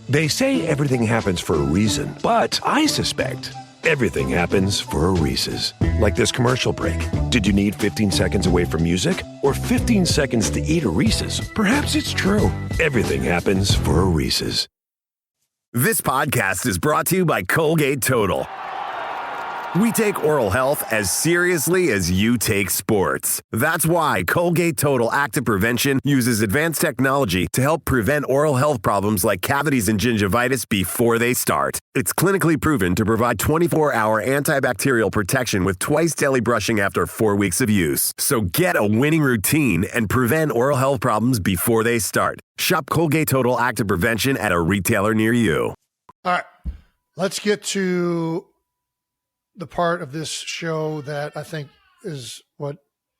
They say everything happens for a reason, but I suspect everything happens for a Reese's. Like this commercial break. Did you need 15 seconds away from music or 15 seconds to eat a Reese's? Perhaps it's true. Everything happens for a Reese's. This podcast is brought to you by Colgate Total. We take oral health as seriously as you take sports. That's why Colgate Total Active Prevention uses advanced technology to help prevent oral health problems like cavities and gingivitis before they start. It's clinically proven to provide 24-hour antibacterial protection with twice daily brushing after 4 weeks of use. So get a winning routine and prevent oral health problems before they start. Shop Colgate Total Active Prevention at a retailer near you. All right, let's get to the part of this show that I think is what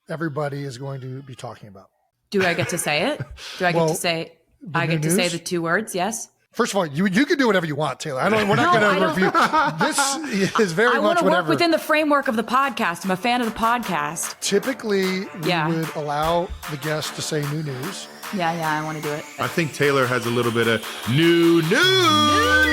everybody is going to be talking about. Do I get to say it? Do I get to say? I get to say the 2 words. Yes. First of all, you can do whatever you want, Taylor. We're not going to review. This is very much whatever. I want to work within the framework of the podcast. I'm a fan of the podcast. Typically, we would allow the guest to say new news. Yeah, I want to do it. I think Taylor has a little bit of new news.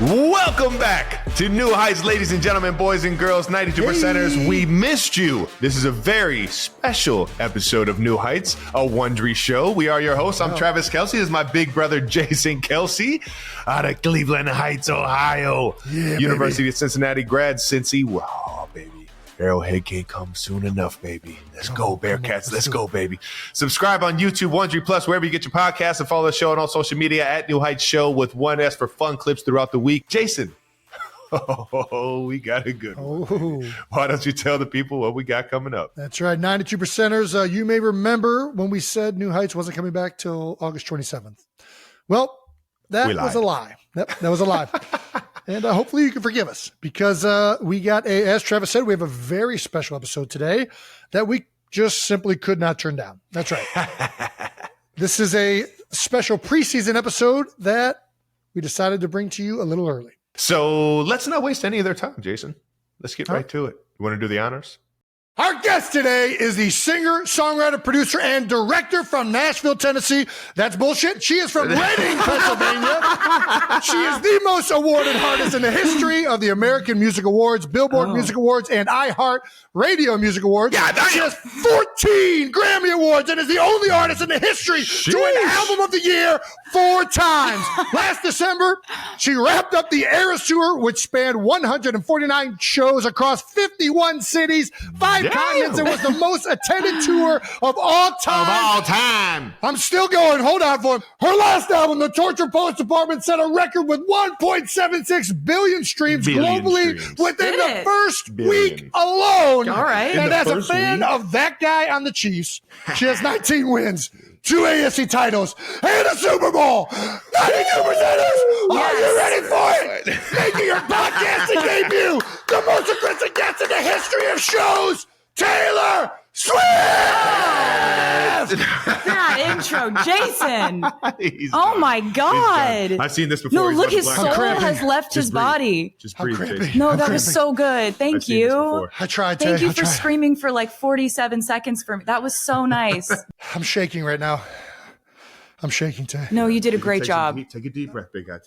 Welcome back to New Heights, ladies and gentlemen, boys and girls, 92%ers. We missed you. This is a very special episode of New Heights, a Wondery show. We are your hosts. I'm Travis Kelsey. This is my big brother, Jason Kelsey, out of Cleveland Heights, Ohio. Yeah, University of Cincinnati grad, Cincy. Wow, baby. Arrowhead can't come soon enough, baby. Let's go, Bearcats. Let's go, baby. Subscribe on YouTube, Wondery Plus, wherever you get your podcasts, and follow the show on all social media at New Heights Show with one S for fun clips throughout the week. Jason, we got a good one. Why don't you tell the people what we got coming up? That's right, 92%ers. You may remember when we said New Heights wasn't coming back till August 27th. Well, that was a lie. That was a lie. And hopefully you can forgive us because we got as Travis said, we have a very special episode today that we just simply could not turn down. That's right. This is a special preseason episode that we decided to bring to you a little early. So let's not waste any of their time, Jason. Let's get right to it. You want to do the honors? Our guest today is the singer, songwriter, producer, and director from Nashville, Tennessee. That's bullshit. She is from Reading, Pennsylvania. She is the most awarded artist in the history of the American Music Awards, Billboard Music Awards, and iHeart Radio Music Awards. Yeah, she has 14 Grammy Awards and is the only artist in the history to win Album of the Year 4 times. Last December, she wrapped up the Eras Tour, which spanned 149 shows across 51 cities, 5 continents, and was the most attended tour of all time. I'm still going. Hold on for him. Her last album, The Torture Poets Department, set a record with 1.76 billion streams globally within the first week alone. All right. And as a fan of that guy on the Chiefs, she has 19 wins, 2 AFC titles, and a Super Bowl. 92%ers, are you ready for it? Making her podcasting debut, the most aggressive guest in the history of shows, Taylor Swift! That intro, Jason. Oh my God. I've seen this before. No, look, his soul has left his body. Just breathe, Jason. No, that was so good. Thank you. I tried to. Thank you for screaming for like 47 seconds for me. That was so nice. I'm shaking right now. I'm shaking, Tay. No, you did a great job. Take a deep breath, big guy.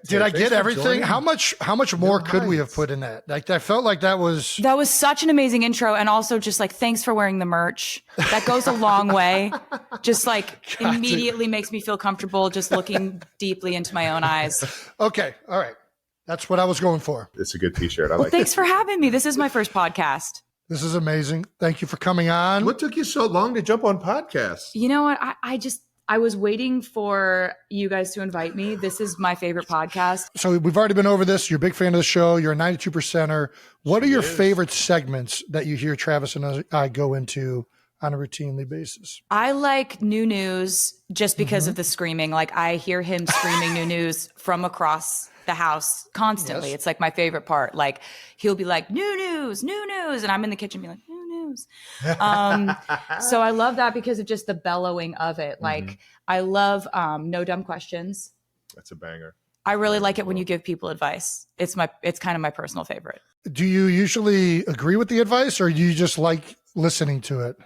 Did I get everything? How much more could we have put in that? Like, I felt like that was such an amazing intro, and also just like thanks for wearing the merch. That goes a long way. Just like immediately makes me feel comfortable just looking deeply into my own eyes. Okay, all right. That's what I was going for. It's a good T-shirt. I like it. Thanks for having me. This is my first podcast. This is amazing. Thank you for coming on. What took you so long to jump on podcasts? You know what? I was waiting for you guys to invite me. This is my favorite podcast. So we've already been over this. You're a big fan of the show. You're a 92%er. What are your favorite segments that you hear Travis and I go into on a routinely basis? I like new news just because of the screaming. Like I hear him screaming new news from across the house constantly. Yes. It's like my favorite part. Like he'll be like, new news, and I'm in the kitchen being like, new news. So I love that because of just the bellowing of it. Like I love No Dumb Questions. That's a banger. I really like it when you give people advice. It's kind of my personal favorite. Do you usually agree with the advice or do you just like listening to it?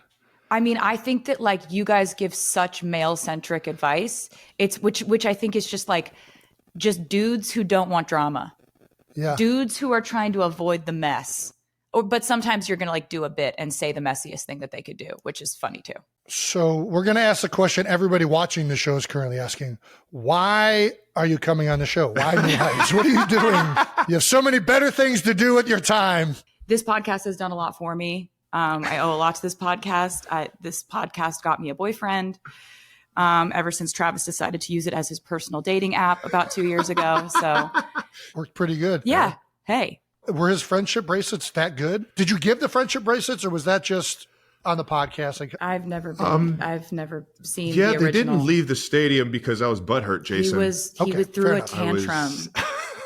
I mean, I think that like you guys give such male-centric advice. It's which I think is just dudes who don't want drama. Yeah. Dudes who are trying to avoid the mess. But sometimes you're going to like do a bit and say the messiest thing that they could do, which is funny too. So we're going to ask the question everybody watching the show is currently asking. Why are you coming on the show? Why New Heights? What are you doing? You have so many better things to do with your time. This podcast has done a lot for me. I owe a lot to this podcast. This podcast got me a boyfriend ever since Travis decided to use it as his personal dating app about 2 years ago. So worked pretty good. Yeah. Hey. Were his friendship bracelets that good? Did you give the friendship bracelets or was that just on the podcast? Like, I've never seen Yeah, the original. they didn't leave the stadium because I was butthurt, Jason. He threw a tantrum.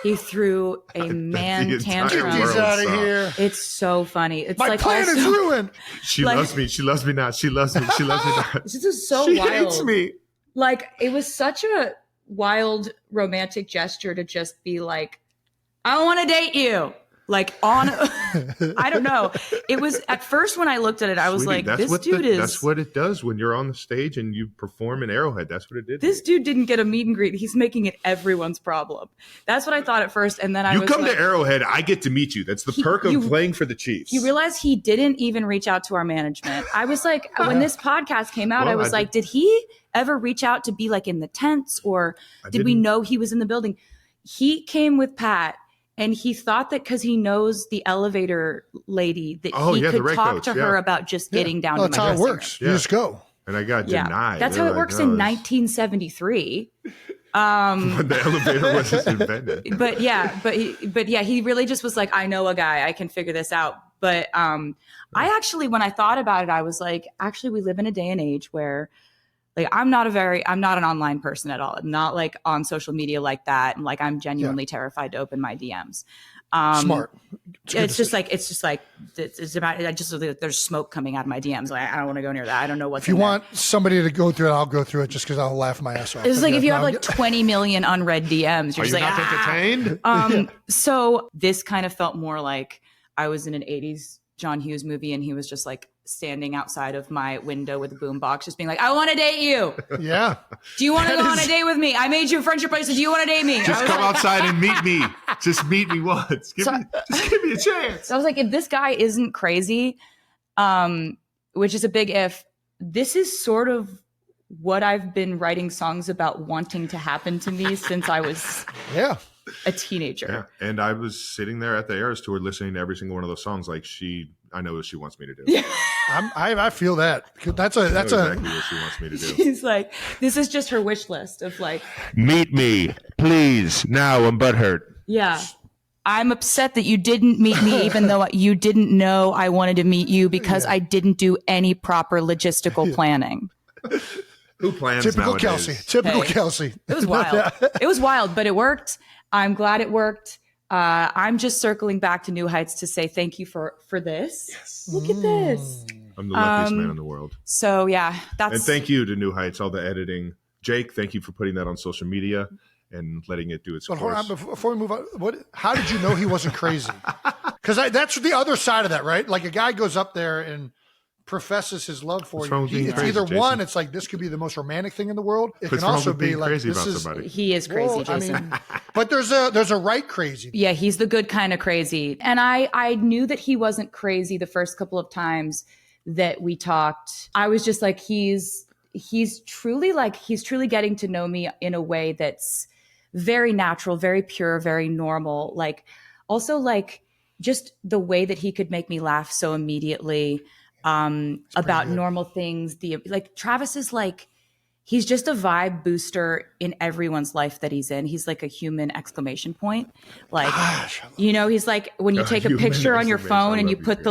He threw a man tantrum. Get these out of here. It's so funny. It's my like plan is ruined. She loves me. She loves me not. She loves me. She loves me not. This is so she wild. Hates me. Like, it was such a wild romantic gesture to just be like, I want to date you. Like on, I don't know. It was at first when I looked at it, I was Sweetie, like, this dude is. That's what it does when you're on the stage and you perform in Arrowhead. That's what it did. This dude didn't get a meet and greet. He's making it everyone's problem. That's what I thought at first. And then you come to Arrowhead, I get to meet you. That's the perk of playing for the Chiefs. You realize he didn't even reach out to our management. I was like, when this podcast came out, I was like, did he ever reach out to be like in the tents or did we know he was in the building? He came with Pat. And he thought that because he knows the elevator lady that he could talk to her about just getting down to my dressing room. That's how it works. You just go. And I got denied. That's how it works in 1973. When the elevator wasn't invented. But he really just was like, I know a guy, I can figure this out. But I actually, when I thought about it, I was like, actually, we live in a day and age where like, I'm not an online person at all. I'm not like on social media like that. And like, I'm genuinely terrified to open my DMs. Smart. It's just like, there's smoke coming out of my DMs. Like, I don't want to go near that. I don't know what's If you want somebody to go through it, I'll go through it just because I'll laugh my ass off. It's like if you have like 20 million unread DMs, you're just like, not entertained? So this kind of felt more like I was in an 80s John Hughes movie and he was just like standing outside of my window with a boombox, just being like, I want to date you. Yeah. Do you want to go on a date with me? I made you a friendship bracelet. Do you want to date me? Just come outside and meet me. Just meet me once. Just give me a chance. So I was like, if this guy isn't crazy, which is a big if, this is sort of what I've been writing songs about wanting to happen to me since I was a teenager. Yeah. And I was sitting there at the Eras Tour listening to every single one of those songs like I know what she wants me to do. Yeah. I feel that. That's exactly what she wants me to do. She's like, this is just her wish list of like, meet me, please. Now I'm butthurt. Yeah. I'm upset that you didn't meet me, even though you didn't know I wanted to meet you because I didn't do any proper logistical planning. Who plans Typical nowadays? Kelsey. Typical Kelsey. It was wild. It was wild, but it worked. I'm glad it worked. I'm just circling back to New Heights to say thank you for this. Yes. Look at this. I'm the luckiest man in the world. So yeah, and thank you to New Heights, all the editing. Jake, thank you for putting that on social media and letting it do its course. Hold on, before we move on, how did you know he wasn't crazy? Because that's the other side of that, right? Like a guy goes up there and professes his love for you. It's crazy, either Jason? one, it's like this could be the most romantic thing in the world. It What's can also wrong with be being like crazy this about is. somebody? he is crazy, Jason. I mean, but there's a right crazy. Yeah, he's the good kind of crazy. And I knew that he wasn't crazy the first couple of times that we talked. I was just like, he's truly getting to know me in a way that's very natural, very pure, very normal. Like also like just the way that he could make me laugh so immediately about normal things. Travis is like, he's just a vibe booster in everyone's life that he's in. He's like a human exclamation point. Like, he's like when you take a picture on your phone and you put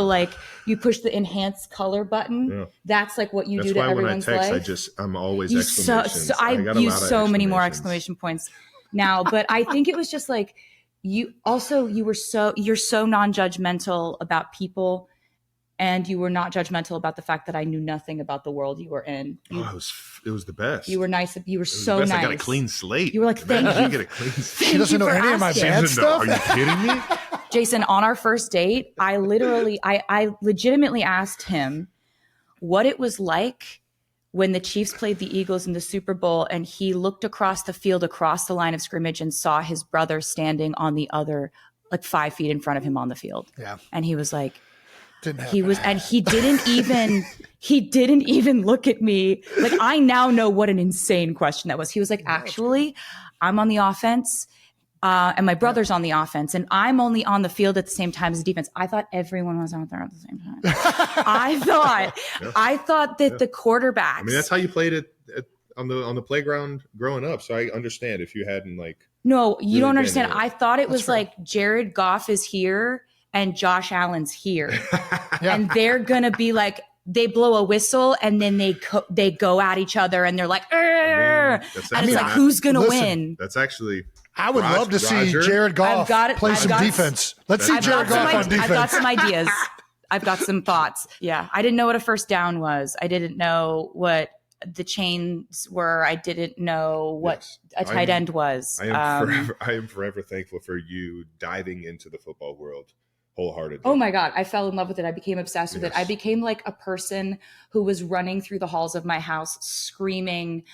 you push the enhance color button. Yeah. That's like what you do to everyone's life. That's why when I text, I'm always exclamations. I use so many more exclamation points now, but I think it was just like, you're so non-judgmental about people. And you were not judgmental about the fact that I knew nothing about the world you were in. It was the best. You were nice. You were so nice. I got a clean slate. You were like, thank you. Get a clean slate. She doesn't know any of my bad stuff. Are you kidding me? Jason, on our first date, I legitimately asked him, what it was like when the Chiefs played the Eagles in the Super Bowl and he looked across the field, across the line of scrimmage, and saw his brother standing on the other, like 5 feet in front of him on the field. Yeah. And he was like, he didn't even look at me. Like, I now know what an insane question that was. He was like, actually, I'm on the offense. And my brother's on the offense, and I'm only on the field at the same time as the defense. I thought everyone was out there at the same time. I thought that the quarterbacks. I mean, that's how you played it on the playground growing up. So I understand if you hadn't No, you really don't understand. been I thought it was like Jared Goff is here and Josh Allen's here, and they're gonna be like. They blow a whistle and then they go at each other and they're like, and it's like, who's gonna win? That's actually. I would love to see Jared Goff play some defense. Let's see Jared Goff on defense. I've got some ideas. I've got some thoughts. Yeah. I didn't know what a first down was. I didn't know what the chains were. I didn't know what a tight end was. I am forever thankful for you diving into the football world wholeheartedly. Oh my God. I fell in love with it. I became obsessed with it. I became like a person who was running through the halls of my house screaming,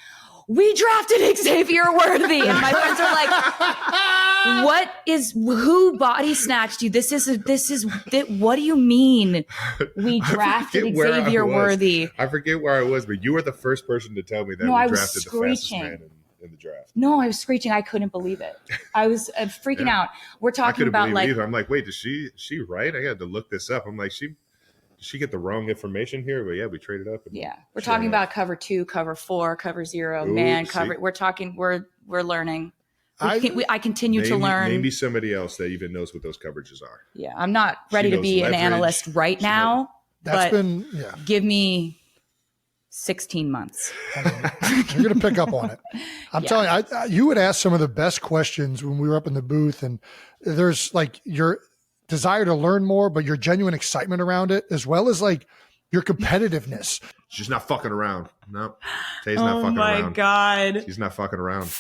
"We drafted Xavier Worthy." And my friends are like, who body snatched you? What do you mean we drafted Xavier Worthy? I forget where I was, but you were the first person to tell me that we drafted the fastest man in the draft. No, I was screeching. I couldn't believe it. I was freaking out. We're talking about like, I'm like, wait, is she right? I had to look this up. I'm like, did she get the wrong information here? But yeah, we traded up. We're talking about cover 2, cover 4, cover 0, cover. We're talking. We're learning. I continue to learn. Maybe somebody else that even knows what those coverages are. Yeah, I'm not ready to be an analyst right now. Give me 16 months. You're going to pick up on it. I'm telling you, you would ask some of the best questions when we were up in the booth, and there's like your desire to learn more, but your genuine excitement around it, as well as like your competitiveness. She's not fucking around. No, Tay's not fucking around. Oh my God. She's not fucking around.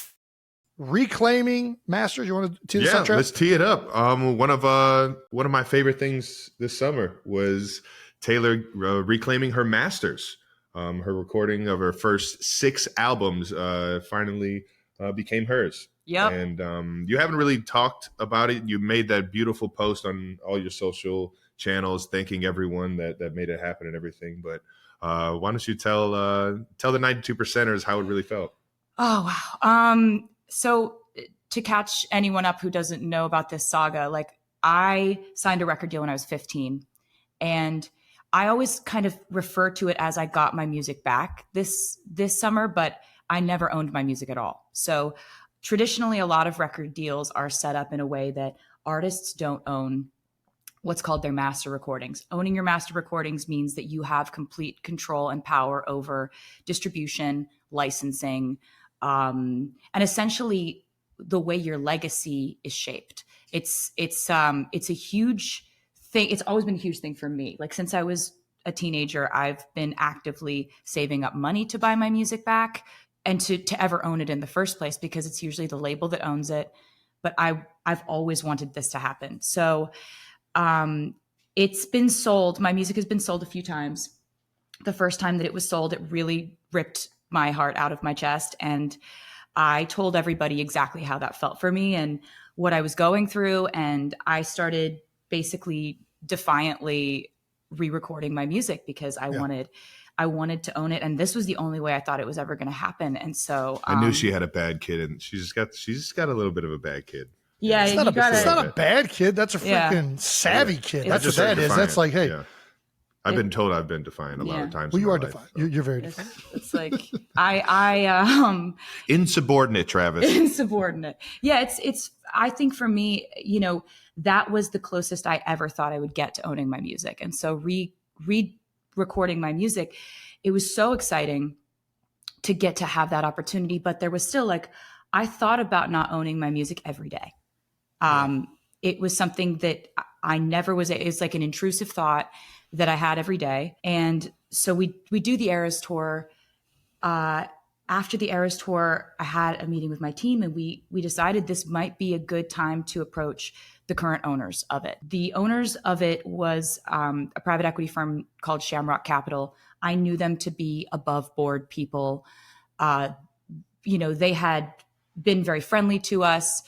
Reclaiming masters. You want to tee this up, Trev? Let's tee it up. One of my favorite things this summer was Taylor reclaiming her masters. Her recording of her first 6 albums finally became hers. Yep. And you haven't really talked about it. You made that beautiful post on all your social channels, thanking everyone that made it happen and everything. But why don't you tell the 92%ers how it really felt? Oh, wow. So to catch anyone up who doesn't know about this saga, like I signed a record deal when I was 15, and I always kind of refer to it as I got my music back this summer, but I never owned my music at all. So traditionally, a lot of record deals are set up in a way that artists don't own what's called their master recordings. Owning your master recordings means that you have complete control and power over distribution, licensing, and essentially the way your legacy is shaped. It's a huge thing. It's always been a huge thing for me. Like since I was a teenager, I've been actively saving up money to buy my music back and to ever own it in the first place, because it's usually the label that owns it. But I've always wanted this to happen. So it's been sold. My music has been sold a few times. The first time that it was sold, it really ripped my heart out of my chest. And I told everybody exactly how that felt for me and what I was going through. And I started basically defiantly re-recording my music because I wanted to own it. And this was the only way I thought it was ever going to happen. And so I knew she had a bad kid, and she's just got a little bit of a bad kid. Yeah. It's not a bad kid. That's a freaking savvy kid. That's what that is. That's like, hey, I've been told I've been defiant a lot of times. Well, you are defiant. So. You're very defiant. It's like I insubordinate, Travis. Insubordinate. Yeah, it's I think for me, that was the closest I ever thought I would get to owning my music. And so re-recording my music, it was so exciting to get to have that opportunity, but there was still like I thought about not owning my music every day. It was something that I never was. It's like an intrusive thought that I had every day. And so we do the Eras tour. after the Eras tour, I had a meeting with my team, and we decided this might be a good time to approach the current owners of it. The owners of it was a private equity firm called Shamrock Capital. I knew them to be above board people. They had been very friendly to us.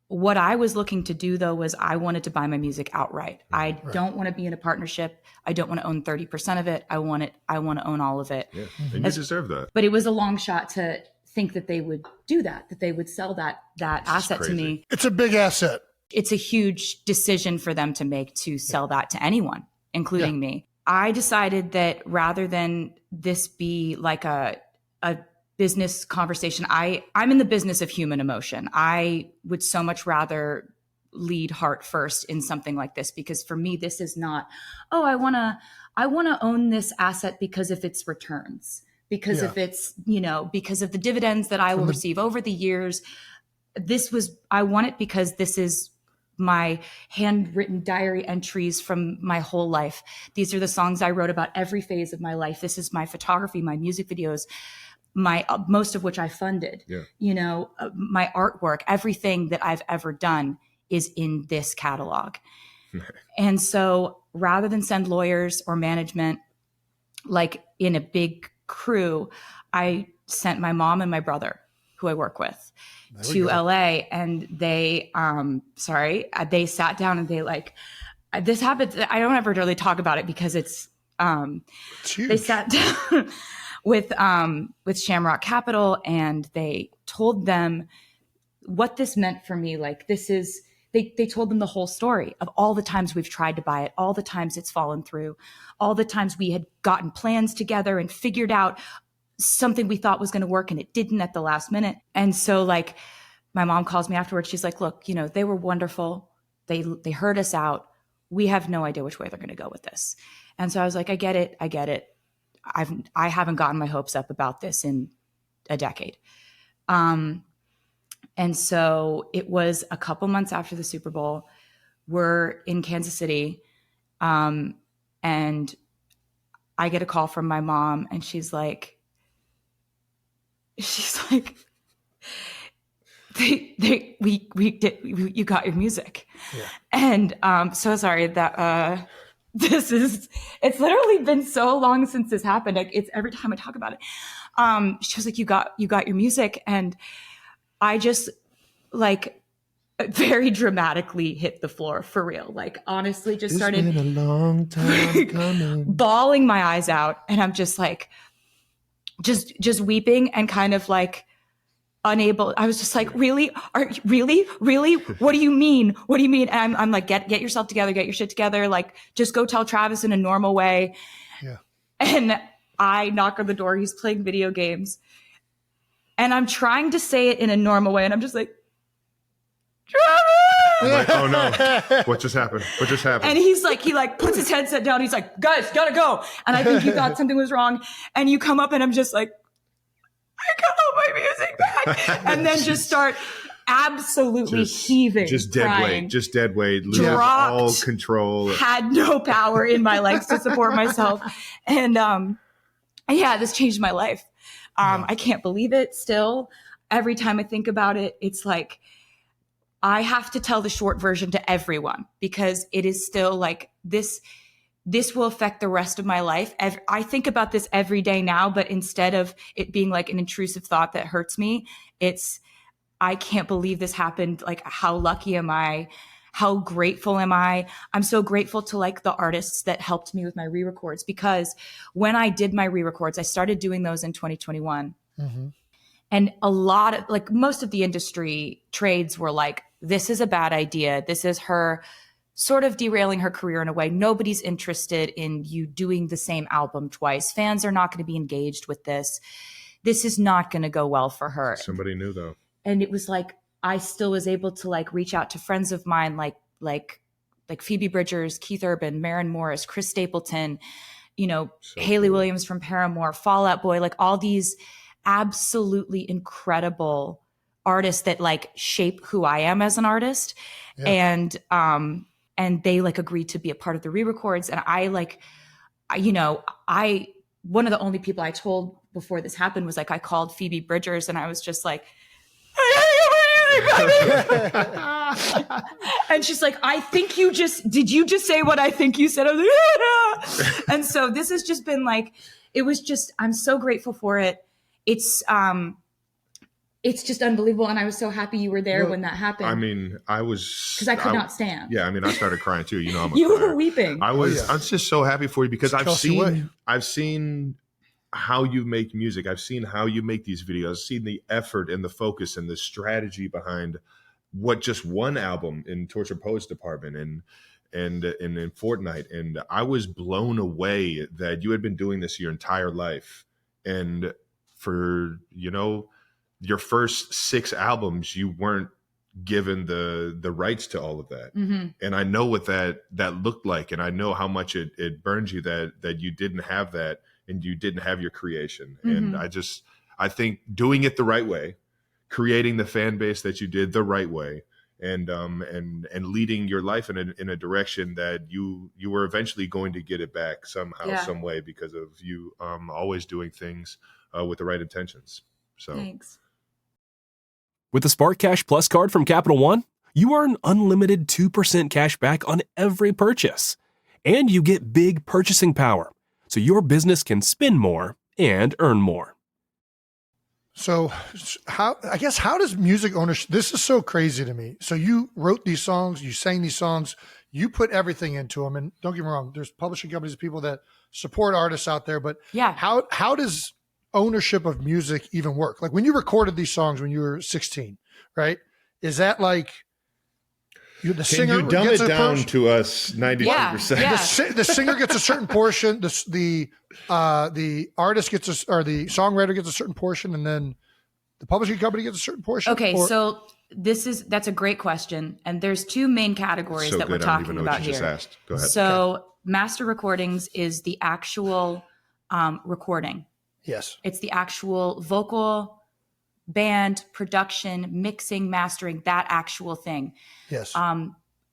What I was looking to do, though, was I wanted to buy my music outright. I don't want to be in a partnership. I don't want to own 30% of it. I want to own all of it. Yeah, and you deserve that. But it was a long shot to think that they would do that they would sell that asset to me. It's a big asset. It's a huge decision for them to make, to sell that to anyone, including me. I decided that rather than this be like a business conversation, I'm in the business of human emotion. I would so much rather lead heart first in something like this, because for me, this is not, I want to own this asset because of its returns, because if it's, because of the dividends that I will receive over the years. I want it because this is my handwritten diary entries from my whole life. These are the songs I wrote about every phase of my life. This is my photography, my music videos, most of which I funded. My artwork, everything that I've ever done is in this catalog. And so rather than send lawyers or management like in a big crew, I sent my mom and my brother, who I work with, to LA, and they sat down and this happens. I don't ever really talk about it because it's huge. They sat down with Shamrock Capital, and they told them what this meant for me. They told them the whole story of all the times we've tried to buy it, all the times it's fallen through, all the times we had gotten plans together and figured out something we thought was going to work and it didn't at the last minute. And so my mom calls me afterwards. She's like, look, they were wonderful. They heard us out. We have no idea which way they're going to go with this. And so I was like, I get it. I haven't gotten my hopes up about this in a decade. And so it was a couple months after the Super Bowl. We're in Kansas City. And I get a call from my mom, and she's like, you got your music. Yeah. And so sorry that it's literally been so long since this happened. It's every time I talk about it. She was like, you got your music. And I just very dramatically hit the floor, for real. Honestly, just started been a long time coming. Bawling my eyes out. And I'm just just weeping and kind of unable. I was just really? What do you mean? What do you mean? And I'm like, get yourself together, get your shit together. Just go tell Travis in a normal way. Yeah. And I knock on the door. He's playing video games. And I'm trying to say it in a normal way. And I'm just like, Travis! Oh no. What just happened? And he's he puts his headset down. He's like, guys, gotta go. And I think he thought something was wrong. And you come up and I'm just like, I got all my music back. And then just start absolutely heaving. Just dead crying. weight. Just dead weight. Losing Dropped, all control. Had no power in my legs to support myself. And this changed my life. I can't believe it still. Every time I think about it, it's I have to tell the short version to everyone, because it is still this will affect the rest of my life. I think about this every day now, but instead of it being an intrusive thought that hurts me, it's, I can't believe this happened. How lucky am I? How grateful am I? I'm so grateful to the artists that helped me with my re-records, because when I did my re-records, I started doing those in 2021. Mm-hmm. And a lot of most of the industry trades were this is a bad idea. This is her sort of derailing her career in a way. Nobody's interested in you doing the same album twice. Fans are not going to be engaged with this. This is not going to go well for her. Somebody knew though. And it was I still was able to reach out to friends of mine, like Phoebe Bridgers, Keith Urban, Maren Morris, Chris Stapleton, Haley Williams from Paramore, Fall Out Boy, all these absolutely incredible artists that shape who I am as an artist. Yeah. And they agreed to be a part of the re-records. And I one of the only people I told before this happened was like, I called Phoebe Bridgers and I was just like, and she's like, did you just say what I think you said? I was like, and so this has just been like, I'm so grateful for it. It's just unbelievable. And I was so happy you were there when that happened. I mean, because I could not stand. Yeah. I mean, I started crying too. You know, I'm a you crier. were weeping. I was just so happy for you because It's I've seen how you make music. I've seen how you make these videos. I've seen the effort and the focus and the strategy behind what just one album in Torture Poets Department and in Fortnite. And I was blown away that you had been doing this your entire life. And for, your first 6 albums, you weren't given the rights to all of that. Mm-hmm. And I know what that looked like. And I know how much it burned you that you didn't have that and you didn't have your creation. Mm-hmm. And I think doing it the right way, creating the fan base that you did the right way, and leading your life in a direction that you were eventually going to get it back somehow, some way, because of you always doing things with the right intentions. So thanks. With the Spark Cash Plus card from Capital One, you earn unlimited 2% cash back on every purchase. And you get big purchasing power, so your business can spend more and earn more. So how does music ownership, this is so crazy to me. So you wrote these songs, you sang these songs, you put everything into them. And don't get me wrong, there's publishing companies, people that support artists out there, but how does ownership of music even work? Like when you recorded these songs when you were 16, right? Is that like the singer you dumb gets it a down portion? to us 93%? Yeah. The singer gets a certain portion. The artist gets or the songwriter gets a certain portion, and then the publishing company gets a certain portion. Okay, so that's a great question, and there's 2 main categories that we're talking about here. Just asked. Go ahead. So master recordings is the actual recording. Yes, it's the actual vocal, band, production, mixing, mastering, that actual thing. Yes.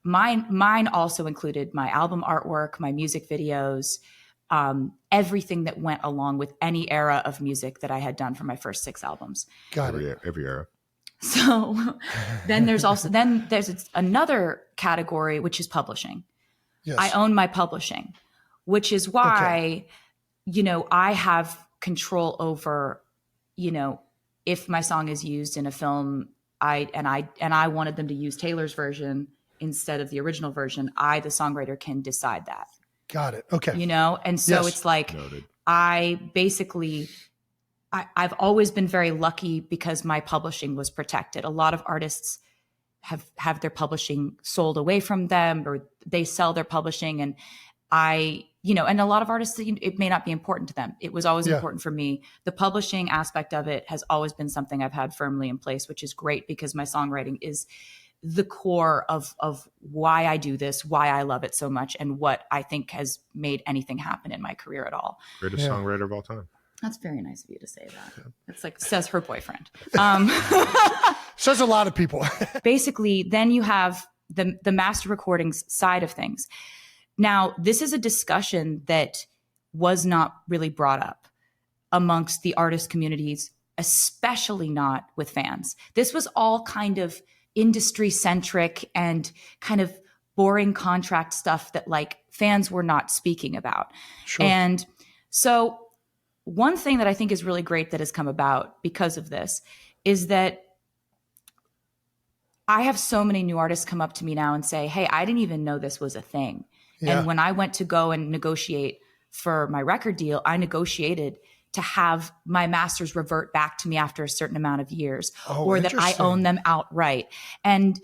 Mine also included my album artwork, my music videos, everything that went along with any era of music that I had done for my first 6 albums. Got it. Every era. So then there's another category, which is publishing. Yes. I own my publishing, which is why, I have control over, if my song is used in a film, I wanted them to use Taylor's version instead of the original version, the songwriter, can decide that. Got it. Okay. And so it's like, Noted. I've always been very lucky because my publishing was protected. A lot of artists have their publishing sold away from them, or they sell their publishing. And and a lot of artists, it may not be important to them. It was always important for me. The publishing aspect of it has always been something I've had firmly in place, which is great because my songwriting is the core of why I do this, why I love it so much, and what I think has made anything happen in my career at all. Greatest songwriter of all time. That's very nice of you to say that. It's like, says her boyfriend. Says a lot of people. Basically, then you have the master recordings side of things. Now, this is a discussion that was not really brought up amongst the artist communities, especially not with fans. This was all kind of industry centric and kind of boring contract stuff that like fans were not speaking about. Sure. And so one thing that I think is really great that has come about because of this is that I have so many new artists come up to me now and say, hey, I didn't even know this was a thing. Yeah. And when I went to go and negotiate for my record deal, I negotiated to have my masters revert back to me after a certain amount of years, or that I own them outright. And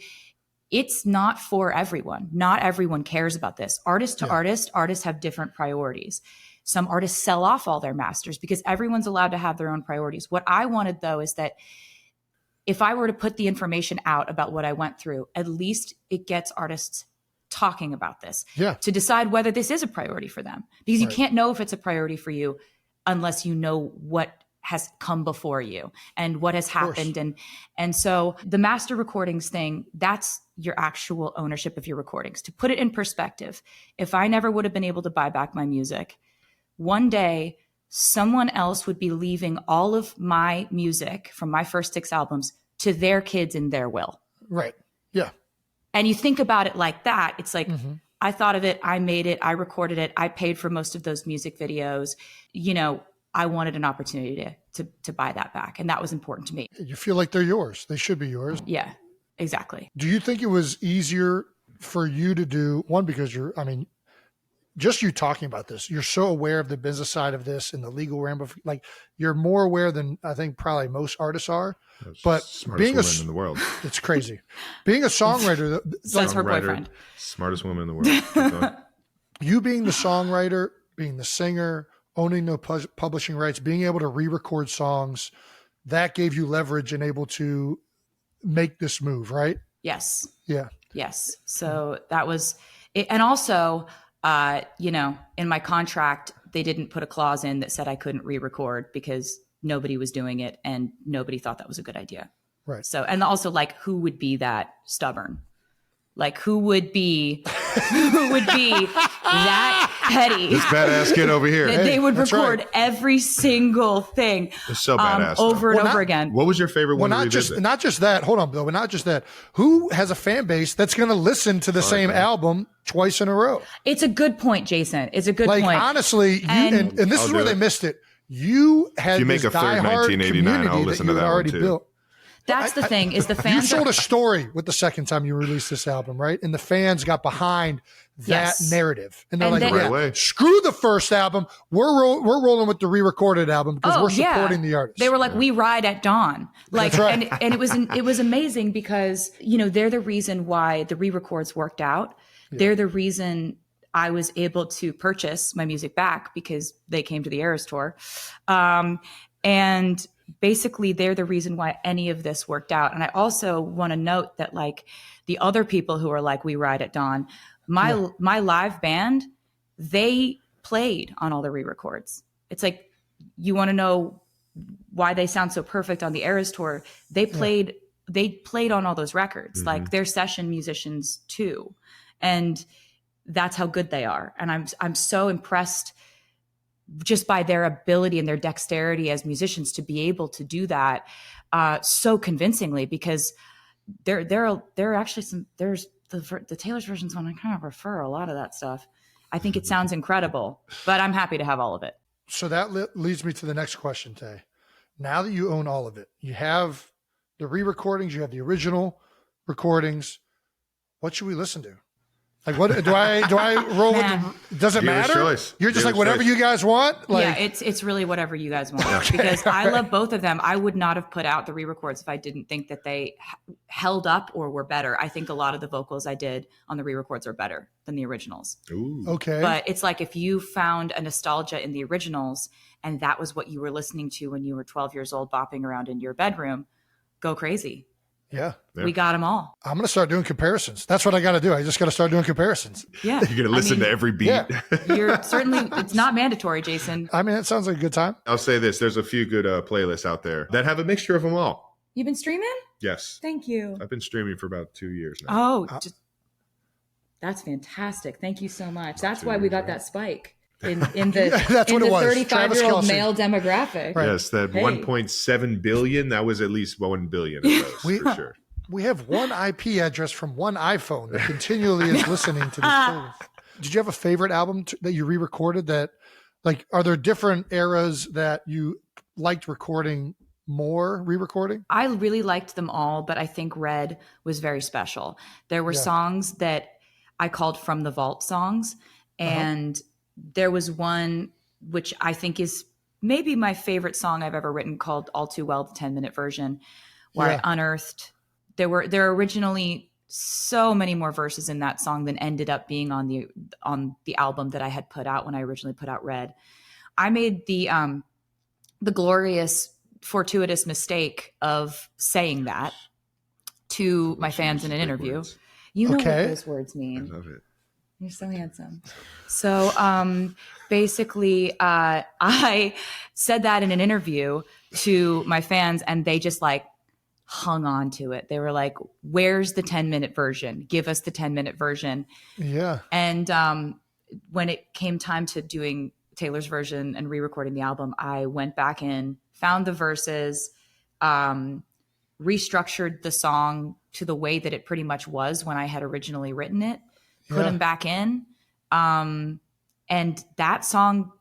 it's not for everyone. Not everyone cares about this. Artist to artist, artists have different priorities. Some artists sell off all their masters because everyone's allowed to have their own priorities. What I wanted, though, is that if I were to put the information out about what I went through, at least it gets artists talking about this to decide whether this is a priority for them. Because you can't know if it's a priority for you unless you know what has come before you and what has happened. And so the master recordings thing, that's your actual ownership of your recordings. To put it in perspective, if I never would have been able to buy back my music, one day someone else would be leaving all of my music from my first 6 albums to their kids in their will. Right. Yeah. And you think about it like that, it's like, I thought of it, I made it, I recorded it, I paid for most of those music videos. You know, I wanted an opportunity to buy that back. And that was important to me. You feel like they're yours. They should be yours. Yeah, exactly. Do you think it was easier for you to do, one, because just you talking about this, you're so aware of the business side of this and the legal like you're more aware than I think probably most artists are. But being woman in the world, it's crazy. Being a songwriter, Says her boyfriend. Smartest woman in the world. Keep going. You being the songwriter, being the singer, owning the publishing rights, being able to re-record songs, that gave you leverage and able to make this move, right? Yes. Yeah. Yes. So that was it. And also, you know, in my contract, they didn't put a clause in that said I couldn't re-record because nobody was doing it and nobody thought that was a good idea. Right. So, and also like, who would be that stubborn? Like who would be that petty? This badass kid over here. That they would that's record right. every single thing It's so badass. over and Well, over again. What was your favorite one to Not revisit? just that. Hold on, Bill. But not just that. Who has a fan base that's going to listen to the same album twice in a row? It's a good point, Jason. It's a good Like point. honestly, and this I'll is where do they it. missed it. You had If you make this a third diehard 1989, I'll community listen that to you that had one already too. built. That's the thing is the You fans sold are, a story with the second time you released this album, right? And the fans got behind that Yes. narrative, and they're And like, they- Right away. "Screw the first album. We're rolling with the re-recorded album because we're supporting the artist." They were like, "We ride at dawn," like, That's right. and it was amazing because you know they're the reason why the re-records worked out. They're the reason I was able to purchase my music back because they came to the Eras tour, and basically they're the reason why any of this worked out. And I also want to note that like the other people who are like, "We ride at dawn," my live band, they played on all the re-records. It's like, you want to know why they sound so perfect on the Eras tour? They played on all those records. Like they're session musicians too. And that's how good they are. And I'm so impressed just by their ability and their dexterity as musicians to be able to do that so convincingly, because there are actually there's the Taylor's version's one I kind of prefer a lot of that stuff. I think it sounds incredible, but I'm happy to have all of it. So that leads me to the next question, Tay. Now that you own all of it, you have the re-recordings, you have the original recordings. What should we listen to? Like, what do I roll with? Does it Dealer's matter? choice. You're just Dealer's like whatever choice. you guys want. Like, Yeah, it's really whatever you guys want because I love both of them. I would not have put out the re-records if I didn't think that they held up or were better. I think a lot of the vocals I did on the re-records are better than the originals. Ooh. okay, But it's like if you found a nostalgia in the originals and that was what you were listening to when you were 12 years old, bopping around in your bedroom, go crazy. yeah, We got them all. I'm gonna start doing comparisons. That's what I got to do. I just got to start doing comparisons. Yeah. You're gonna listen to every beat. Yeah. You're certainly, it's not mandatory, Jason. I mean, it sounds like a good time. I'll say this: there's a few good playlists out there that have a mixture of them all. You've been streaming? Yes, Thank you. I've been streaming for about 2 years now. Oh, that's fantastic. Thank you so much. That's why we got that spike in the That's in what it the was. 35-year-old Travis Kelce. male demographic. Right. Yes, that Hey. 1.7 billion. That was at least 1 billion of those for sure. We have one IP address from one iPhone that continually is listening to this playlist. Did you have a favorite album that you re-recorded that, like, are there different eras that you liked recording more, re-recording? I really liked them all, but I think Red was very special. There were songs that I called from the vault songs, and there was one which I think is maybe my favorite song I've ever written called All Too Well, the 10-minute version, where I unearthed there were originally so many more verses in that song than ended up being on the album that I had put out when I originally put out Red. I made the glorious fortuitous mistake of saying that to my fans in an interview. You know what those words mean. I love it. You're so handsome. So basically, I said that in an interview to my fans, and they just like hung on to it. They were like, "Where's the 10-minute version? Give us the 10-minute version." Yeah. And when it came time to Taylor's version and re-recording the album, I went back in, found the verses, restructured the song to the way that it pretty much was when I had originally written it, put them back in. And that song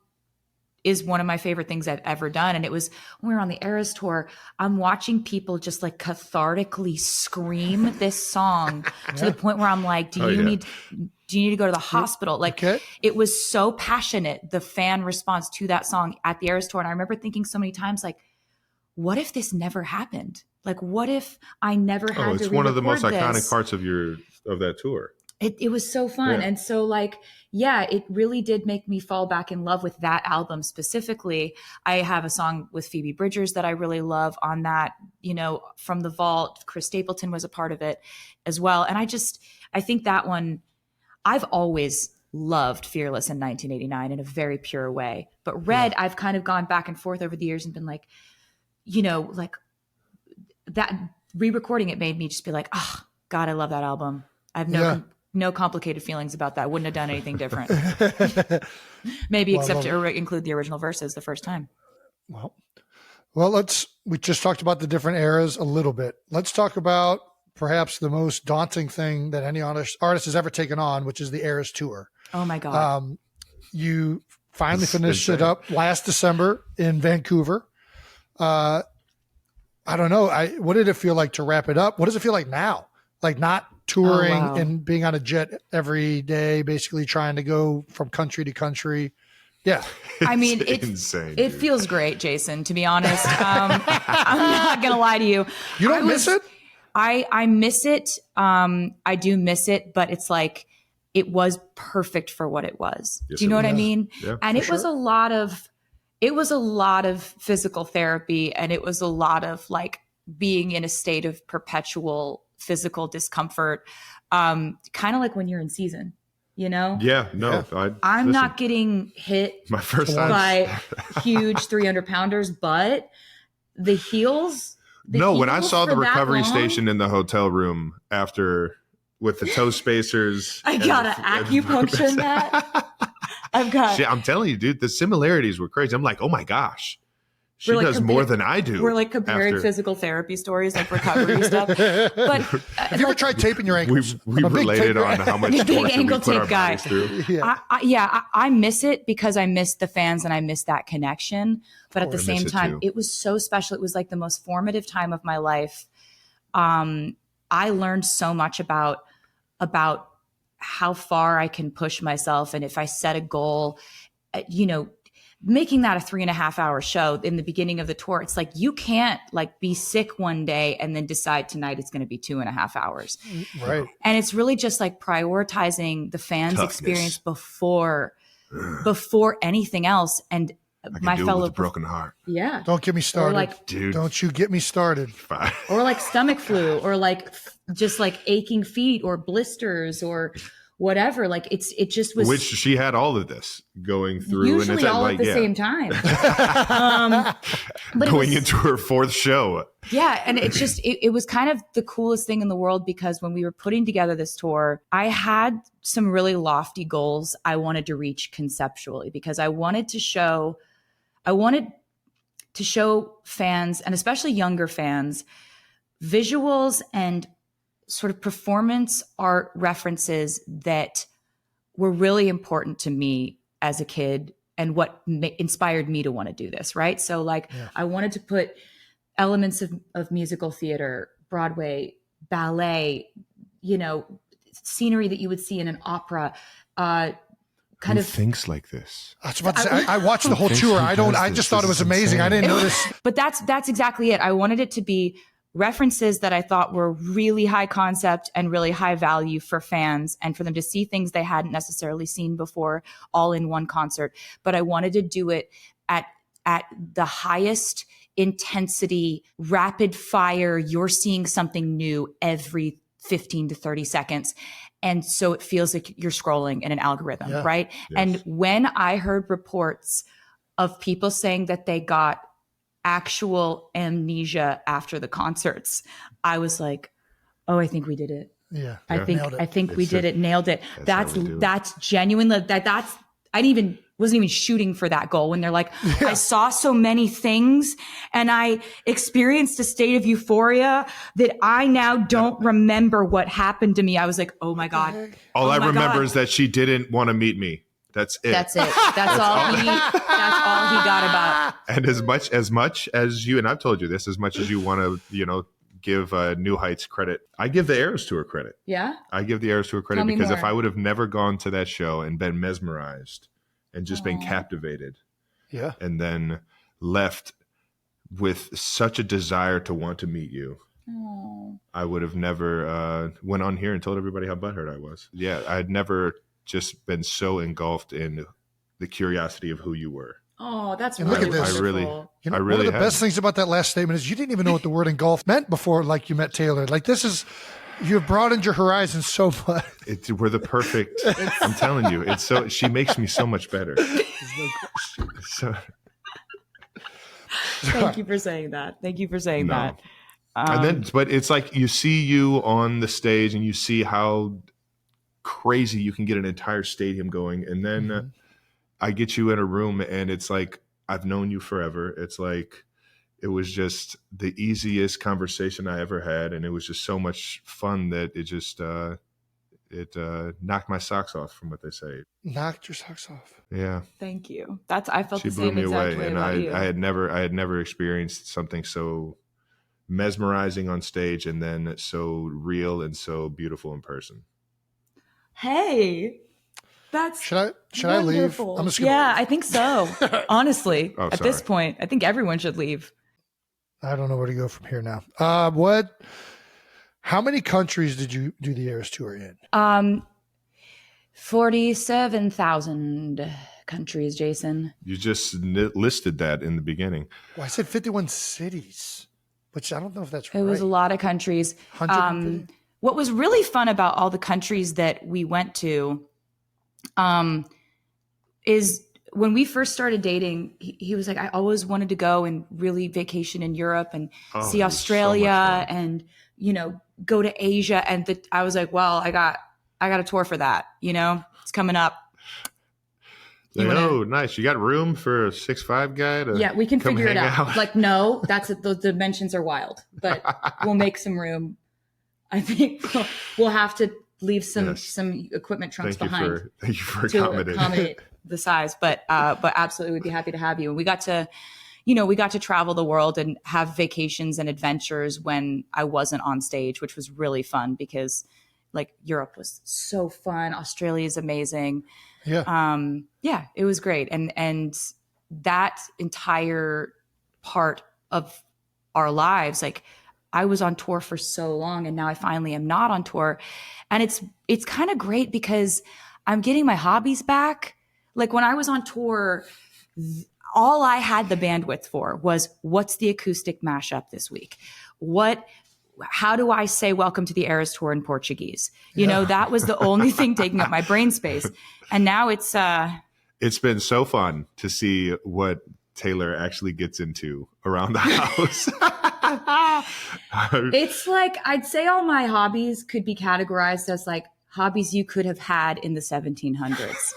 is one of my favorite things I've ever done. And it was when we were on the Eras tour, I'm watching people just like cathartically scream this song to the point where I'm like, do you need to go to the hospital? Like it was so passionate, the fan response to that song at the Eras tour. And I remember thinking so many times, like, what if this never happened? Like, what if I never had to it's one of the most iconic this? parts of that tour. It was so fun. Yeah. And so like, it really did make me fall back in love with that album specifically. I have a song with Phoebe Bridgers that I really love on that, From the Vault. Chris Stapleton was a part of it as well. And I think that one, I've always loved Fearless in 1989 in a very pure way. But Red, I've kind of gone back and forth over the years and been like, like that re-recording it made me just be like, oh God, I love that album. I have no complicated feelings about that. Wouldn't have done anything different. Maybe except to include the original verses the first time. Well, we just talked about the different eras a little bit. Let's talk about perhaps the most daunting thing that any artist has ever taken on, which is the Eras tour. Oh my God. You finally finished it up last December in Vancouver. I don't know. What did it feel like to wrap it up? What does it feel like now? Like not touring and being on a jet every day, basically trying to go from country to country. Yeah. I mean, it's insane. It feels great, Jason, to be honest. I'm not going to lie to you. You don't miss it? I miss it. I do miss it, but it's like, it was perfect for what it was. Yes, do you know what I mean? Yeah, and it was a lot of physical therapy, and it was a lot of like being in a state of perpetual physical discomfort. Kind of like when you're in season, Yeah, no. Yeah. I'm not getting hit my first time by huge 300 pounders, but the heels. When I saw the recovery station in the hotel room after with the toe spacers. I got an acupuncture mat. I'm telling you, dude, the similarities were crazy. I'm like, oh my gosh. She does more than I do. We're like comparing physical therapy stories, like recovery stuff. But have you ever tried taping your ankles? We related on how much big ankle tape guy. Through. I miss it because I miss the fans and I miss that connection. But at the same time, it was so special. It was like the most formative time of my life. I learned so much about how far I can push myself, and if I set a goal, making that a 3.5 hour show in the beginning of the tour, it's like, you can't like be sick one day and then decide tonight it's going to be 2.5 hours. Right. And it's really just like prioritizing the fans' experience before anything else. And my fellow with a broken heart. Yeah. Don't get me started. Dude. Don't you get me started. Or like stomach flu, or like just like aching feet or blisters or whatever. Like it just was. Which she had all of this going through. Usually and it's all like, at the same time. But going into her fourth show. Yeah. And it was kind of the coolest thing in the world, because when we were putting together this tour, I had some really lofty goals I wanted to reach conceptually, because I wanted to show fans, and especially younger fans, visuals and sort of performance art references that were really important to me as a kid, and what inspired me to want to do this, right? So like, I wanted to put elements of musical theater, Broadway, ballet, scenery that you would see in an opera, Who thinks like this? I was about to say, I watched the whole tour. I just thought it was amazing. I didn't notice. But that's exactly it. I wanted it to be references that I thought were really high concept and really high value for fans, and for them to see things they hadn't necessarily seen before, all in one concert. But I wanted to do it at the highest intensity, rapid fire. You're seeing something new every 15 to 30 seconds. And so it feels like you're scrolling in an algorithm, right? Yes. And when I heard reports of people saying that they got actual amnesia after the concerts, I was like, oh, I think we did it. Yeah. I think we did it, nailed it. That's genuine. I didn't even wasn't even shooting for that goal, when they're like, I saw so many things and I experienced a state of euphoria that I now don't remember what happened to me. I was like, oh my God. All Oh I my remember God. is that she didn't want to meet me. That's it. That's it. That's all he got about. And as much as you, and I've told you this, as much as you want to, give New Heights credit, I give the Eras Tour credit. Yeah. I give the Eras Tour credit Tell me because more. if I would have never gone to that show and been mesmerized and just been captivated, and then left with such a desire to want to meet you, I would have never went on here and told everybody how butthurt I was. Yeah, I had never just been so engulfed in the curiosity of who you were. Oh, that's And really look at this. wonderful. One of the best things about that last statement is you didn't even know what the word engulf meant before, like you met Taylor. Like you've broadened your horizons so much. We're the perfect. I'm telling you, she makes me so much better. So, Thank you for saying that. Thank you for saying that. And then, but it's like you see you on the stage and you see how crazy you can get an entire stadium going, and then I get you in a room and it's like I've known you forever. It's like it was just the easiest conversation I ever had, and it was just so much fun that it just knocked my socks off, from what they say. Knocked your socks off. Yeah. Thank you. I felt She the blew same me exact away, way and about you. I had never experienced something so mesmerizing on stage and then so real and so beautiful in person. Hey, that's Should I leave? wonderful. I'm just gonna Yeah, leave. I think so. Honestly, Oh, at this sorry. point, I think everyone should leave. I don't know where to go from here now. How many countries did you do the Eras Tour in? 47,000 countries, Jason. You just listed that in the beginning. Well, I said 51 cities, which I don't know if that's right. It was a lot of countries. 150? What was really fun about all the countries that we went to is when we first started dating, he was like, I always wanted to go and really vacation in Europe and see it was Australia so much fun. and, go to Asia. And I was like, well, I got a tour for that. It's coming up. Oh, nice. You got room for a 6'5" guy to Yeah, we can come figure it hang out. Like, no, the dimensions are wild, but we'll make some room. I think we'll have to leave some equipment trunks behind Thank you for to accommodating. accommodate the size. But absolutely, we'd be happy to have you. And we got to travel the world and have vacations and adventures when I wasn't on stage, which was really fun because like Europe was so fun. Australia is amazing. Yeah. It was great. And that entire part of our lives, like I was on tour for so long and now I finally am not on tour. And it's kind of great because I'm getting my hobbies back. Like when I was on tour, all I had the bandwidth for was what's the acoustic mashup this week? How do I say welcome to the Eras Tour in Portuguese? That was the only thing taking up my brain space. And now it's been so fun to see what Taylor actually gets into around the house. it's like, I'd say all my hobbies could be categorized as like hobbies you could have had in the 1700s.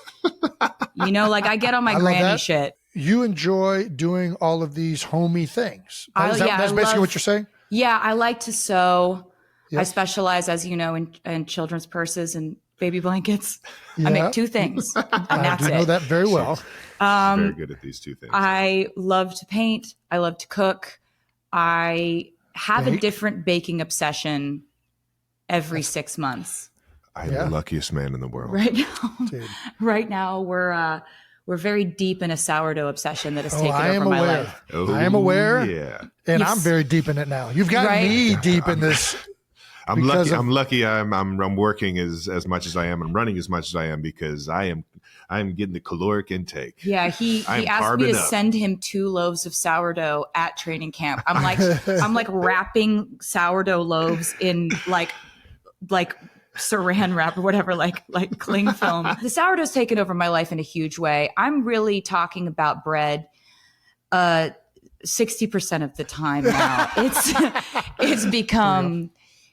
Like I get on my granny that. shit. You enjoy doing all of these homey things. That's basically love- what you're saying? Yeah, I like to sew. Yep. I specialize, as you know, in children's purses and baby blankets. I Yeah. make two things, and I that's do know it. that very well. Very good at these two things. I love to paint. I love to cook. I have a Bake? different baking obsession every 6 months. I'm the luckiest man in the world. Right now, Dude. right now we're very deep in a sourdough obsession that has taken I am over my aware. life. I am aware. Yeah. And Yes. I'm very deep in it now. You've got Right? me deep in this. I'm Because lucky. of- I'm lucky. I'm working as much as I am and running as much as I am because I'm getting the caloric intake. Yeah, he I'm asked me to carbing up. send him 2 loaves of sourdough at training camp. I'm like wrapping sourdough loaves in like saran wrap or whatever, like cling film. The sourdough's taken over my life in a huge way. I'm really talking about bread 60% of the time now.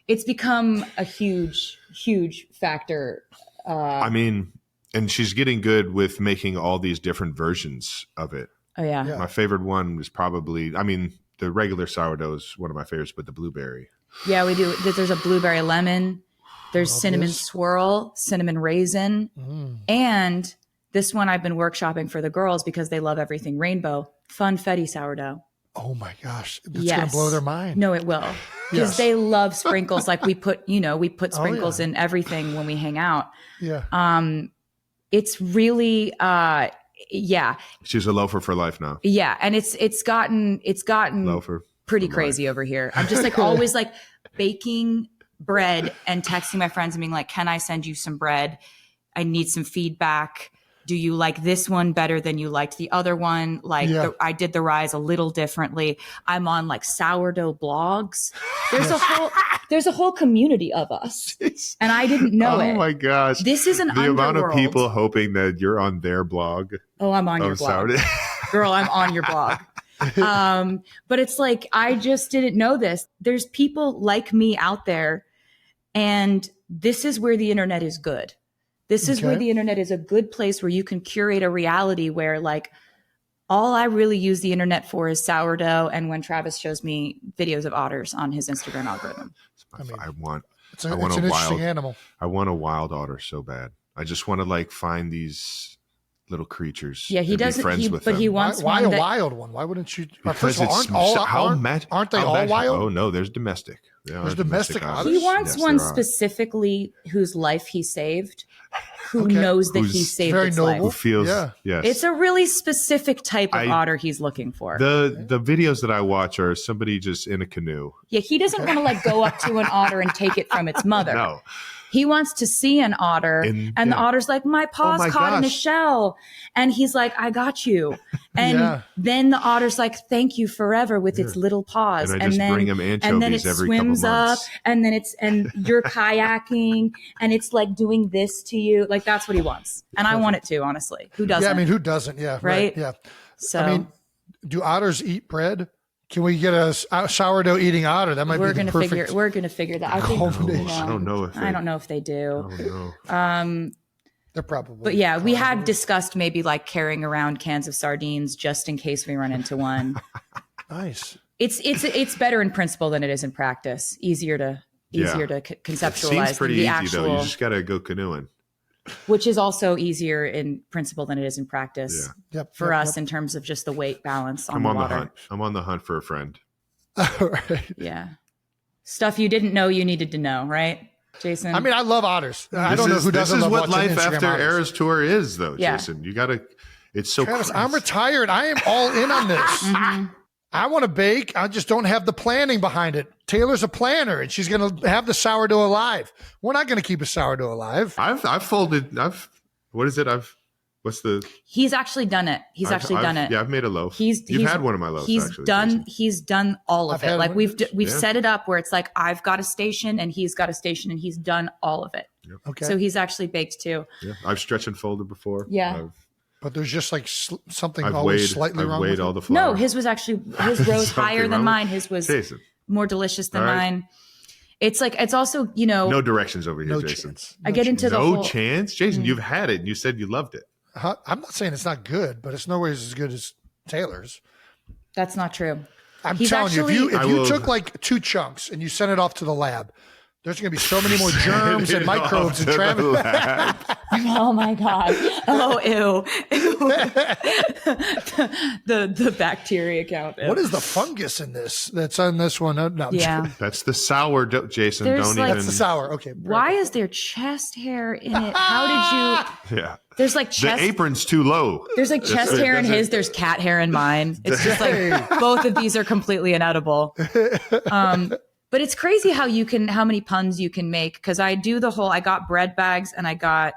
It's become a huge factor. I mean, And she's getting good with making all these different versions of it. Oh yeah. Yeah. My favorite one was probably, I mean, the regular sourdough is one of my favorites, but the blueberry. Yeah, we do. There's a blueberry lemon. There's cinnamon this. swirl, cinnamon raisin, and this one I've been workshopping for the girls because they love everything rainbow. Funfetti sourdough. Oh my gosh. It's going to blow their mind. No, it will. Because they love sprinkles. Like we put sprinkles yeah. in everything when we hang out. Yeah. It's really, She's a loafer for life now. yeah. And it's gotten Loafer. pretty crazy over here. I'm just like always like baking bread and texting my friends and being like, can I send you some bread? I need some feedback. Do you like this one better than you liked the other one? Like I did the rise a little differently. I'm on like sourdough blogs. There's a whole community of us, and I didn't know it. Oh my gosh! This is an the amount of underworld. people hoping that you're on their blog. Oh, I'm on your blog, girl. I'm on your blog. But it's like I just didn't know this. There's people like me out there, and this is where the internet is good. This is where the internet is a good place where you can curate a reality where like all I really use the internet for is sourdough and when Travis shows me videos of otters on his Instagram algorithm. I want It's an a interesting animal. I want a wild otter so bad. I just want to like find these little creatures. Yeah, he and doesn't. be friends with But them. he wants Why one a that, wild one? Why wouldn't you? Because First of all, aren't they all how wild? Oh no, there's domestic. There There's are domestic otters? he wants Yes, one there are. specifically whose life he saved, who knows that he Who's saved very its noble. Who life. feels? Yeah. Yes. It's a really specific type of otter he's looking for. The videos that I watch are somebody just in a canoe. Yeah, he doesn't want to like go up to an otter and take it from its mother. No. He wants to see an otter, and the otter's like, my paw's my caught in a gosh. shell. And he's like, I got you. And then the otter's like, thank you forever with its little paws. And I just then, bring him and then it anchovies every couple swims up, months. and then and you're kayaking, and it's like doing this to you. Like that's what he wants. And I want it to, honestly. Who doesn't? Yeah, I mean, who doesn't? Yeah, Right? Yeah. So I mean, do otters eat bread? Can we get a sourdough eating otter? That might we're be the gonna perfect. we're gonna figure that. I think combination. I don't know if I don't know if they do. I don't know. They're probably. But yeah, we had discussed maybe like carrying around cans of sardines just in case we run into one. Nice. It's better in principle than it is in practice. Easier to conceptualize Seems than pretty the easy actual, though. You just gotta go canoeing. which is also easier in principle than it is in practice Yep. for yep, us in terms of just the weight balance on I'm the on the water. hunt. I'm on the hunt for a friend. Yep. All right. Yeah, stuff you didn't know you needed to know, right, Jason? I mean, I love otters. I don't know who doesn't This is love what watching life Instagram after otters. Eras Tour is, though, Yeah. Jason. You gotta. It's so. Travis, crazy. I'm retired. I am all in on this. I want to bake. I just don't have the planning behind it. Taylor's a planner, and she's going to have the sourdough alive. We're not going to keep a sourdough alive. I've folded. What is it? What's the? He's actually done it. He's actually done it. Yeah, I've made a loaf. You've had one of my loaves. Actually, Jason. He's done all of I've it. had Like one. we've Yeah. set it up where it's like I've got a station and he's got a station and he's done all of it. Okay. So he's actually baked too. Yeah, I've stretched and folded before. Yeah. But there's just like something I've always weighed. slightly I've wrong weighed with all it. the flour. No, his rose higher wrong than with- mine. His was Jason. more delicious than All right. mine. It's like it's also, you know, No directions over here, No Jason. chance. I get into the No whole chance, Jason. You've had it, and you said you loved it. I'm not saying it's not good, but it's nowhere as good as Taylor's. That's not true. I'm He's telling you, actually- if I you will- took like 2 chunks and you sent it off to the lab, there's going to be so many more germs and microbes and Travis. Oh my god. Oh ew. the bacteria count. What is the fungus in this? That's on this one. No, Yeah. That's the sourdough, Jason. There's Don't like- even. that's the sour. Okay. Why is there chest hair in it? How did you Yeah. There's like The chest apron's too low. There's like chest That's- hair in that's it. his, there's cat hair in mine. It's just like both of these are completely inedible. But it's crazy how many puns you can make. Cause I got bread bags and I got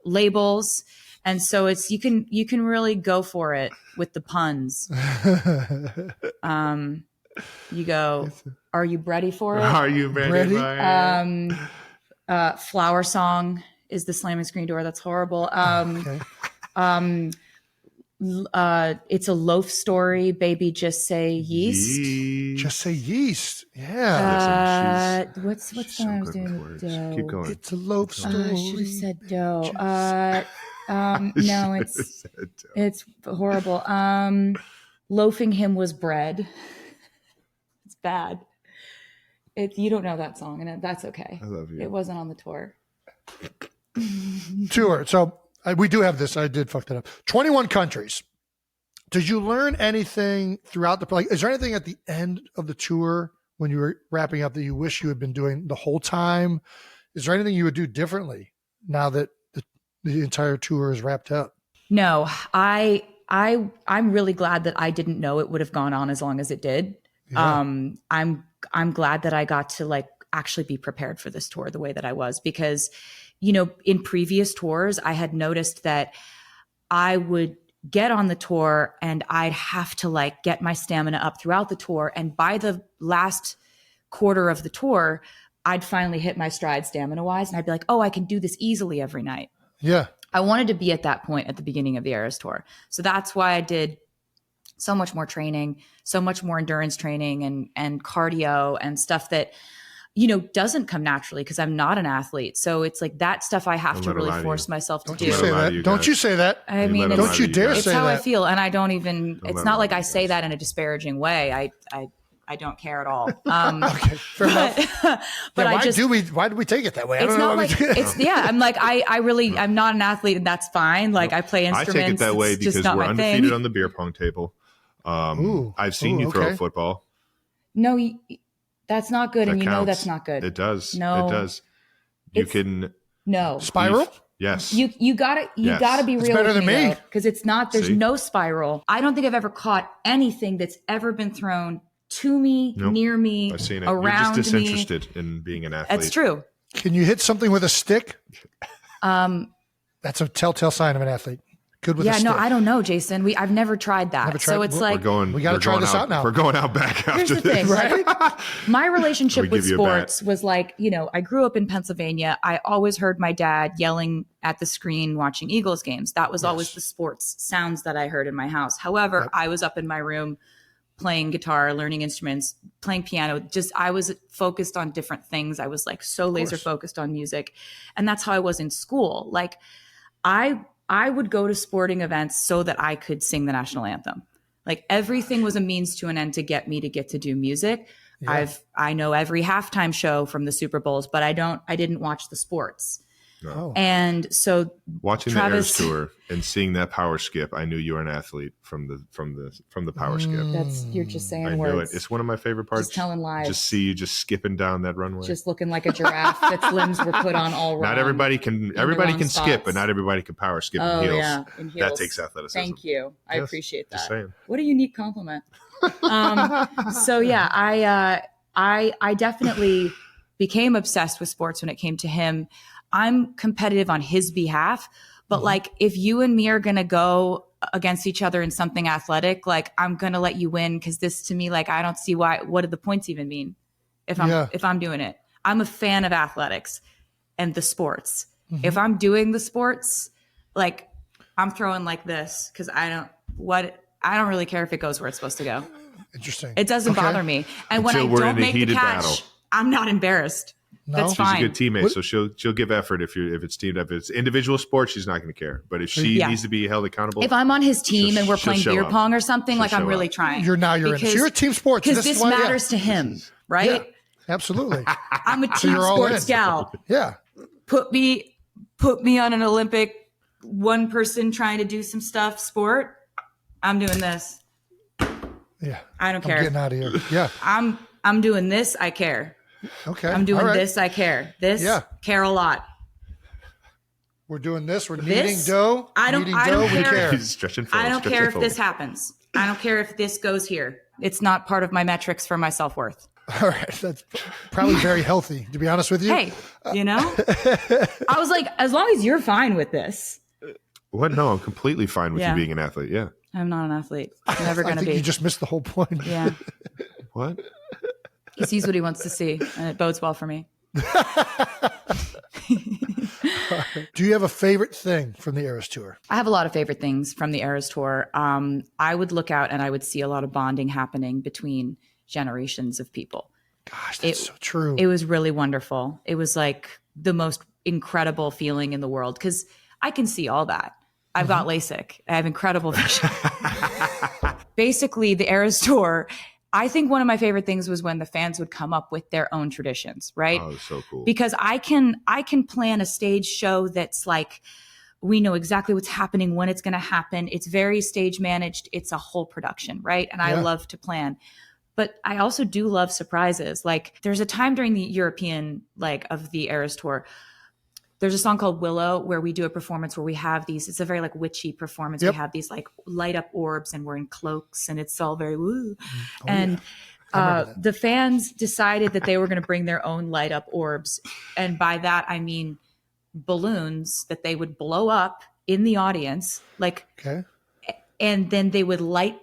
labels. And so you can really go for it with the puns. You go, are you ready for it? Are you ready? Ready? Ryan? Flower song is the slamming screen door. That's horrible. Okay. It's a Loaf Story, Baby Just Say Yeast. Just say yeast. Yeah. What's the one I was doing with dough? Keep going. It's a loaf story. I should have said dough. No, it's horrible. Loafing Him Was Bread. It's bad. You don't know that song, and that's okay. I love you. It wasn't on the tour. Tour. So we do have this. I did fuck that up. 21 countries. Did you learn anything throughout the, like, is there anything at the end of the tour when you were wrapping up that you wish you had been doing the whole time? Is there anything you would do differently now that the entire tour is wrapped up? No, I'm really glad that I didn't know it would have gone on as long as it did. Yeah. I'm glad that I got to like actually be prepared for this tour the way that I was, because, you know, in previous tours, I had noticed that I would get on the tour and I'd have to like get my stamina up throughout the tour. And by the last quarter of the tour, I'd finally hit my stride stamina wise. And I'd be like, oh, I can do this easily every night. Yeah. I wanted to be at that point at the beginning of the Eras tour. So that's why I did so much more training, so much more endurance training and cardio and stuff that, you know, doesn't come naturally because I'm not an athlete. So it's like that stuff I have to really force myself to do. Don't you say that. Don't you say that. I mean, don't you dare say that. It's how I feel. And I don't even, it's not like I say that in a disparaging way. I don't care at all. Okay, fair enough. But why do we take it that way? I it's don't not know. like, I'm like, I'm not an athlete and that's fine. Like I play instruments. I take it that way it's because not we're my undefeated thing. on the beer pong table. I've seen you throw a football. No, that's not good. That and you counts. know that's not good. It does. No. It does. You can. No. Spiral? Yes. You gotta be real better with than me. because it's not, there's See? no spiral. I don't think I've ever caught anything that's ever been thrown to me, near me, I've seen it. around You're just me. disinterested in being an athlete. That's true. Can you hit something with a stick? That's a telltale sign of an athlete. Good with a stick. No, I don't know, Jason. I've never tried that. Never tried- So it's we're like, we got to try this out now. We're going out back here's after the thing. this. Like, my relationship We with give you a sports was like, you know, I grew up in Pennsylvania. I always heard my dad yelling at the screen watching Eagles games. That was always the sports sounds that I heard in my house. However, I was up in my room playing guitar, learning instruments, playing piano. I was focused on different things. I was like so laser focused on music. And that's how I was in school. Like I would go to sporting events so that I could sing the national anthem. Like everything was a means to an end to get me to get to do music. Yeah. I know every halftime show from the Super Bowls, but I didn't watch the sports. No. And so watching Travis, the Eras tour and seeing that power skip, I knew you were an athlete from the power skip. You're just saying I words. knew it. It's one of my favorite parts. Just telling lies. Just see you just skipping down that runway. Just looking like a giraffe that's limbs were put on all wrong. Not everybody can skip, but not everybody can power skip in heels. Yeah, in heels. That takes athleticism. Thank you. I appreciate that. Just saying. What a unique compliment. So yeah, I definitely became obsessed with sports when it came to him. I'm competitive on his behalf, but like if you and me are going to go against each other in something athletic, like I'm going to let you win. Cause this to me, like, I don't see what do the points even mean if I'm doing it. I'm a fan of athletics and the sports. If I'm doing the sports, like I'm throwing like this. Cause I don't really care if it goes where it's supposed to go. Interesting. It doesn't bother me. And Until when I we're don't in a make the heated catch, battle. I'm not embarrassed. No? That's She's fine. a good teammate, so she'll give effort if it's teamed up. If it's individual sports, she's not going to care. But if she needs to be held accountable, If I'm on his team and we're she'll playing show beer up. pong or something, like I'm really trying. You're in. So you're a team sports. Because this matters to him, right? Yeah, absolutely. I'm a team you're all sports in. gal. Yeah. Put me on an Olympic one person trying to do some stuff sport. I'm doing this. Yeah. I don't care. I'm getting out of here. Yeah. I'm doing this. I care. Okay. I'm doing this. I care. Care a lot. We're doing this. We're This? kneading dough. I don't Kneading dough. We care. care. He's stretching forward. I don't stretching care if forward. this happens. I don't care if this goes here. It's not part of my metrics for my self-worth. All right. That's probably very healthy, to be honest with you. Hey, you know? I was like, as long as you're fine with this. What? No, I'm completely fine with Yeah. you being an athlete. Yeah. I'm not an athlete. I'm never going I to think be. you just missed the whole point. Yeah. What? He sees what he wants to see, and it bodes well for me. Do you have a favorite thing from the Eras Tour? I have a lot of favorite things from the Eras Tour. I would look out and I would see a lot of bonding happening between generations of people. Gosh, that's so true. It was really wonderful. It was like the most incredible feeling in the world because I can see all that. I've got LASIK. I have incredible vision. Basically, the Eras Tour, I think one of my favorite things was when the fans would come up with their own traditions, right? Oh, so cool. Because I can plan a stage show that's like, we know exactly what's happening, when it's going to happen. It's very stage managed. It's a whole production, right? And I love to plan. But I also do love surprises. Like there's a time during the European leg of the Eras Tour, there's a song called Willow where we do a performance where we have these, it's a very like witchy performance. Yep. We have these like light up orbs and we're in cloaks and it's all very woo. The fans decided that they were going to bring their own light up orbs. And by that, I mean balloons that they would blow up in the audience. Like, and then they would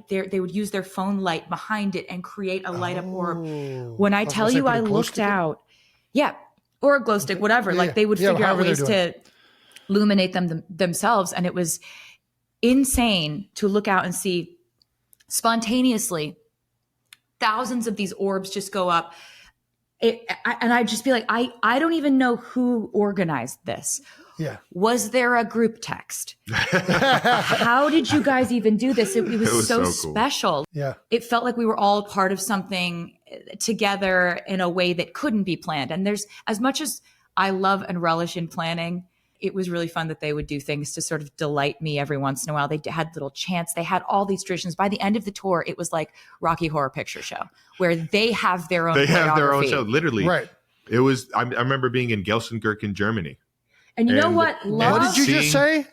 they would use their phone light behind it and create a light up orb. When I tell you, I looked out. Yeah. Or a glow stick, whatever. Like they would figure out ways to illuminate themselves. And it was insane to look out and see spontaneously thousands of these orbs just go up. And I'd just be like, I don't even know who organized this. Yeah. Was there a group text? How did you guys even do this? It was so cool. Special. Yeah. It felt like we were all part of something together in a way that couldn't be planned. And there's, as much as I love and relish in planning, it was really fun that they would do things to sort of delight me every once in a while. They had little chants. They had all these traditions. By the end of the tour, it was like Rocky Horror Picture Show where they have their own show. Literally. Right. It was, I remember being in Gelsenkirchen, Germany. And you know what? What did you just say?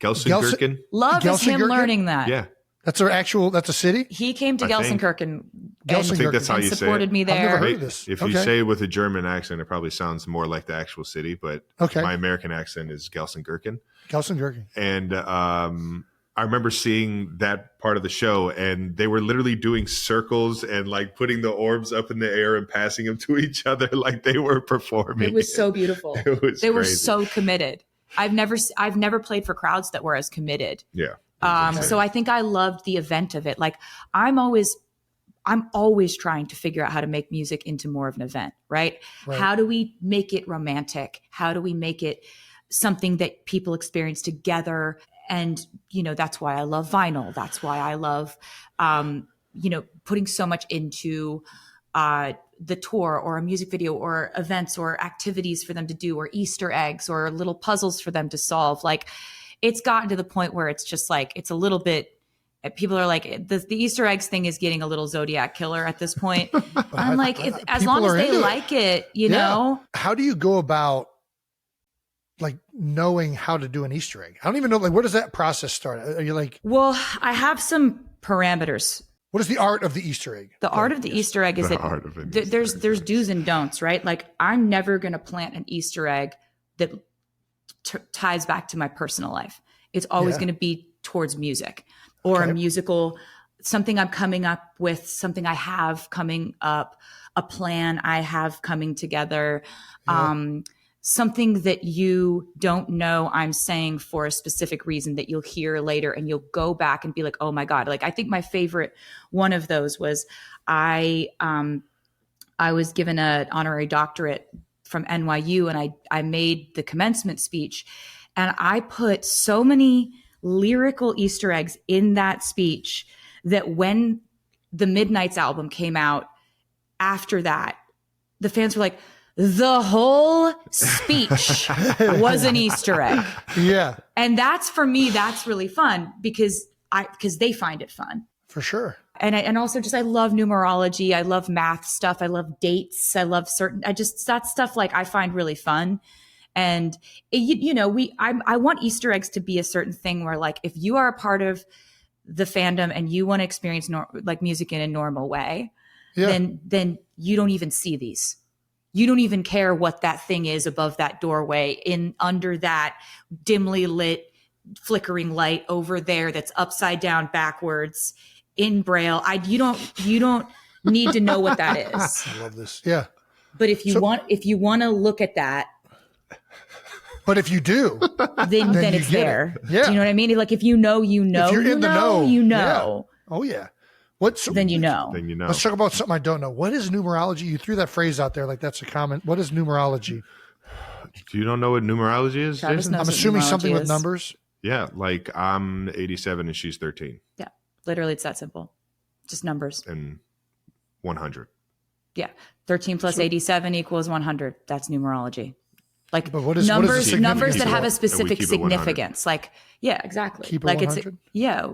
Gelsenkirchen. Love is him learning that. Yeah. That's a city? He came to Gelsenkirchen. I think that's how you say it. Supported me there. I've never heard of this. If you say it with a German accent, it probably sounds more like the actual city, but my American accent is Gelsenkirchen. Gelsenkirchen. And I remember seeing that part of the show, and they were literally doing circles and like putting the orbs up in the air and passing them to each other like they were performing. It was so beautiful. They were so committed. I've never played for crowds that were as committed. Yeah. So I think I loved the event of it. Like I'm always trying to figure out how to make music into more of an event, right? How do we make it romantic? How do we make it something that people experience together? And, that's why I love vinyl. That's why I love, putting so much into the tour or a music video or events or activities for them to do or Easter eggs or little puzzles for them to solve. Like it's gotten to the point where it's just like, it's a little bit, people are like, the Easter eggs thing is getting a little Zodiac killer at this point. I'm like, as long as they like it, you know? How do you go about like knowing how to do an Easter egg? I don't even know, like, where does that process start? Are you like, well, I have some parameters. What is the art of the Easter egg? The art of the Easter egg is that there's do's and don'ts, right? Like I'm never going to plant an Easter egg that ties back to my personal life. It's always going to be towards music or a musical, something I'm coming up with, something I have coming up, a plan I have coming together, something that you don't know I'm saying for a specific reason that you'll hear later and you'll go back and be like, oh my God. Like I think my favorite one of those was I was given an honorary doctorate from NYU and I made the commencement speech and I put so many lyrical Easter eggs in that speech that when the Midnights album came out after that, the fans were like, the whole speech was an Easter egg. Yeah. And that's, for me, that's really fun because they find it fun. For sure. And also just, I love numerology. I love math stuff. I love dates. I love that stuff like I find really fun. And I want Easter eggs to be a certain thing where like, if you are a part of the fandom and you want to experience like music in a normal way, then you don't even see these. You don't even care what that thing is above that doorway under that dimly lit flickering light over there that's upside down backwards in Braille. You don't need to know what that is. I love this. Yeah. But if you want to look at that, But if you do, then you it's get it. there. Yeah. Do you know what I mean? Like if you know, If you're in the know, you know. Yeah. Oh yeah. Then you know. Then you know. Let's talk about something I don't know. What is numerology? You threw that phrase out there like that's a comment. What is numerology? You don't know what numerology is, Travis Jason? knows I'm what assuming numerology something with is. numbers. Yeah, like I'm 87 and she's 13 Yeah. Literally, it's that simple. Just numbers. and 100. Yeah. 13 plus 87 equals 100. That's numerology. Like But what is numbers, the numbers that significance have of a it? specific keep it 100. significance. Like, yeah, exactly. Keep it like 100? yeah.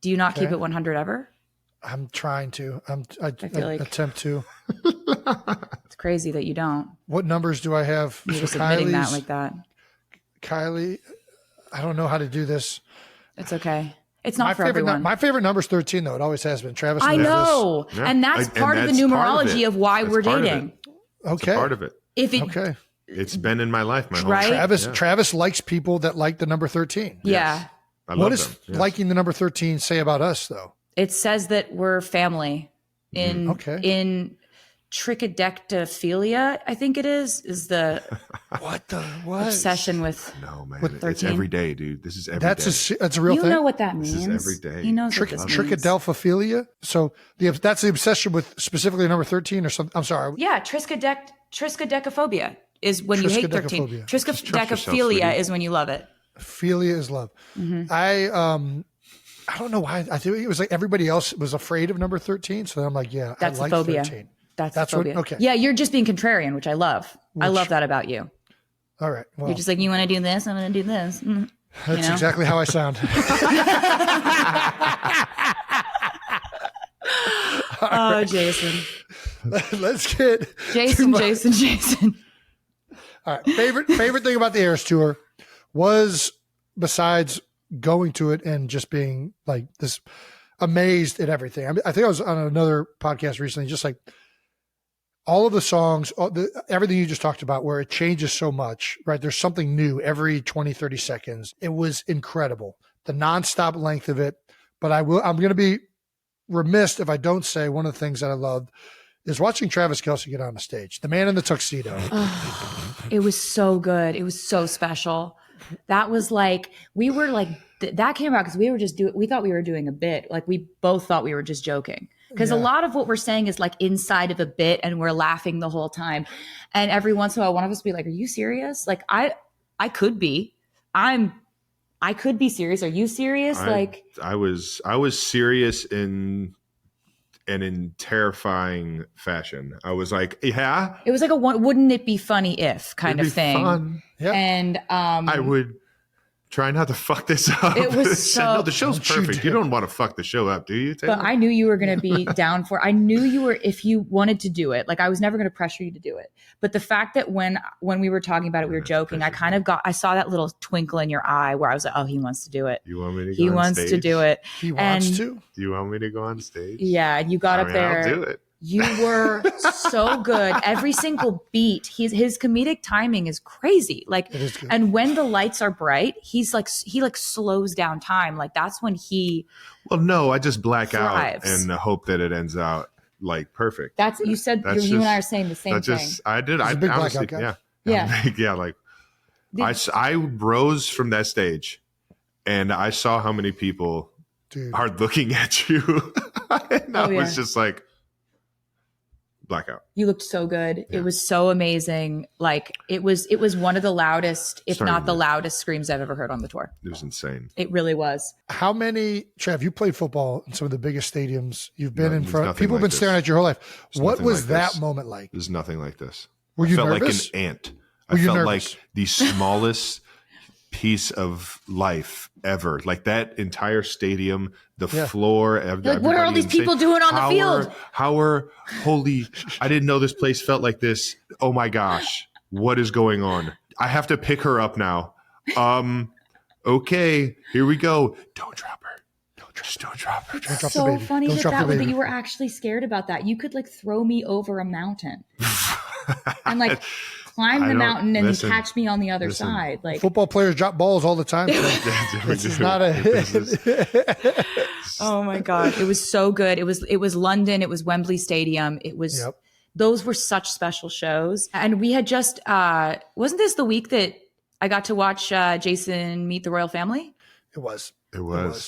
Do you not keep Okay. it 100 ever? I'm trying to. I feel like- attempt to. It's crazy that you don't. What numbers do I have? You're So just admitting that Kylie's- like that. Kylie, I don't know how to do this. It's okay. It's not for everyone. My favorite number is 13, though. It always has been. Travis I knows know. Yeah. And that's And part of the that's part of numerology it. of why That's we're part of it. dating. this. Okay. Part of it. If it, Okay. It's been in my life, my whole Right? life. Travis likes people that like the number 13. yeah, I love What does them. Yes. liking the number 13 say about us, though? it says that we're family in, Okay. in trichodectophilia, I think it is the What? obsession with. No, man. With It's 13? every day, dude. This is every That's day. a real You thing. know what that This means. is every day. He knows what this means. Trichodelphophilia. So that's the obsession with specifically number 13 or something. I'm sorry. Yeah, triskaidekaphobia is when you hate 13. Triskaidekaphobia. Trust yourself, Triskaidekaphilia sweetie. is when you love it. Philia is love. Mm-hmm. I don't know why. I think it was like everybody else was afraid of number 13. So I'm like, yeah, That's I like a phobia. 13. That's That's a phobia. what- okay. Yeah, you're just being contrarian, which I love. I love that about you. All right. Well, You're just like, you want to do this? I'm going to do this. that's know? exactly how I sound. Oh, Jason. Let's get to Jason, my- Jason. All right. Favorite thing about the Eras Tour was, besides going to it and just being like this amazed at everything. I mean, I think I was on another podcast recently, just like all of the songs, everything you just talked about, where it changes so much, right? There's something new every 20, 30 seconds. It was incredible. The nonstop length of it. But I'm going to be remiss if I don't say one of the things that I loved is watching Travis Kelce get on the stage, the man in the tuxedo. It was so good. It was so special. That was like, we were like, that came out because we were just we thought we were doing a bit. Like we both thought we were just joking. Because a lot of what we're saying is like inside of a bit and we're laughing the whole time. And every once in a while, one of us will be like, are you serious? Like I could be. I could be serious. Are you serious? I was serious in terrifying fashion. I was like, yeah, it was like wouldn't it be funny if kind it'd of be thing. fun. Yeah. And I would try not to fuck this up. It was Said, no, so- the show's Don't you perfect. You dare. don't want to fuck the show up, do you, Taylor? But I knew you were going to be down for. I knew you were if you wanted to do it. Like I was never going to pressure you to do it. But the fact that when we were talking about it, we were joking. I saw that little twinkle in your eye where I was like, oh, he wants to do it. You want me to go He on wants stage? to do it. He wants And- to. Do you want me to go on stage? Yeah, and you got I up mean, there. I'll do it. You were so good. Every single beat, his comedic timing is crazy. Like, It is good. and when the lights are bright, he slows down time. Like that's when he. Well, no, I just black Thrives. out and hope that it ends out like perfect. That's you said. That's you and I just- are saying the same That's thing. just I did. I a big honestly, blackout guy. yeah, Yeah. I'm big, yeah. Like I rose from that stage, and I saw how many people Dude. are looking at you, and I Oh, yeah. was just like blackout. You looked so good. Yeah. It was so amazing. Like it was one of the loudest, if Sorry, not the man. loudest screams I've ever heard on the tour. It was insane. It really was. How many, Trav, you played football in some of the biggest stadiums you've been No, in there's front. nothing People have like been staring this. at your whole life. There's What nothing was like that this. moment like? There's nothing like this. Were you I felt nervous? like an ant. Were I you felt nervous? like the smallest piece of life ever. Like that entire stadium, the Yeah. floor. Like, what are all these people doing on the field? Holy, I didn't know this place felt like this. Oh my gosh. What is going on? I have to pick her up now. Okay, here we go. Don't drop her. Don't drop her. Don't drop the So baby. funny Don't drop the that baby. you were actually scared about that. You could like throw me over a mountain and like climb I the don't- mountain and listen, catch me on the other listen. side. Like, Football players drop balls all the time. So this is not a oh my God. It was so good. It was London. It was Wembley Stadium. It was Yep. those were such special shows. And we had just, wasn't this the week that I got to watch Jason meet the royal family? It was.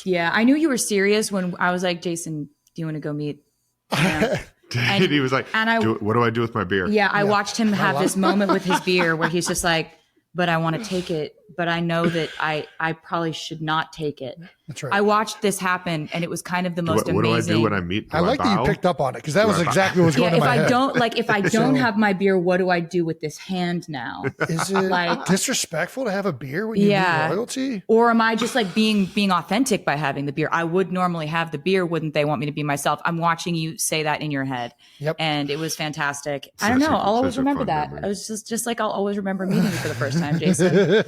Yeah. I knew you were serious when I was like, Jason, do you want to go meet him? And he was like, what do I do with my beer? Yeah. I watched him have this moment with his beer where he's just like, but I want to take it, but I know that I probably should not take it. That's right. I watched this happen, and it was kind of the most amazing. What do I do when I meet? I like that you picked up on it, because that was exactly what was going on in my head. If I don't have my beer, what do I do with this hand now? Is it like disrespectful to have a beer when you need royalty? Or am I just like being authentic by having the beer? I would normally have the beer. Wouldn't they want me to be myself? I'm watching you say that in your head. Yep. And it was fantastic. I don't know. I'll always remember that. Memory. I was just like, I'll always remember meeting you for the first time, Jason.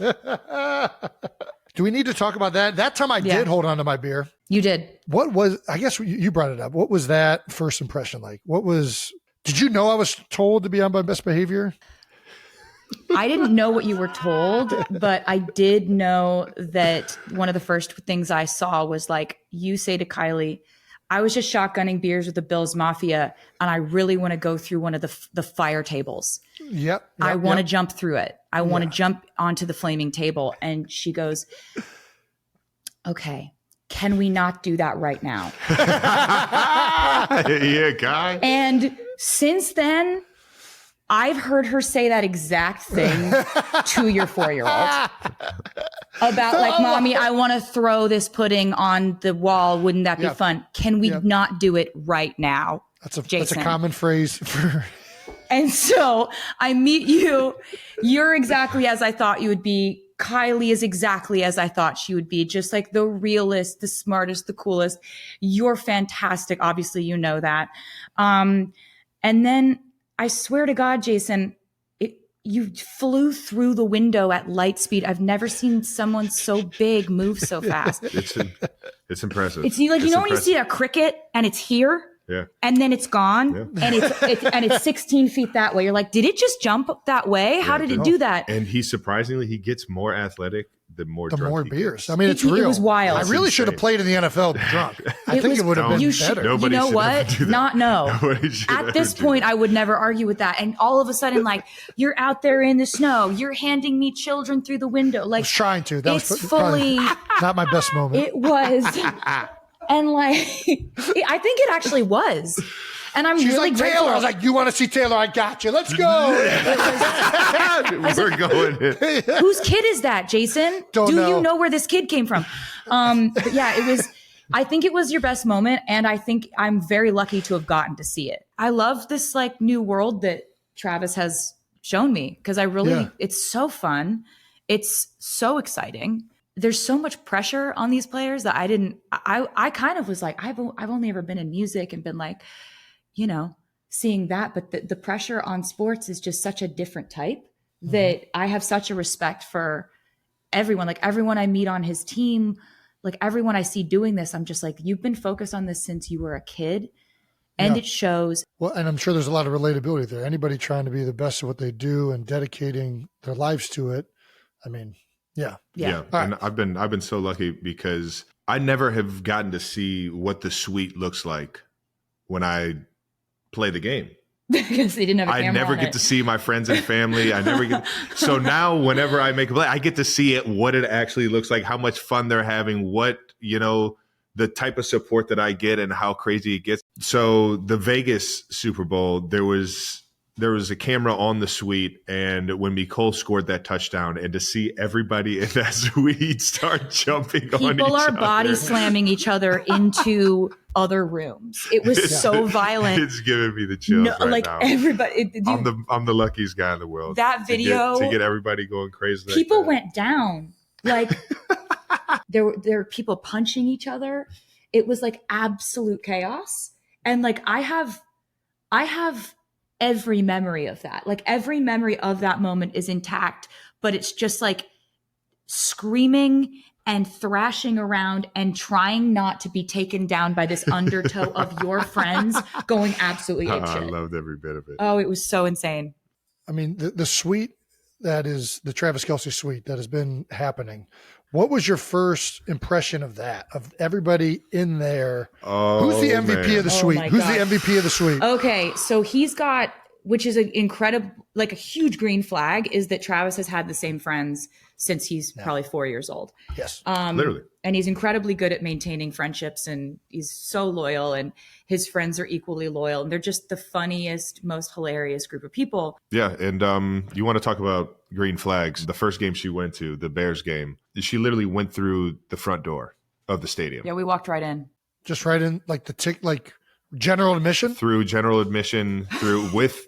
Do we need to talk about that? That time I did hold on to my beer. You did. What was, I guess you brought it up. What was that first impression like? Did you know I was told to be on my best behavior? I didn't know what you were told, but I did know that one of the first things I saw was like, you say to Kylie, I was just shotgunning beers with the Bills Mafia, and I really want to go through one of the fire tables. Yep. I want to jump through it. I want to jump onto the flaming table. And she goes, okay, can we not do that right now? Yeah, guy. And since then, I've heard her say that exact thing to your 4-year-old. About like, mommy, I want to throw this pudding on the wall. Wouldn't that be fun? Can we not do it right now? That's a common phrase for. And so I meet you. You're exactly as I thought you would be. Kylie is exactly as I thought she would be. Just like the realest, the smartest, the coolest. You're fantastic. Obviously, you know that. And then I swear to God, Jason, you flew through the window at light speed. I've never seen someone so big move so fast. It's impressive. It's like, when you see a cricket and it's here, and then it's gone, and it's 16 feet that way. You're like, did it just jump that way? How did it do that? And he gets more athletic the more beers. I mean, it's real. It was wild. I really should have played in the NFL drunk. I think it would have been better. You know what? At this point, I would never argue with that. And all of a sudden, like, you're out there in the snow. You're handing me children through the window. Like, I was trying to. That was fully not my best moment. It was. And like, I think it actually was. And I'm really like, grateful. Taylor. I was like, you want to see Taylor? I got you. Let's go. We're going in. Whose kid is that, Jason? Do you know where this kid came from? But yeah, it was, I think it was your best moment. And I think I'm very lucky to have gotten to see it. I love this like new world that Travis has shown me, because I really, it's so fun. It's so exciting. There's so much pressure on these players that I kind of was like, I've only ever been in music and been like, seeing that, but the pressure on sports is just such a different type that I have such a respect for everyone. Like everyone I meet on his team, like everyone I see doing this, I'm just like, you've been focused on this since you were a kid, and it shows. Well, and I'm sure there's a lot of relatability there. Anybody trying to be the best at what they do and dedicating their lives to it. I mean, yeah. And I've been so lucky because I never have gotten to see what the suite looks like when I play the game. Because they didn't have a camera. I never get to see my friends and family. So now whenever I make a play, I get to see it, what it actually looks like, how much fun they're having, what, the type of support that I get and how crazy it gets. So the Vegas Super Bowl, there was a camera on the suite, and when Nicole scored that touchdown, and to see everybody in that suite start jumping on each other. People are body slamming each other into other rooms. It was so violent. It's giving me the chills now. Everybody. I'm the luckiest guy in the world. That video. To get everybody going crazy. People went down. Like there were people punching each other. It was like absolute chaos. And like I have every memory of that. Like every memory of that moment is intact, but it's just like screaming and thrashing around and trying not to be taken down by this undertow of your friends going absolutely apeshit. I loved every bit of it. Oh, it was so insane. I mean, the suite that is the Travis Kelce suite that has been happening. What was your first impression of that? Of everybody in there? Who's the MVP of the suite? Who's the MVP of the suite? Okay, so he's got which is an incredible, like a huge green flag, is that Travis has had the same friends since he's probably 4 years old. Yes. Literally. And he's incredibly good at maintaining friendships, and he's so loyal, and his friends are equally loyal. And they're just the funniest, most hilarious group of people. Yeah. And you want to talk about green flags. The first game she went to, the Bears game, she literally went through the front door of the stadium. Yeah, we walked right in. Just right in like like general admission? Through general admission, through with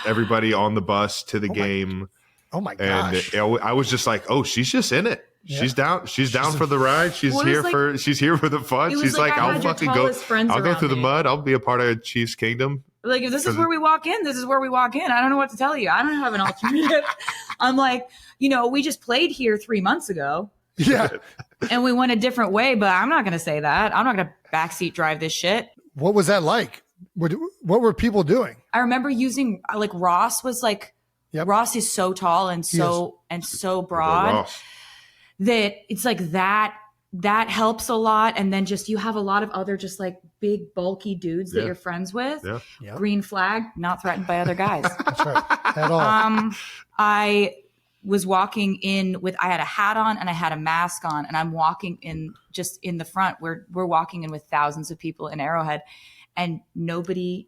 everybody on the bus to the game. Oh my And gosh. I was just like, oh, she's just in it. Yeah. She's down. She's down for the ride. She's Well, it here was like- she's here for the fun. it was She's like, like, I I'll had your fucking go. tallest friends I'll go around through the me. mud. I'll be a part of Chiefs Kingdom. Like, if this is where we walk in, this is where we walk in. I don't know what to tell you. I don't have an alternative. I'm like, we just played here 3 months ago Yeah. and we went a different way, but I'm not going to say that. I'm not going to backseat drive this shit. What was that like? What were people doing? I remember using, like, Ross was like, Yep. Ross is so tall and so broad Ross. that it's like that helps a lot. And then just you have a lot of other just like big bulky dudes that Yeah. you're friends with. Yeah. Yep. Green flag, not threatened by other guys. That's right. At all. I was walking in I had a hat on and I had a mask on, and I'm walking in just in the front. We're walking in with thousands of people in Arrowhead, and nobody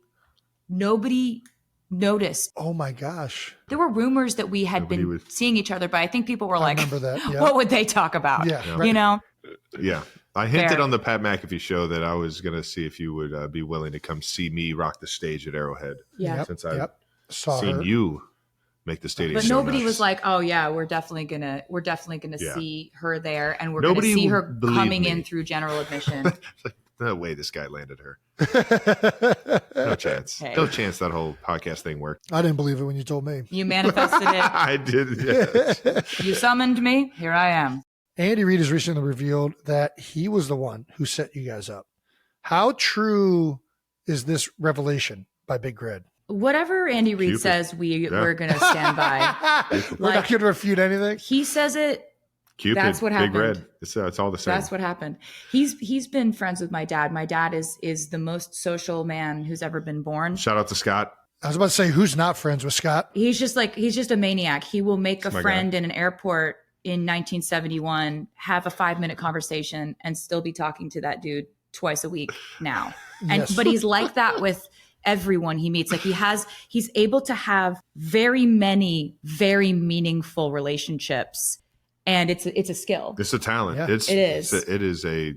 noticed. Oh my gosh. There were rumors that we had Nobody been was- seeing each other, but I think people were I like, remember that. Yeah. what would they talk about? Yeah. Yeah. Right. You know? Yeah. I hinted Fair. on the Pat McAfee show that I was going to see if you would be willing to come see me rock the stage at Arrowhead. Yeah. Yep. Since I've Yep. Saw seen her. you make the stadium. But so nobody nice. was like, "Oh yeah, we're definitely gonna Yeah. see her there, and we're Nobody gonna see her believed coming me. in through general admission." It's like, no way this guy landed her. No chance. Hey. No chance that whole podcast thing worked. I didn't believe it when you told me. You manifested it. I did. Yes. You summoned me. Here I am. Andy Reid has recently revealed that he was the one who set you guys up. How true is this revelation by Big Red? Whatever Andy Reid Cupid. says, we're gonna stand by. We're not Like- going to refute anything. He says it. Cupid. That's what Big happened. Red. It's all the same. That's what happened. He's been friends with my dad. My dad is the most social man who's ever been born. Shout out to Scott. I was about to say, who's not friends with Scott? He's just a maniac. He will make a my friend in an airport in 1971, have a 5-minute conversation, and still be talking to that dude twice a week now. And Yes. but he's like that with everyone he meets. Like he's able to have very many very meaningful relationships, and it's a skill. It's a talent. Yeah. It is. It is a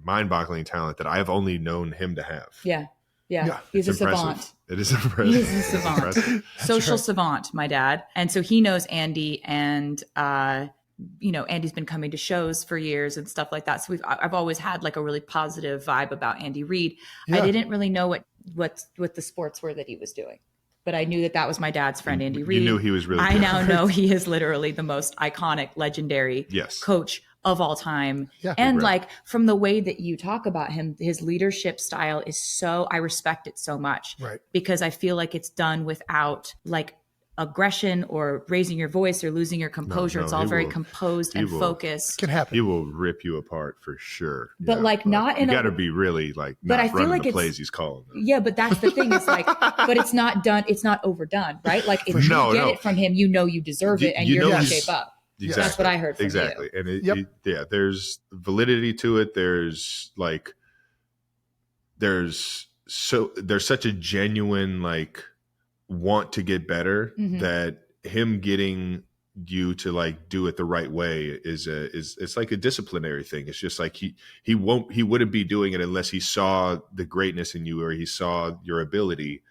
mind-boggling talent that I have only known him to have. Yeah. Yeah. He's a It's impressive. savant. It is impressive. He's a It's savant. impressive. Social right. savant, my dad. And so he knows Andy, and Andy's been coming to shows for years and stuff like that. So I've always had like a really positive vibe about Andy Reid. Yeah. I didn't really know what the sports were that he was doing, but I knew that was my dad's friend, Andy Reid. You knew he was really I good. now know he is literally the most iconic, legendary Yes. coach of all time. Yeah. And Right. like from the way that you talk about him, his leadership style is I respect it so much. Right. Because I feel like it's done without like aggression or raising your voice or losing your composure. no, It's all he very will- composed he and will. focused. Can happen. He will rip you apart for sure. But, like, not you in a- got to be really like But not I feel running like the it's- plays he's calling. Yeah, but that's the thing. It's like, but it's not done. It's not overdone, right? Like if you No, get no. it from him, you know you deserve it, and You you're know going to he's- shape up. Exactly. That's what I heard from exactly. And Yep. yeah, there's validity to it. There's such a genuine like want to get better Mhm. that him getting you to like do it the right way is it's like a disciplinary thing. It's just like he wouldn't be doing it unless he saw the greatness in you or he saw your ability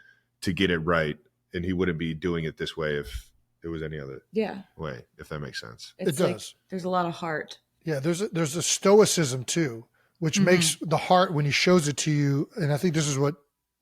to get it right, and he wouldn't be doing it this way if it was any other Yeah, way, if that makes sense. it's It like, does. there's a lot of heart. Yeah, there's a stoicism too, which makes the heart when he shows it to you. And I think this is what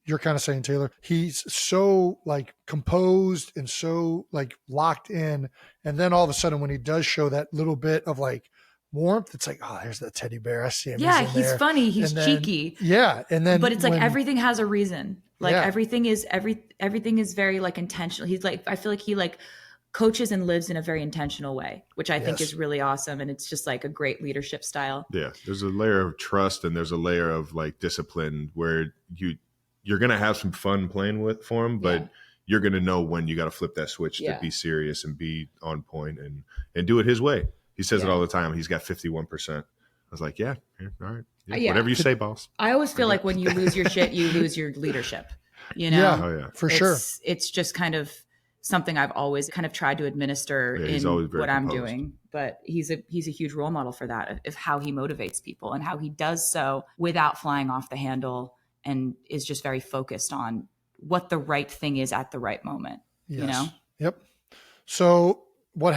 you're kind of saying, Taylor. He's so like composed and so like locked in. And then all of a sudden, when he does show that little bit of like warmth, it's like, oh, there's that teddy bear. I see him. Yeah, in he's there. funny. He's And then- cheeky. Yeah, and then But it's like when- everything has a reason. Like Yeah. everything is everything is very like intentional. He's like, I feel like he like coaches and lives in a very intentional way, which I think Yes. is really awesome. And it's just like a great leadership style. Yeah, there's a layer of trust and there's a layer of like discipline where you're gonna have some fun playing for him, but you're going to know when you got to flip that switch to be serious and be on point and do it his way. He says it all the time. He's got 51%. I was like, all right. Yeah, whatever you say, boss. I always feel like when you lose your shit, you lose your leadership. You know? Yeah, for sure. It's just kind of something I've always kind of tried to administer in what I'm doing. But he's a huge role model for that, of how he motivates people and how he does so without flying off the handle, and is just very focused on what the right thing is at the right moment. Yes. You know? Yep. So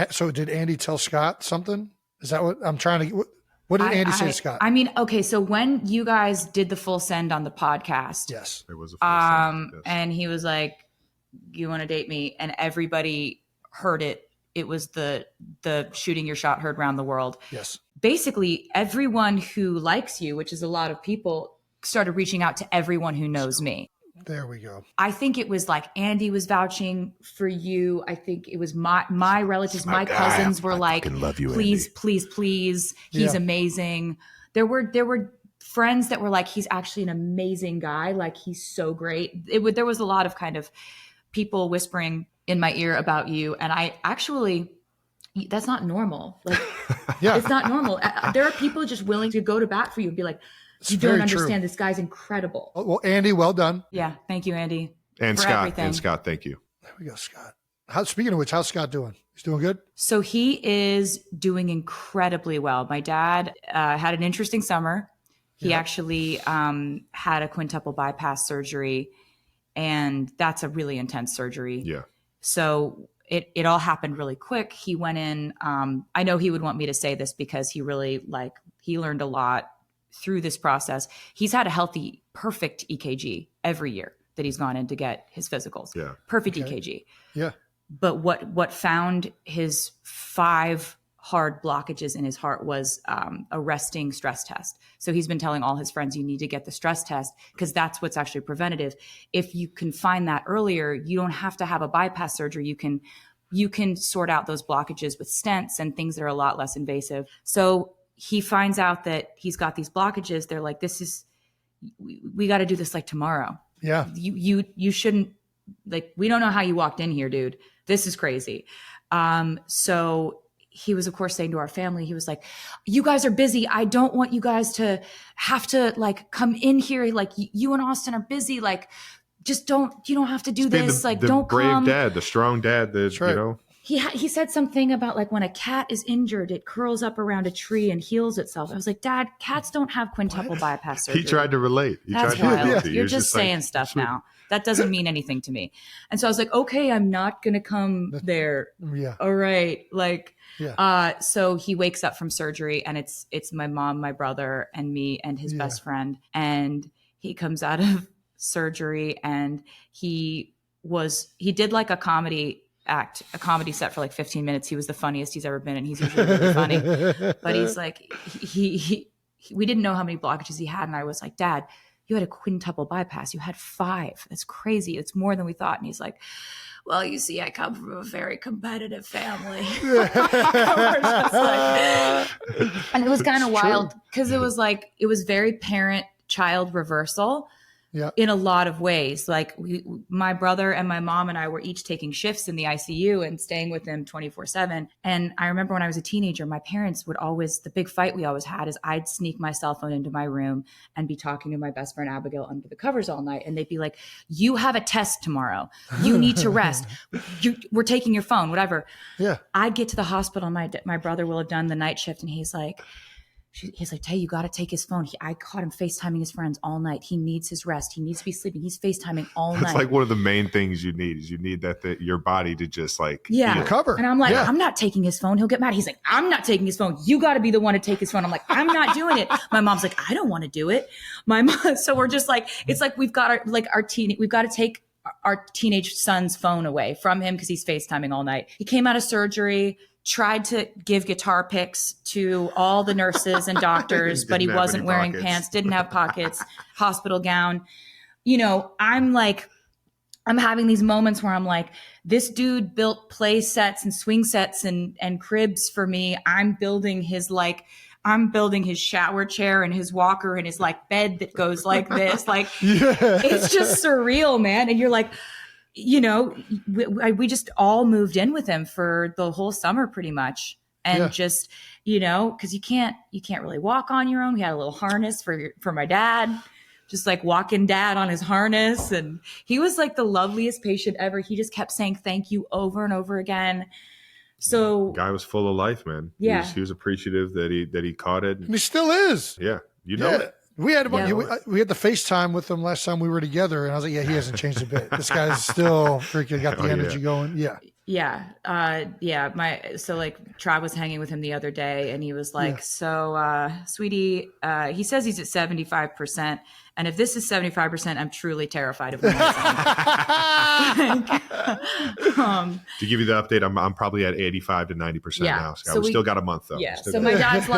so did Andy tell Scott something? Is that what I'm trying to, what did Andy say to Scott? I mean, okay. So when you guys did the full send on the podcast, yes, there was a full send, yes. And he was like, "You want to date me?" And everybody heard it. It was the shooting your shot heard around the world. Yes. Basically, everyone who likes you, which is a lot of people, started reaching out to everyone who knows me. There we go. I think it was like Andy was vouching for you. I think it was my relatives, my cousins were like, love you, please, Andy. please. He's amazing. There were friends that were like, he's actually an amazing guy. Like, he's so great. There was a lot of kind of people whispering in my ear about you. And I actually, that's not normal. Like, it's not normal. There are people just willing to go to bat for you and be like, you don't understand. This guy's incredible. Well, Andy, well done. Yeah. Thank you, Andy. And for Scott. everything. And Scott, thank you. There we go, Scott. Speaking of which, how's Scott doing? He's doing good? So he is doing incredibly well. My dad had an interesting summer. He actually had a quintuple bypass surgery, and that's a really intense surgery. Yeah. So it all happened really quick. He went in. I know he would want me to say this because he really he learned a lot through this process. He's had a healthy, perfect EKG every year that he's gone in to get his physicals. Yeah. Perfect EKG. Yeah. But what found his 5 hard blockages in his heart was a resting stress test. So he's been telling all his friends, you need to get the stress test because that's what's actually preventative. If you can find that earlier, you don't have to have a bypass surgery. You can sort out those blockages with stents and things that are a lot less invasive. So he finds out that he's got these blockages. They're like, we got to do this like tomorrow. Yeah. You shouldn't, like, we don't know how you walked in here, dude. This is crazy. So he was, of course, saying to our family, he was like, you guys are busy. I don't want you guys to have to like come in here. Like, you and Austin are busy. Like, just you don't have to do this. The don't brave come. dad, the strong dad, right. you know. He said something about like when a cat is injured, it curls up around a tree and heals itself. I was like, Dad, cats don't have quintuple bypass surgery. He tried to relate. That's wild. You're just saying stuff now. That doesn't mean anything to me. And so I was like, okay, I'm not going to come there. Yeah. All right. Like, yeah. So he wakes up from surgery and it's my mom, my brother, and me and his best friend. And he comes out of surgery and he did like a comedy set for like 15 minutes. He was the funniest he's ever been, and he's usually really funny. But he's like, we didn't know how many blockages he had, and I was like, Dad, you had a quintuple bypass. You had 5. That's crazy. It's more than we thought. And he's like, well, you see, I come from a very competitive family. We're just like, and it was kind of wild because it was very parent-child reversal. Yeah. In a lot of ways. Like my brother and my mom and I were each taking shifts in the ICU and staying with him 24/7. And I remember when I was a teenager, my parents would the big fight we always had is I'd sneak my cell phone into my room and be talking to my best friend Abigail under the covers all night. And they'd be like, you have a test tomorrow. You need to rest. We're taking your phone, whatever. Yeah. I'd get to the hospital. My brother will have done the night shift. And he's like, Tay, you got to take his phone. I caught him FaceTiming his friends all night. He needs his rest. He needs to be sleeping. He's FaceTiming all night. It's like one of the main things you need is your body to just like recover. And I'm like, I'm not taking his phone. He'll get mad. He's like, I'm not taking his phone. You got to be the one to take his phone. I'm like, I'm not doing it. My mom's like, I don't want to do it. My mom. So we're just like, it's like we've got we've got to take our teenage son's phone away from him because he's FaceTiming all night. He came out of surgery, tried to give guitar picks to all the nurses and doctors, but he wasn't wearing pants, didn't have pockets, hospital gown. You know, I'm having these moments where I'm like, this dude built play sets and swing sets and cribs for me. I'm building his shower chair and his walker and his like bed that goes like this. Like, it's just surreal, man. And you're like, we just all moved in with him for the whole summer pretty much. And just, because you can't really walk on your own. We had a little harness for my dad, just like walking dad on his harness. And he was like the loveliest patient ever. He just kept saying thank you over and over again. So guy was full of life, man. Yeah. He was appreciative that he caught it. And he still is. Yeah. It. We had we had the FaceTime with him last time we were together, and I was like, he hasn't changed a bit. This guy's still freaking got the energy going. Yeah. So like Trav was hanging with him the other day, and he was like, so sweetie, he says he's at 75%. And if this is 75%, I'm truly terrified of him. To give you the update, I'm probably at 85 to 90% now. So we still got a month though. Yeah. So my dad's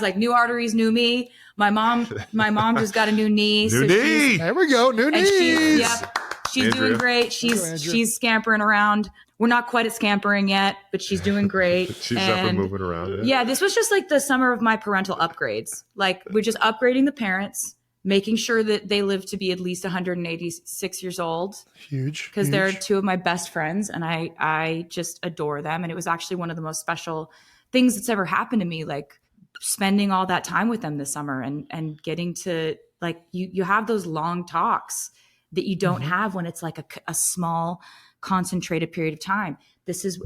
like, new arteries, new me. My mom just got a new knee. New knee. There we go. New knees. She's doing great. She's scampering around. We're not quite at scampering yet, but she's doing great. She's up and moving around. Yeah, this was just like the summer of my parental upgrades. Like we're just upgrading the parents, making sure that they live to be at least 186 years old. Huge. Because they're two of my best friends, and I just adore them. And it was actually one of the most special things that's ever happened to me, like spending all that time with them this summer and getting to, like, you have those long talks that you don't have when it's like a small, concentrated period of time. This is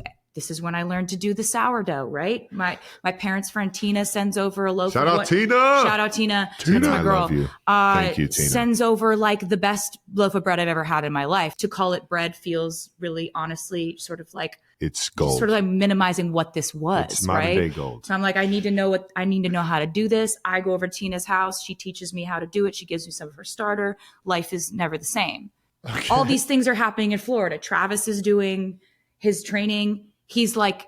when I learned to do the sourdough, right? My parents' friend Tina sends over a loaf. Shout out Tina. That's my girl. I love you. Thank you, Tina. Sends over like the best loaf of bread I've ever had in my life. To call it bread feels really, honestly, sort of like it's gold. Sort of like minimizing what this was, it's modern day gold. So I'm like, I need to know how to do this. I go over to Tina's house. She teaches me how to do it. She gives me some of her starter. Life is never the same. Okay. All these things are happening in Florida. Travis is doing his training. He's like,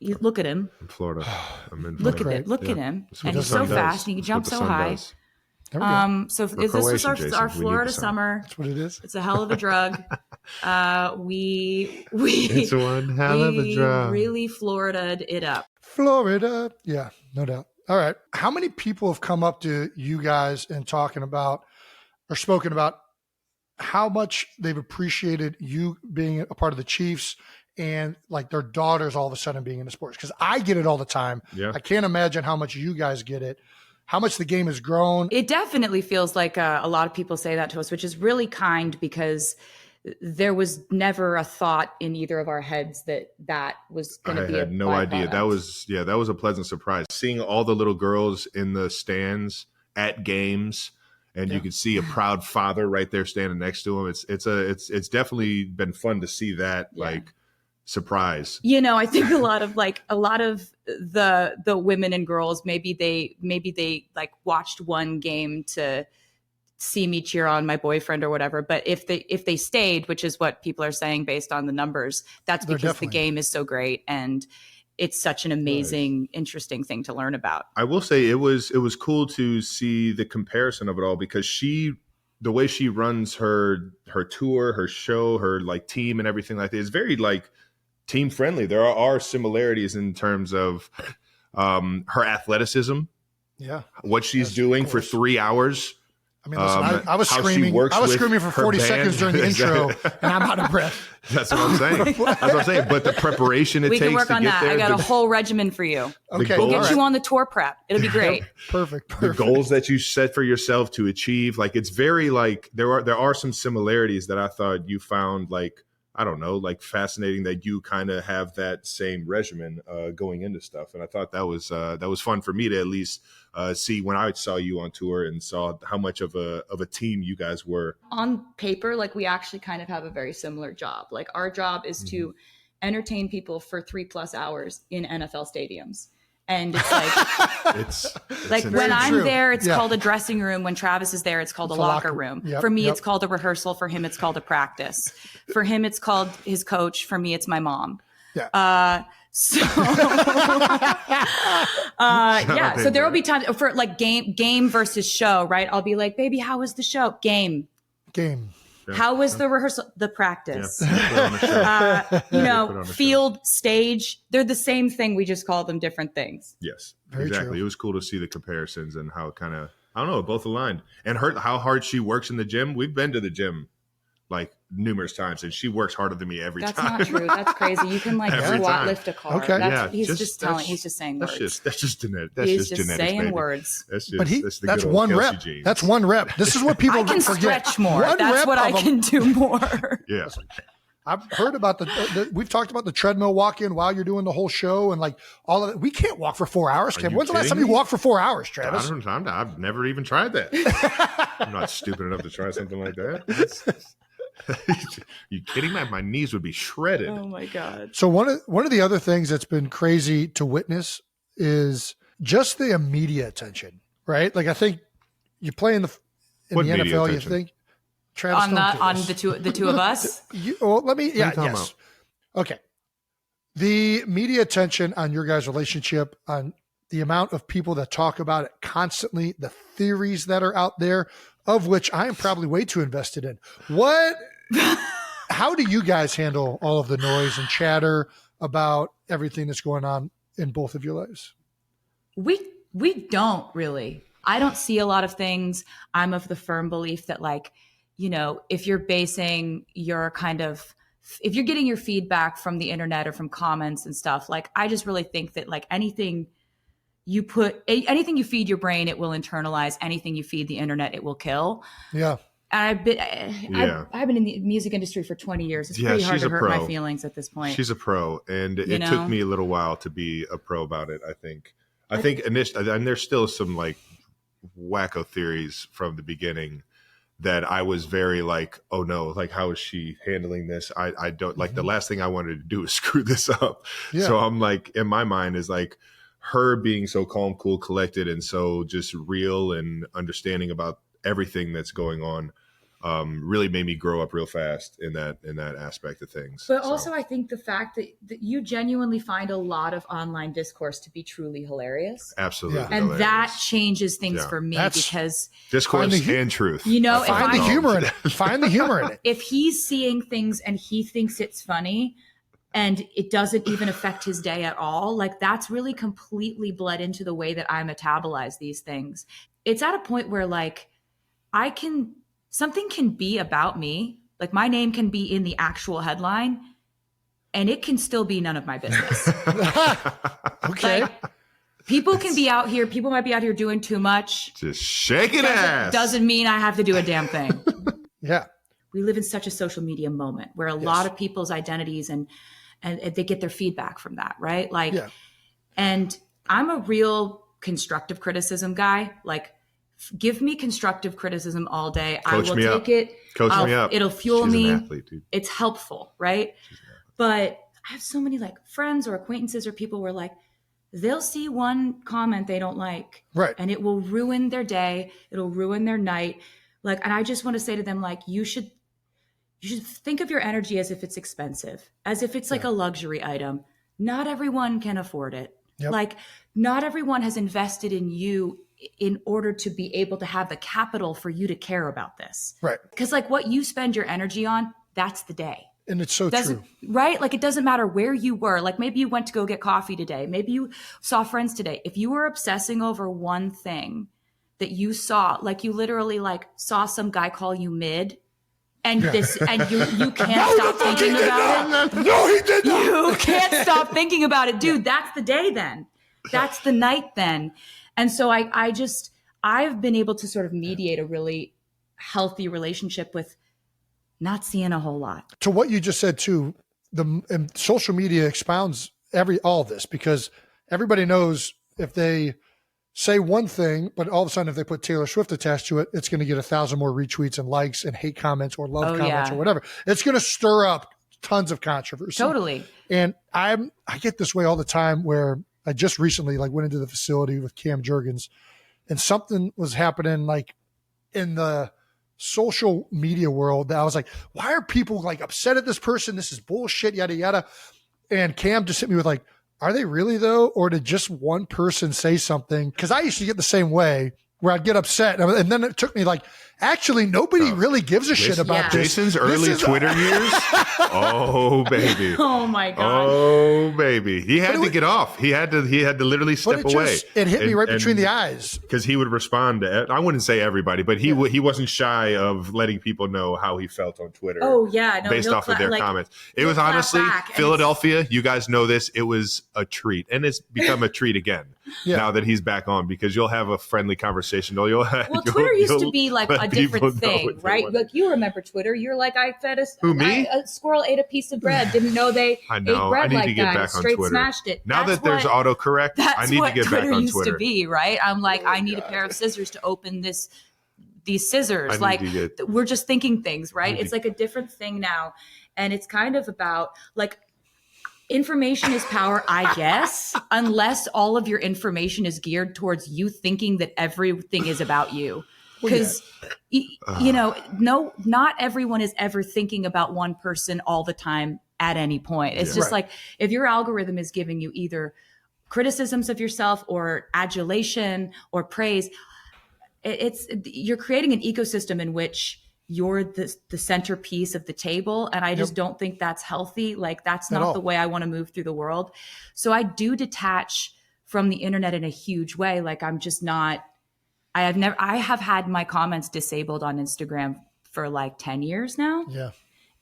look at him. In Florida. Look at him. And he's so fast and he can jump so high. So this was our Florida summer. That's what it is. It's a hell of a drug. It's one hell of a drug. Really Florida'd it up. Florida. Yeah, no doubt. All right. How many people have come up to you guys and talking about or spoken about how much they've appreciated you being a part of the Chiefs and like their daughters all of a sudden being into sports? Because I get it all the time. Yeah. I can't imagine how much you guys get it, how much the game has grown. It definitely feels like a lot of people say that to us, which is really kind because there was never a thought in either of our heads that was going to be. I had no idea. That was a pleasant surprise. Seeing all the little girls in the stands at games, and you could see a proud father right there standing next to him. It's definitely been fun to see that surprise. I think a lot of the women and girls, maybe they like watched one game to see me cheer on my boyfriend or whatever. But if they stayed, which is what people are saying based on the numbers, that's because the game is so great and it's such an amazing, interesting thing to learn about. I will say it was cool to see the comparison of it all because the way she runs her tour, her show, her like team and everything like that is very like team friendly. There are similarities in terms of her athleticism. Yeah. What she's doing for 3 hours. I mean, listen, I was screaming. I was screaming for 40 seconds during the intro, and I'm out of breath. That's what I'm saying. But the preparation it takes to get there. We can work on that. I got a whole regimen for you. Okay, we'll get you on the tour prep. It'll be great. Perfect. The goals that you set for yourself to achieve, like it's very like there are some similarities that I thought you found like. I don't know, like fascinating that you kind of have that same regimen going into stuff. And I thought that was fun for me to at least see when I saw you on tour and saw how much of a team you guys were. On paper, like we actually kind of have a very similar job. Like our job is to entertain people for 3+ hours in NFL stadiums. And it's like, it's like when I'm there, it's called a dressing room. When Travis is there, it's called a locker room. Yep, for me, it's called a rehearsal. For him, it's called a practice. For him, it's called his coach. For me, it's my mom. Yeah. So there will be times for like game versus show, right? I'll be like, baby, how was the show? Game. How was the rehearsal? The practice. Field, stage, they're the same thing. We just call them different things. Yes, Very exactly. true. It was cool to see the comparisons and how it kind of, I don't know, both aligned. And how hard she works in the gym. We've been to the gym like numerous times, and she works harder than me every time. That's not true. That's crazy. You can like Every squat time. lift a car. Okay. He's just saying That's words. That's just genetic. He's just genetics, saying baby. words. That's But the that's good old one Kelsey rep. genes. That's one rep. This is what people I can forget. stretch more. One That's rep what I of a- can do more. Yeah. I've heard about we've talked about the treadmill walk-in while you're doing the whole show and like all of it. We can't walk for 4 hours. Are you When's the last kidding time you me? walked for 4 hours, Travis? I've never even tried that. I'm not stupid enough to try something like that. You kidding me? My knees would be shredded. Oh my God. So one of the other things that's been crazy to witness is just the media attention, right? Like I think you play in the What media NFL, you attention? think Travis On the two of us. let me. Yeah. What are you talking Yes. Okay. The media attention on your guys' relationship, on the amount of people that talk about it constantly, the theories that are out there, of which I am probably way too invested in. How do you guys handle all of the noise and chatter about everything that's going on in both of your lives? We don't really. I don't see a lot of things. I'm of the firm belief that like, if you're basing your if you're getting your feedback from the internet or from comments and stuff, like I just really think that like anything you feed your brain, it will internalize. Anything you feed the internet, it will kill. Yeah. And I've been in the music industry for 20 years. It's pretty hard to hurt my feelings at this point. She's a pro, and it took me a little while to be a pro about it. I think initially, and there's still some like wacko theories from the beginning that I was very like, oh no, like how is she handling this? I don't like the last thing I wanted to do is screw this up. Yeah. So I'm like, in my mind is like her being so calm, cool, collected, and so just real and understanding about everything that's going on really made me grow up real fast in that aspect of things. But also I think the fact that you genuinely find a lot of online discourse to be truly hilarious. Absolutely. Yeah. And hilarious. that changes things Yeah. for me That's- because discourse and truth. Find the humor in it. Find the humor in it. if he's seeing things and he thinks it's funny and it doesn't even affect his day at all, like that's really completely bled into the way that I metabolize these things. It's at a point where like something can be about me, like my name can be in the actual headline and it can still be none of my business. Okay. Like, people might be out here doing too much. Just shaking ass. Doesn't mean I have to do a damn thing. Yeah. We live in such a social media moment where a lot of people's identities and they get their feedback from that, right? Like, and I'm a real constructive criticism guy. Like, give me constructive criticism all day. I will take it. Coach me up. It'll fuel She's me. an athlete, dude. It's helpful, right? But I have so many like friends or acquaintances or people where like they'll see one comment they don't like, Right. and it will ruin their day. It'll ruin their night. Like, and I just want to say to them, like, you should think of your energy as if it's expensive, as if it's like a luxury item. Not everyone can afford it. Yep. Like, not everyone has invested in you in order to be able to have the capital for you to care about this. Right. Because like what you spend your energy on, that's the day. And it's so true. Right? Like it doesn't matter where you were. Like maybe you went to go get coffee today. Maybe you saw friends today. If you were obsessing over one thing that you saw, like you literally like saw some guy call you mid and you can't stop thinking about it. No, he did not. You can't stop thinking about it. Dude, that's the day then. That's the night then. And so I've been able to sort of mediate a really healthy relationship with not seeing a whole lot. To what you just said too, and social media expounds all of this because everybody knows if they say one thing, but all of a sudden if they put Taylor Swift attached to it, it's going to get 1,000 more retweets and likes and hate comments or love comments or whatever. It's going to stir up tons of controversy. Totally. And I get this way all the time where I just recently like went into the facility with Cam Jurgens and something was happening like in the social media world that I was like, why are people like upset at this person? This is bullshit, yada, yada. And Cam just hit me with like, are they really though? Or did just one person say something? Cause I used to get the same way where I'd get upset. And then it took me like Actually, nobody really gives a shit about this. Jason's This early is- Twitter years. Oh baby. Oh my God. Oh baby. He had to get off. He had to literally But step away. it hit me right between the eyes. Because he would respond to, I wouldn't say everybody, but he wasn't shy of letting people know how he felt on Twitter. Oh, yeah. No, based he'll off of their like, comments. It he'll was clap honestly, back, and Philadelphia, you guys know this, it was a treat. And it's become a treat again now that he's back on, because you'll have a friendly conversation. Well, Twitter used to be like a different thing, right? want. Like you remember Twitter. You're like, I fed Who, me? a squirrel ate a piece of bread. Didn't know they I ate know. bread I need like to get that. back on Straight Twitter. smashed it. Now That's that there's what- autocorrect, that's I need to what get Twitter back on used Twitter. to be, right? I'm like, I need a pair of scissors to open these scissors. I need Like to get- we're just thinking things, right? need It's to- like a different thing now, and it's kind of about like information is power, I guess, unless all of your information is geared towards you thinking that everything is about you. Because, you know, no, not everyone is ever thinking about one person all the time at any point. It's just like if your algorithm is giving you either criticisms of yourself or adulation or praise, you're creating an ecosystem in which you're the centerpiece of the table. And I just don't think that's healthy. Like that's not the way I want to move through the world. So I do detach from the internet in a huge way. Like I'm just not, I have had my comments disabled on Instagram for like 10 years now. Yeah.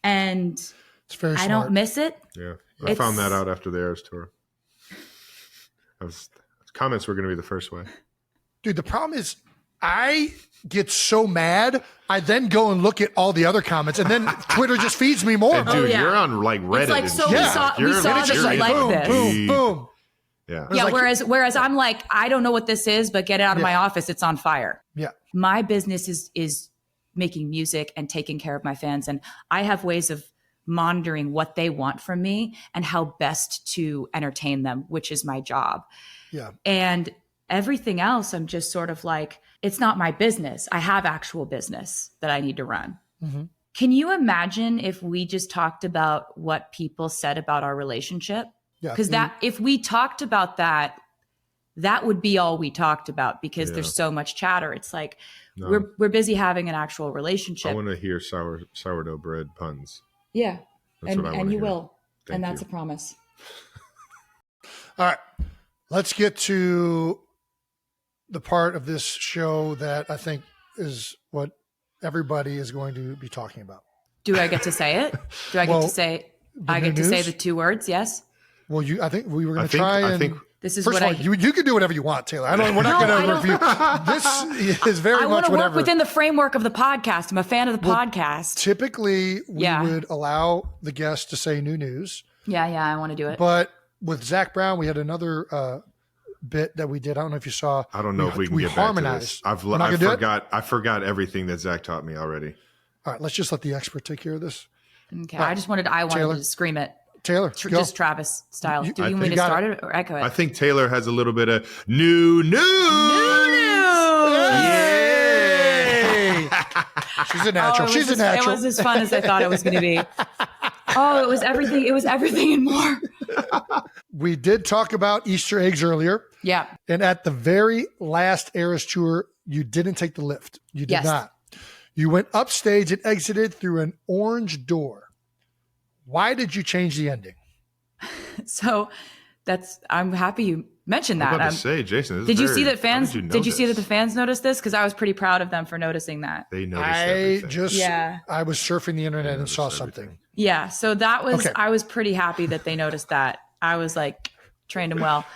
And It's very smart. I don't miss it. Yeah. I found that out after the Eras tour. Comments were going to be the first way. Dude, the problem is I get so mad. I then go and look at all the other comments, and then Twitter just feeds me more. And dude, yeah. you're on like Reddit. It's like, and so shit. we Yeah. saw, we You're- saw And it's that just you like like boom, this. boom, boom. Yeah. Yeah, like- whereas I'm like, I don't know what this is, but get it out of my office. It's on fire. Yeah. My business is making music and taking care of my fans. And I have ways of monitoring what they want from me and how best to entertain them, which is my job. Yeah. And everything else, I'm just sort of like, it's not my business. I have actual business that I need to run. Mm-hmm. Can you imagine if we just talked about what people said about our relationship? Yeah. Because if we talked about that, that would be all we talked about because there's so much chatter. It's like we're busy having an actual relationship. I want to hear sourdough bread puns. Yeah. That's what I wanna and you hear. will. Thank and that's you. a promise. All right. Let's get to the part of this show that I think is what everybody is going to be talking about. Do I get to say it? Do I get to say I get to say the two words? Yes. Well, I think we were going to try and. I think This is First what of all, you can do whatever you want, Taylor. We're not going to review. This is very I want much to work whatever. within the framework of the podcast. I'm a fan of the podcast. Typically, we Yeah. would allow the guest to say new news, Yeah, I want to do it. but with Zach Brown, we had another bit that we did. I don't know if you saw. I don't know if we can get harmonized. back to this. We're not gonna do it? I forgot everything that Zach taught me already. All right, let's just let the expert take care of this. Okay, I wanted Taylor? to scream it. Taylor, go. Just Travis style. Do you want me you to got start it or echo it? I think Taylor has a little bit of new news. Hey! She's a natural. She's a natural. It was as fun as I thought it was going to be. Oh, it was everything. It was everything and more. We did talk about Easter eggs earlier. Yeah. And at the very last Eras tour, you didn't take the lift. You did Yes. not. You went upstage and exited through an orange door. Why did you change the ending? So I'm happy you mentioned I'm that. about to say, Jason. Did you see that how fans? did you see that this? the fans noticed this? Because I was pretty proud of them for noticing that. They noticed everything. I was surfing the internet and saw something. Yeah. So that was. Okay. I was pretty happy that they noticed that. I was like, trained them well.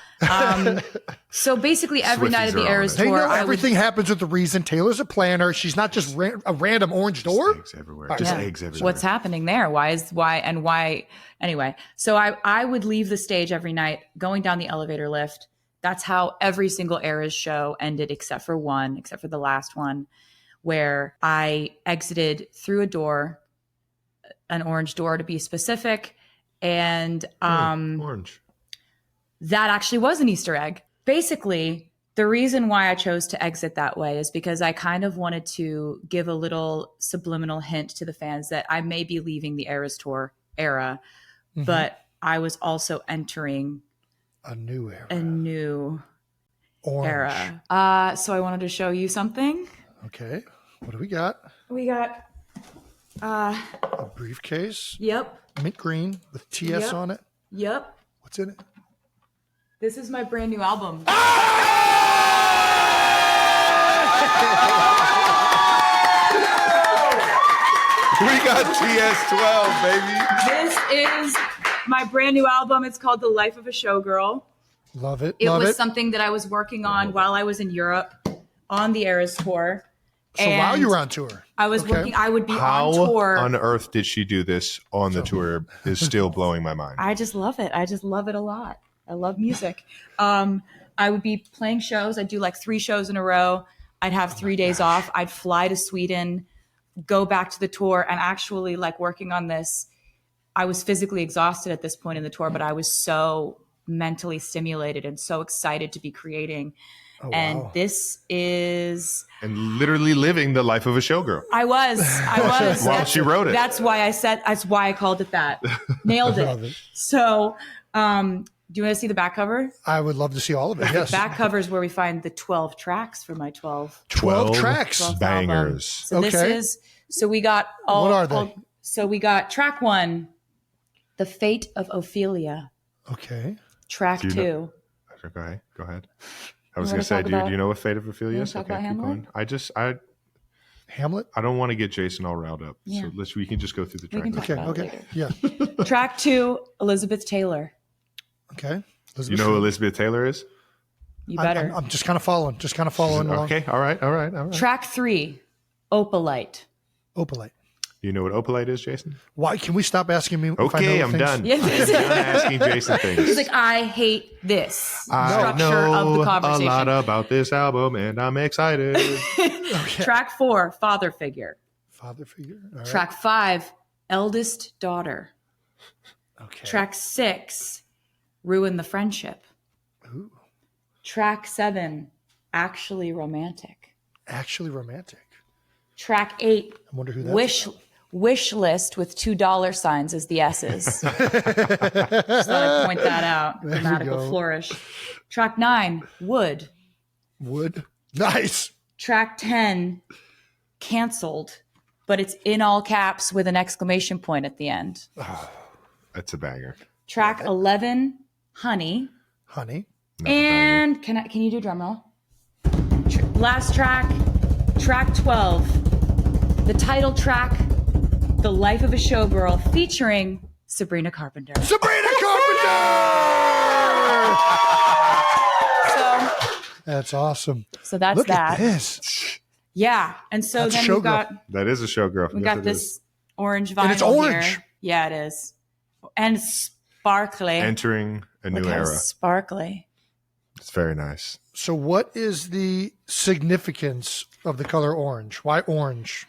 So basically, every night of Swifties the are on Eras it. They tour, know I would everything happens with a reason. Taylor's a planner. She's not just a random orange door. Eggs everywhere. All right. Just Yeah. eggs everywhere. What's happening there? Why? Anyway, so I would leave the stage every night going down the elevator lift. That's how every single Eras show ended, except for the last one, where I exited through a door, an orange door to be specific. And Orange. that actually was an Easter egg. Basically, the reason why I chose to exit that way is because I kind of wanted to give a little subliminal hint to the fans that I may be leaving the Eras Tour era, but I was also entering A new era. a new Orange. era. So I wanted to show you something. Okay. What do we got? We got, A briefcase. yep, Mint green with TS Yep. on it. yep. What's in it? This is my brand new album. We got TS12, baby. This is my brand new album. It's called The Life of a Showgirl. Love it. It Love was it. something that I was working on while I was in Europe on the Eras tour. So while you were on tour, I was working. I would be How on tour. on earth did she do this on the tour is still blowing my mind. I just love it. I just love it a lot. I love music. I would be playing shows. I'd do like 3 shows in a row. I'd have 3 days off. I'd fly to Sweden, go back to the tour, and actually like working on this. I was physically exhausted at this point in the tour, but I was so mentally stimulated and so excited to be creating. And this is And literally living the life of a showgirl. I was. While she wrote it. That's why I called it that. Nailed Love it. it. So, do you want to see the back cover? I would love to see all of it. Yes. Back cover is where we find the 12 tracks for my 12 12 tracks. 12th Bangers. album. So this Okay. is, so we got all. What are they? So we got track 1, The Fate of Ophelia. Okay. Track Do you 2. know- Okay, go ahead. I was You going wanna to say, talk do about- you know what Fate of Ophelia wanna is? talk Okay, about keep Hamlet? going. Hamlet. I don't want to get Jason all riled up. Yeah. So we can just go through the track. can talk list. Okay. about it Okay. later. Yeah. Track 2, Elizabeth Taylor. Okay. You know who Elizabeth Taylor is? You better. I'm just kind of following. along. Okay, all right. Track 3, Opalite. Opalite. Do you know what opalite is, Jason? Why can we stop asking me? If I Okay, know I'm things? done. Yeah. I'm done asking Jason things. He's like, I hate this structure know of the a conversation. lot about this album, and I'm excited. Track 4, Father Figure. Father figure. All right. Track 5, Eldest Daughter. Okay. Track 6, Ruin the Friendship. Ooh. Track 7, Actually Romantic. Actually romantic. Track 8, I wonder who that Wish List with $2 as the S's. Just thought I'd point that out. There we Grammatical go. flourish. Track 9, Wood. Wood. Nice. Track 10, Canceled, but it's in all caps with an exclamation point at the end. That's a banger. Track 11, Honey. Honey. And can you do drum roll? Last track, track 12, the title track, The Life of a Showgirl, featuring Sabrina Carpenter. Sabrina Carpenter. That's awesome. So that's Look that. at this. Yeah, and so That's then Showgirl. we got That is a showgirl. we Yes, got it this is. orange vinyl And it's orange. here. Yeah, it is, and sparkly. Entering a new Look how era. sparkly. It's very nice. So, what is the significance of the color orange? Why orange?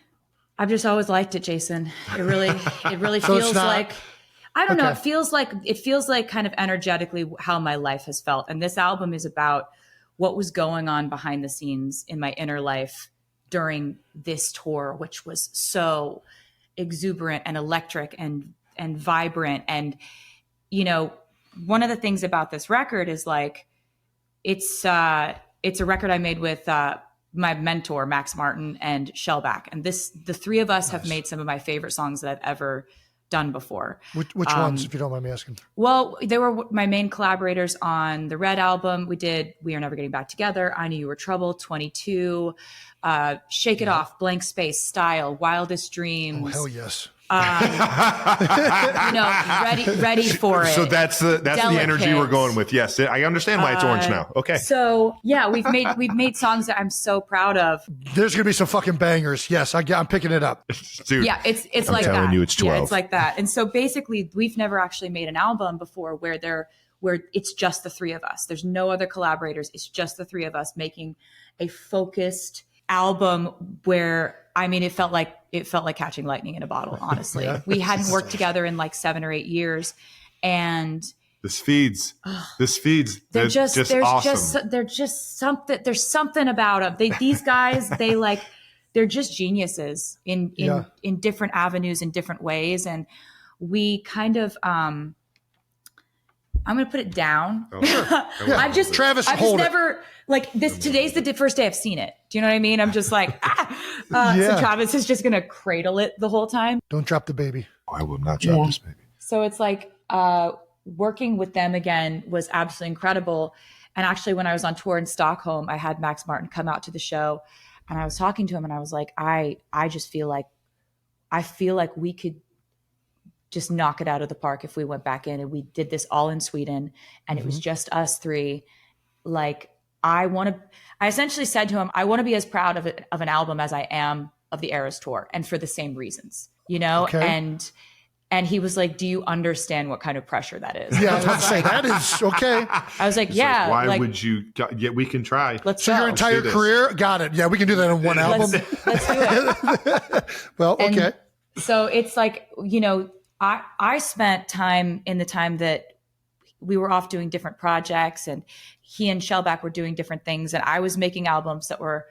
I've just always liked it, Jason. It really So it's feels not- like I don't know. Okay. It feels like kind of energetically how my life has felt. And this album is about what was going on behind the scenes in my inner life during this tour, which was so exuberant and electric and vibrant. And you know, one of the things about this record is like it's a record I made with my mentor, Max Martin, and Shellback. And the 3 of us have made some of my favorite songs that I've ever done before. Which ones, if you don't mind me asking? Well, they were my main collaborators on the Red album. We did We Are Never Getting Back Together, I Knew You Were Trouble, 22, Shake It Off, Blank Space, Style, Wildest Dreams. Oh, hell yes. Ready for it. So that's the energy we're Delicate. going with. Yes, I understand why it's orange now. Okay. So yeah, we've made songs that I'm so proud of. There's going to be some fucking bangers. Yes, I'm picking it up. Dude, Yeah, it's I'm like telling that. you, it's Yeah, 12. it's like that. And so basically, we've never actually made an album before where it's just the 3 of us. There's no other collaborators. It's just the 3 of us making a focused album where it felt like catching lightning in a bottle. Honestly, Yeah. we hadn't worked together in like 7 or 8 years, and This feeds. they're They're just awesome. there's something about them. These guys they're just geniuses in different avenues in different ways, and we kind of I'm going to put it down. Oh, sure. I've just Travis, I've just hold it. never like this. Today's the first day I've seen it. Do you know what I mean? I'm just like So Travis is just going to cradle it the whole time. Don't drop the baby. I will not drop this baby. So it's like working with them again was absolutely incredible. And actually, when I was on tour in Stockholm, I had Max Martin come out to the show, and I was talking to him, and I was like, I just feel like we could just knock it out of the park if we went back in and we did this all in Sweden, and it was just us three. Like, I essentially said to him, I want to be as proud of an album as I am of the Eras tour, and for the same reasons, you know? Okay. And he was like, do you understand what kind of pressure that is? Yeah, I was about to say, that is okay. I was like, It's yeah. Like, why would you? Yeah, we can try. Let's So go. your entire career? Got it. Yeah, we can do that in one album. Let's do it. Well, And okay. so it's like, you know, I spent time in the time that we were off doing different projects, and he and Shellback were doing different things. And I was making albums that were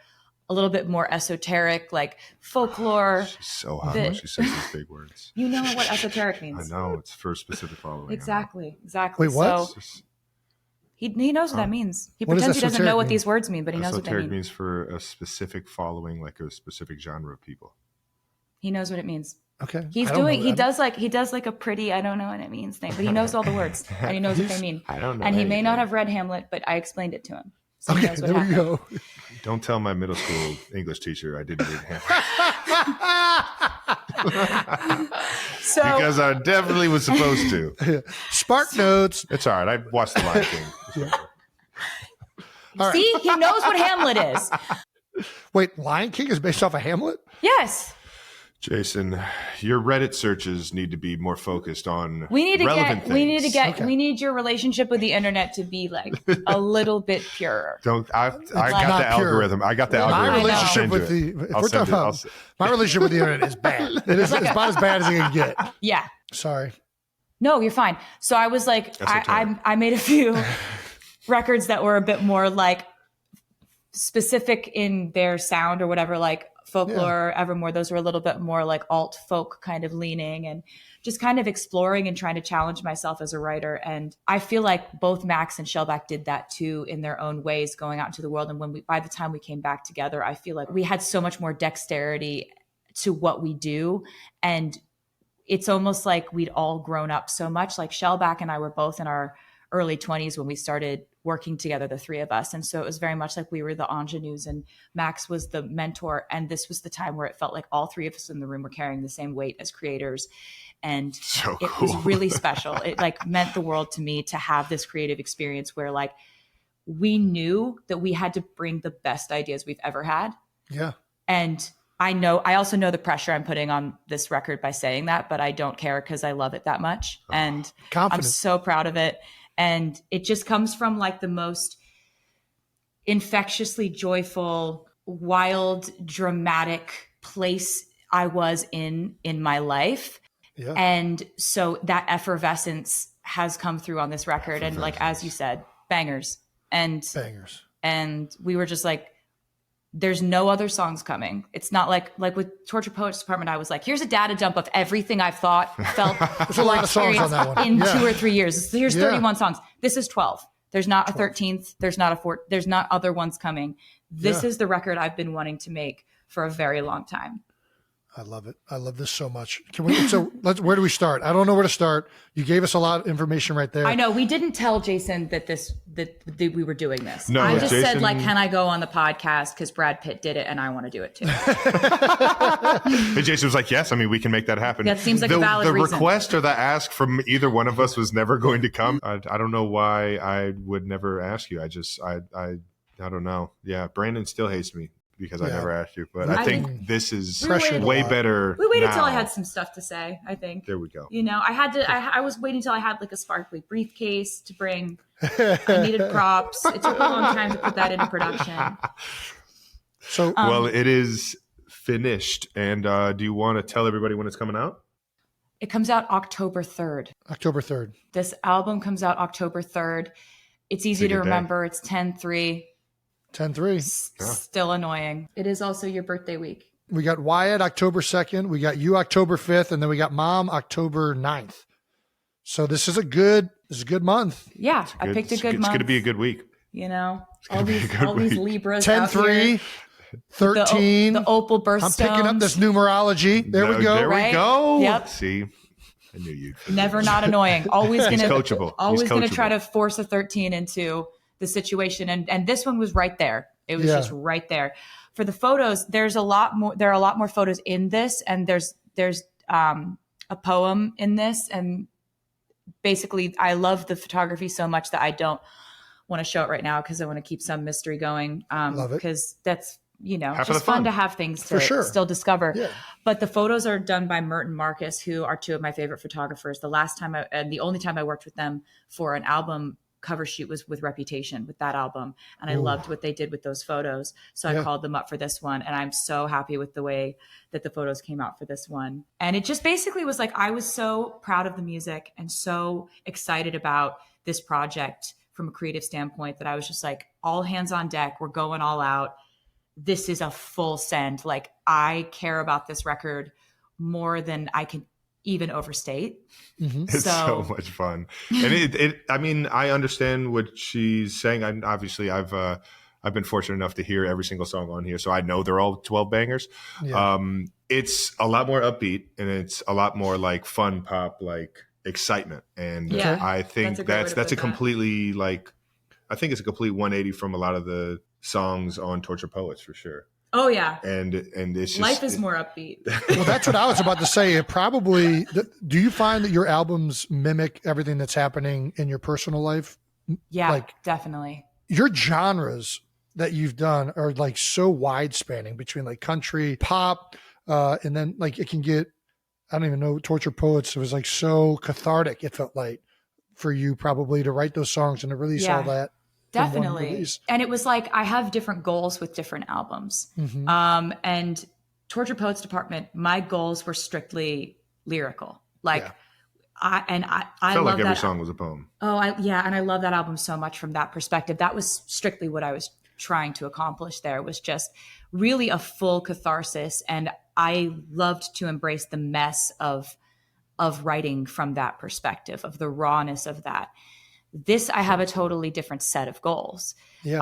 a little bit more esoteric, like folklore. She's so hot when she says these big words. You know what esoteric I means. know, it's for specific following. Exactly. Wait, what? So he knows what that means. He What does pretends he doesn't esoteric know what mean? these words mean, but he knows what they Esoteric mean. means for a specific following, like a specific genre of people. He knows what it means. Okay. He does like a pretty, I don't know what it means thing, but he knows all the words and he knows what they mean. I don't know. And he may not have read Hamlet, but I explained it to him. So he Okay, knows what there we happened. go. Don't tell my middle school English teacher I didn't read Hamlet. So Because I definitely was supposed to. Spark Notes. It's all right. I watched The Lion King. see, he knows what Hamlet is. Wait, Lion King is based off of Hamlet? Yes. Jason, your Reddit searches need to be more focused on We need relevant things. we need your relationship with the internet to be like a little bit purer. I got not the pure. algorithm. I got the My algorithm. relationship I'll with send you the it. if I'll we're send talking it. about my relationship with the internet is bad. It's about as bad as it can get. Yeah. Sorry. No, you're fine. So I was like, I made a few records that were a bit more like specific in their sound or whatever, like Folklore, Evermore. Those were a little bit more like alt folk kind of leaning, and just kind of exploring and trying to challenge myself as a writer. And I feel like both Max and Shellback did that too in their own ways, going out into the world. And by the time we came back together, I feel like we had so much more dexterity to what we do. And it's almost like we'd all grown up so much. Like Shellback and I were both in our early 20s when we started working together, the three of us. And so it was very much like we were the ingenues and Max was the mentor. And this was the time where it felt like all three of us in the room were carrying the same weight as creators. And So it cool. was really special. It like meant the world to me to have this creative experience where like we knew that we had to bring the best ideas we've ever had. Yeah. And I also know the pressure I'm putting on this record by saying that, but I don't care because I love it that much. And Confident. I'm so proud of it. And it just comes from like the most infectiously joyful, wild, dramatic place I was in my life. Yeah. And so that effervescence has come through on this record. And like, as you said, bangers. Bangers. And we were just like, there's no other songs coming. It's not like with Torture Poets Department, I was like, here's a data dump of everything I've thought, felt, There's a lot of songs on that one. in Yeah. 2 or 3 years. Here's Yeah. 31 songs. This is 12. There's not a 13th. There's not a 4th. There's not other ones coming. This Yeah. is the record I've been wanting to make for a very long time. I love it. I love this so much. Where do we start? I don't know where to start. You gave us a lot of information right there. I know we didn't tell Jason that we were doing this. No, I just said Jason- like, can I go on the podcast because Brad Pitt did it and I want to do it too. And Jason was like, yes, I mean, we can make that happen. That seems like a valid the reason. request or the ask from either one of us was never going to come. I don't know why I would never ask you. I don't know. Yeah, Brandon still hates me because I Yeah. never asked you. But I I think mean, this is Pressure way a lot. better. We waited till I now. had some stuff to say, I think. There we go. You know, I was waiting till I had like a sparkly briefcase to bring. I needed props. It took a long time to put that into production. So Well, it is finished. And do you want to tell everybody when it's coming out? It comes out October 3rd. October 3rd. This album comes out October 3rd. It's easy to good day. remember. It's 10/3. 10-3. Still annoying. It is also your birthday week. We got Wyatt October 2nd. We got you October 5th. And then we got Mom October 9th. So this is a good month. Yeah, I picked a good It's month. going to be a good week. You know, gonna be a good all these week. Libras out 10-3. here. 13. The opal birthstones. I'm picking up this numerology. There we go. There we Right? go. Yep. See, I knew you'd. Never not annoying. Always He's gonna coachable. Always He's gonna coachable. try to force a 13 into the situation. And this one was right there. It was just right there. For the photos, there are a lot more photos in this, and there's a poem in this. And basically I love the photography so much that I don't want to show it right now because I want to keep some mystery going. Love it. Because that's, Half of just the fun fun to have things to For sure. still discover. Yeah. But the photos are done by Mert and Marcus, who are two of my favorite photographers. The last time and the only time I worked with them for an album cover shoot was with Reputation, with that album. And I loved what they did with those photos. So I called them up for this one. And I'm so happy with the way that the photos came out for this one. And it just basically was like, I was so proud of the music and so excited about this project from a creative standpoint that I was just like, all hands on deck. We're going all out. This is a full send. Like, I care about this record more than I can even overstate. It's so much fun. And I mean, I understand what she's saying. I've been fortunate enough to hear every single song on here, so I know they're all 12 bangers. Yeah. It's a lot more upbeat, and it's a lot more like fun pop, like excitement. And Yeah, I think that's a great way to that's a put that. completely I think it's a complete 180 from a lot of the songs on Torture Poets for sure. Oh yeah. And it's just, Life is more upbeat. Well, that's what I was about to say. It probably, do you find that your albums mimic everything that's happening in your personal life? Yeah, Like- definitely. Your genres that you've done are like so wide spanning between like country, pop, and then like it can get, I don't even know, Torture Poets. It was like so cathartic. It felt like for you probably to write those songs and to release all that. in one Definitely. release. And it was like, I have different goals with different albums. And Torture Poets Department, my goals were strictly lyrical. Like, I felt love like every that song was a poem. and I love that album so much from that perspective. That was strictly what I was trying to accomplish there, was just really a full catharsis. And I loved to embrace the mess of writing from that perspective, of the rawness of that. This, I have a totally different set of goals. Yeah.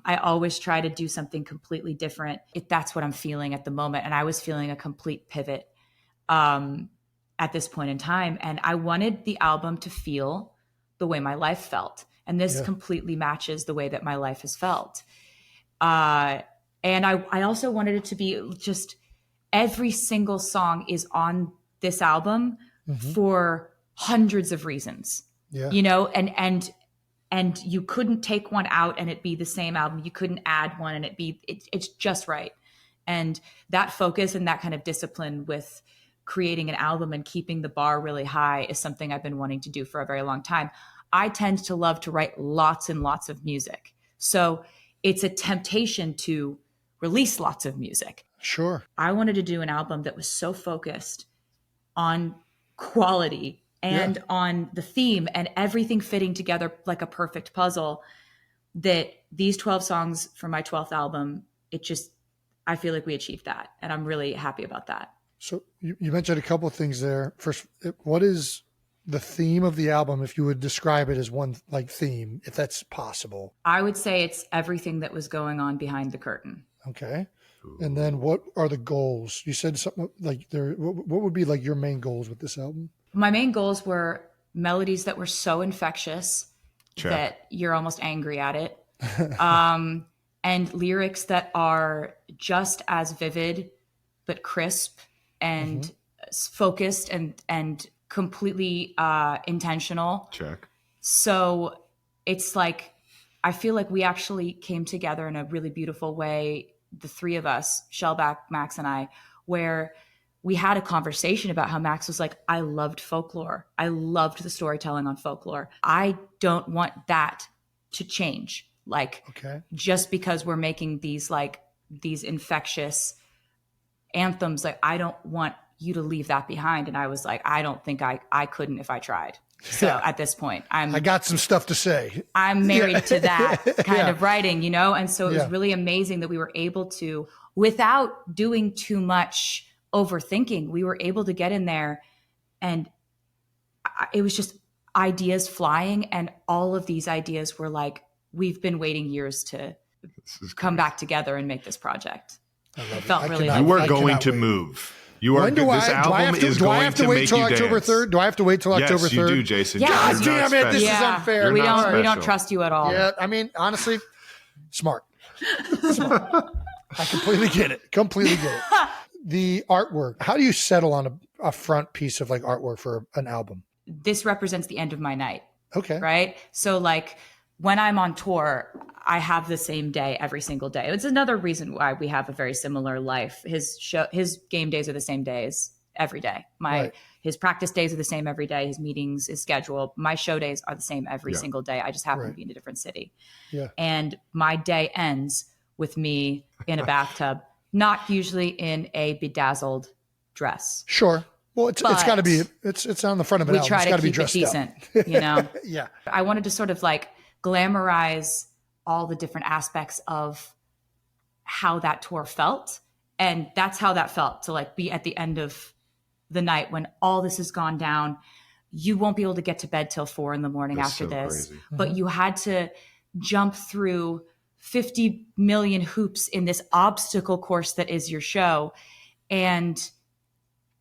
I always try to do something completely different if that's what I'm feeling at the moment. And I was feeling a complete pivot at this point in time. And I wanted the album to feel the way my life felt. And this completely matches the way that my life has felt. And I also wanted it to be just every single song is on this album for hundreds of reasons. Yeah. You know, and you couldn't take one out and it be the same album. You couldn't add one and it's just right. And that focus and that kind of discipline with creating an album and keeping the bar really high is something I've been wanting to do for a very long time. I tend to love to write lots and lots of music. So it's a temptation to release lots of music. Sure. I wanted to do an album that was so focused on quality and on the theme and everything fitting together like a perfect puzzle, that these 12 songs for my 12th album, I feel like we achieved that. And I'm really happy about that. So you mentioned a couple of things there. First, what is the theme of the album, if you would describe it as one like theme, if that's possible? I would say it's everything that was going on behind the curtain. Okay. And then what are the goals? You said something like what would be like your main goals with this album? My main goals were melodies that were so infectious Check. that you're almost angry at it. And lyrics that are just as vivid, but crisp and focused and completely intentional. Check. So it's like, I feel like we actually came together in a really beautiful way, the three of us, Shellback, Max, and I, where we had a conversation about how Max was like, I loved folklore. I loved the storytelling on folklore. I don't want that to change. Like, just because we're making these infectious anthems, like, I don't want you to leave that behind. And I was like, I don't think I couldn't if I tried. So at this point, I got some stuff to say. I'm married to that kind of writing, you know? And so it was really amazing that we were able to, without doing too much overthinking, we were able to get in there, and it was just ideas flying. And all of these ideas were like, we've been waiting years to come back together and make this project. It felt really cannot- You like are I going cannot to wait. move. You are. When do This I album is do I going have to to wait make till you October dance. 3rd? Do I have to wait till October 3rd? Yes, you do, Jason. Yeah. You're God not damn it, this is special. unfair. You're we not don't special. trust you at all. Yeah, I mean, honestly, smart. I completely get it. Completely get it. The artwork. How do you settle on a front piece of like artwork for an album? This represents the end of my night. Okay. Right. So like when I'm on tour, I have the same day every single day. It's another reason why we have a very similar life. His game days are the same days every day. His practice days are the same every day. His meetings, his schedule, my show days are the same every single day. I just happen to be in a different city. Yeah. And my day ends with me in a bathtub, not usually in a bedazzled dress. Sure. Well, it's got to be, it's on the front of an album. We try It's to got to be keep it dressed decent, up. you know? Yeah. I wanted to sort of like glamorize all the different aspects of how that tour felt. And that's how that felt, to like be at the end of the night when all this has gone down. You won't be able to get to bed till 4 a.m. after this, crazy. but you had to jump through 50 million hoops in this obstacle course that is your show. And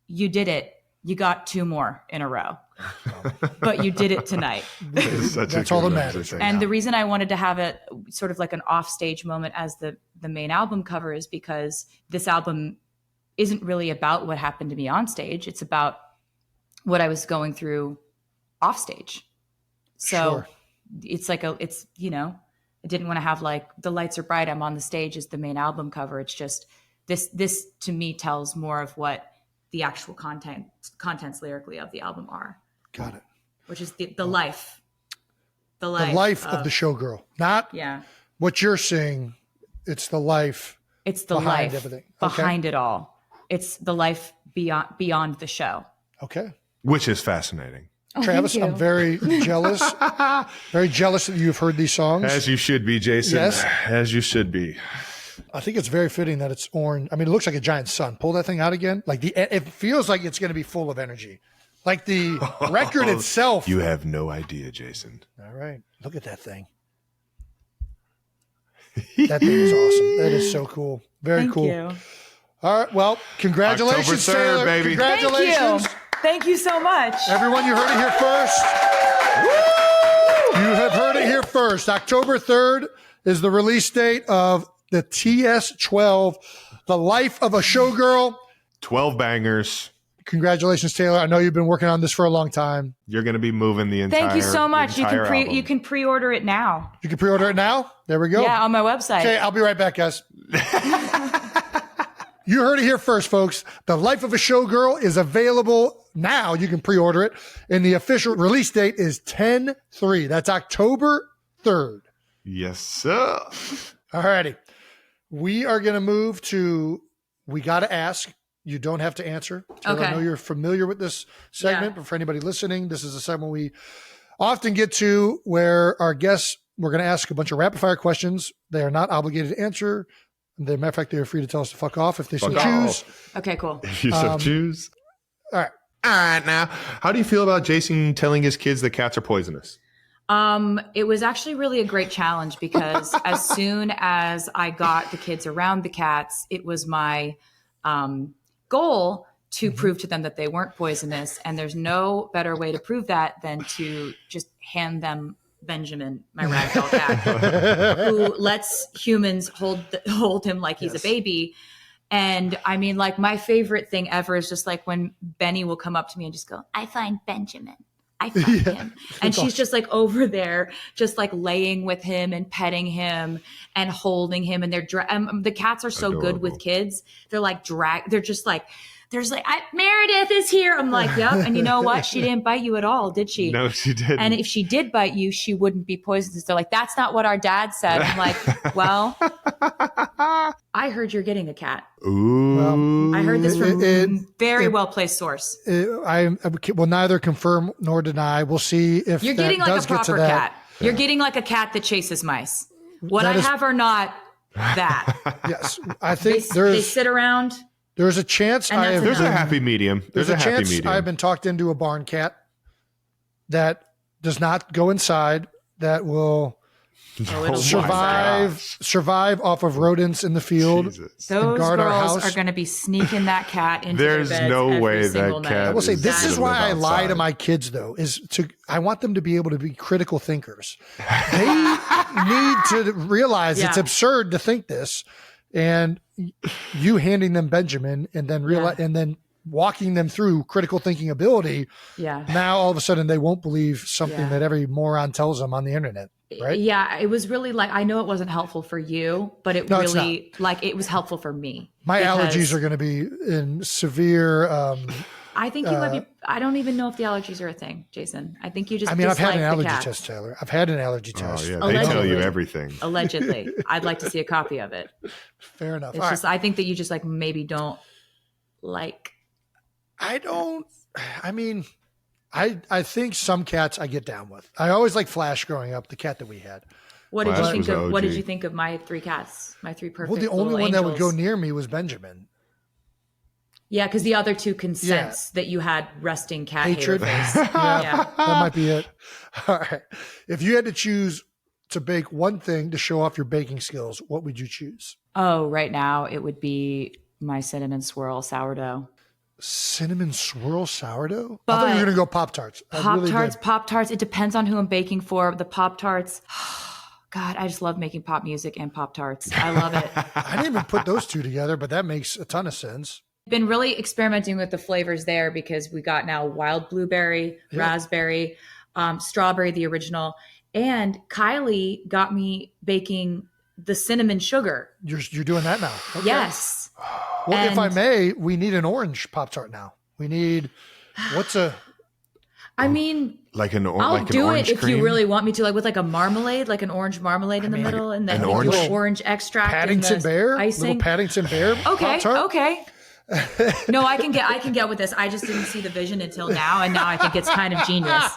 you did it. You got 2 more in a row, but you did it tonight. That's all that matters. And the reason I wanted to have it sort of like an offstage moment as the main album cover is because this album isn't really about what happened to me on stage. It's about what I was going through off stage. So it's like I didn't want to have like the lights are bright, I'm on the stage as the main album cover. It's just this to me tells more of what the actual contents lyrically of the album are. Got it. Which is the life. The life of the showgirl. Not what you're seeing. It's the life. It's the behind life everything. behind it all. It's the life beyond the show. Okay. Which is fascinating. Travis, I'm very jealous. Very jealous that you've heard these songs. As you should be, Jason. Yes. As you should be. I think it's very fitting that it's orange. I mean, it looks like a giant sun. Pull that thing out again. Like it feels like it's going to be full of energy. Like the record itself. You have no idea, Jason. All right. Look at that thing. That thing is awesome. That is so cool. Very cool. Thank you. All right. Well, congratulations, October 3rd, Taylor. baby. Congratulations. Thank you so much. Everyone, you heard it here first. You have heard it here first. October 3rd is the release date of the TS12, The Life of a Showgirl. 12 bangers. Congratulations, Taylor. I know you've been working on this for a long time. You're going to be moving the entire Thank you so much. You album. can pre-order it now. You can pre-order it now. There we go. Yeah, on my website. Okay, I'll be right back, guys. You heard it here first, folks. The Life of a Showgirl is available now. You can pre-order it. And the official release date is 10/3. That's October 3rd. Yes, sir. All righty. We are going to move to We Gotta Ask. You don't have to answer. Taylor, I know you're familiar with this segment, but for anybody listening, this is a segment we often get to where our guests, we're going to ask a bunch of rapid fire questions. They are not obligated to answer. As a matter of fact, they are free to tell us to fuck off if they so choose. Okay, cool. If you so choose. All right. All right, now, how do you feel about Jason telling his kids that cats are poisonous? It was actually really a great challenge because as soon as I got the kids around the cats, it was my goal to prove to them that they weren't poisonous. And there's no better way to prove that than to just hand them Benjamin, my ragdoll cat, who lets humans hold him like he's a baby. And I mean, like, my favorite thing ever is just like when Benny will come up to me and just go, "I find Benjamin. I find him." And she's just like over there, just like laying with him and petting him and holding him. And the cats are so good with kids. They're like they're just like, there's like, Meredith is here. I'm like, yep. And you know what? She didn't bite you at all, did she? No, she didn't. And if she did bite you, she wouldn't be poisonous. They're like, that's not what our dad said. I'm like, well, I heard you're getting a cat. Ooh. Well, I heard this from very well-placed source. I will neither confirm nor deny. We'll see if You're that getting like does a get to proper that. cat. You're getting like a cat that chases mice. What That I is- have are not that. Yes. I think They sit around. there's a chance And that's There's been, a happy medium. there's a happy chance medium. I've been talked into a barn cat that does not go inside, that will Oh, it'll survive off of rodents in the field. Jesus. Those guard our girls house. are going to be sneaking that cat into There's their beds no every way that single cat night. I will say is this is gonna why I live lie to outside. my kids though, I want them to be able to be critical thinkers. They need to realize it's absurd to think this, and you handing them Benjamin and then and then walking them through critical thinking ability. Yeah. Now all of a sudden they won't believe something that every moron tells them on the internet. Right? Yeah, it was really like, I know it wasn't helpful for you, but it was helpful for me. My allergies are going to be in severe. I think you might be. I don't even know if the allergies are a thing, Jason. I think you just. I mean, I've had dislike an the allergy cat. test, Taylor. I've had an allergy Oh, test. yeah, they tell you Allegedly. everything. Allegedly, I'd like to see a copy of it. Fair enough. It's All just, right. I think that you just like maybe don't like. I don't. I mean, I think some cats I get down with. I always like Flash growing up, the cat that we had. What did Flash you think was of? What did OG. you think of my 3 cats? My 3 perfect. Well, the only little one that would go angels? near me was Benjamin. Yeah, because the other 2 can sense that you had resting cat Hatred. hater face. Yeah, that might be it. All right. If you had to choose to bake one thing to show off your baking skills, what would you choose? Oh, right now it would be my cinnamon swirl sourdough. Cinnamon swirl sourdough? I But thought you were going to go Pop-Tarts. I really did. Pop-Tarts. It depends on who I'm baking for. The Pop-Tarts. God, I just love making pop music and Pop-Tarts. I love it. I didn't even put those two together, but that makes a ton of sense. Been really experimenting with the flavors there because we got now wild blueberry, raspberry, strawberry, the original. And Kylie got me baking the cinnamon sugar. You're doing that now. Okay. Yes. Well, if I And- may, we need an orange Pop-Tart now. We need, I mean, Like I'll like do an it orange if cream? you really want me to, like with like a marmalade, like an orange marmalade in the middle, and then an like orange- little orange extract. Paddington and the Bear? icing. Little Paddington Bear Okay, Pop-Tart? okay. No, I can get with this. I just didn't see the vision until now, and now I think it's kind of genius.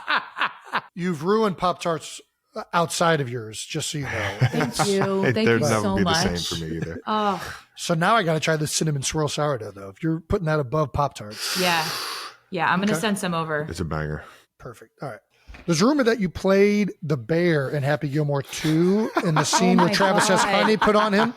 You've ruined Pop-Tarts outside of yours, just so you know. Thank you, thank They'd you never so be much. the same for me either. Oh, So now I got to try the cinnamon swirl sourdough, though. If you're putting that above Pop-Tarts, yeah. I'm gonna send some over. It's a banger. perfect. All right. There's rumor that you played the bear in Happy Gilmore 2 in the scene where my Travis has God. honey put on him.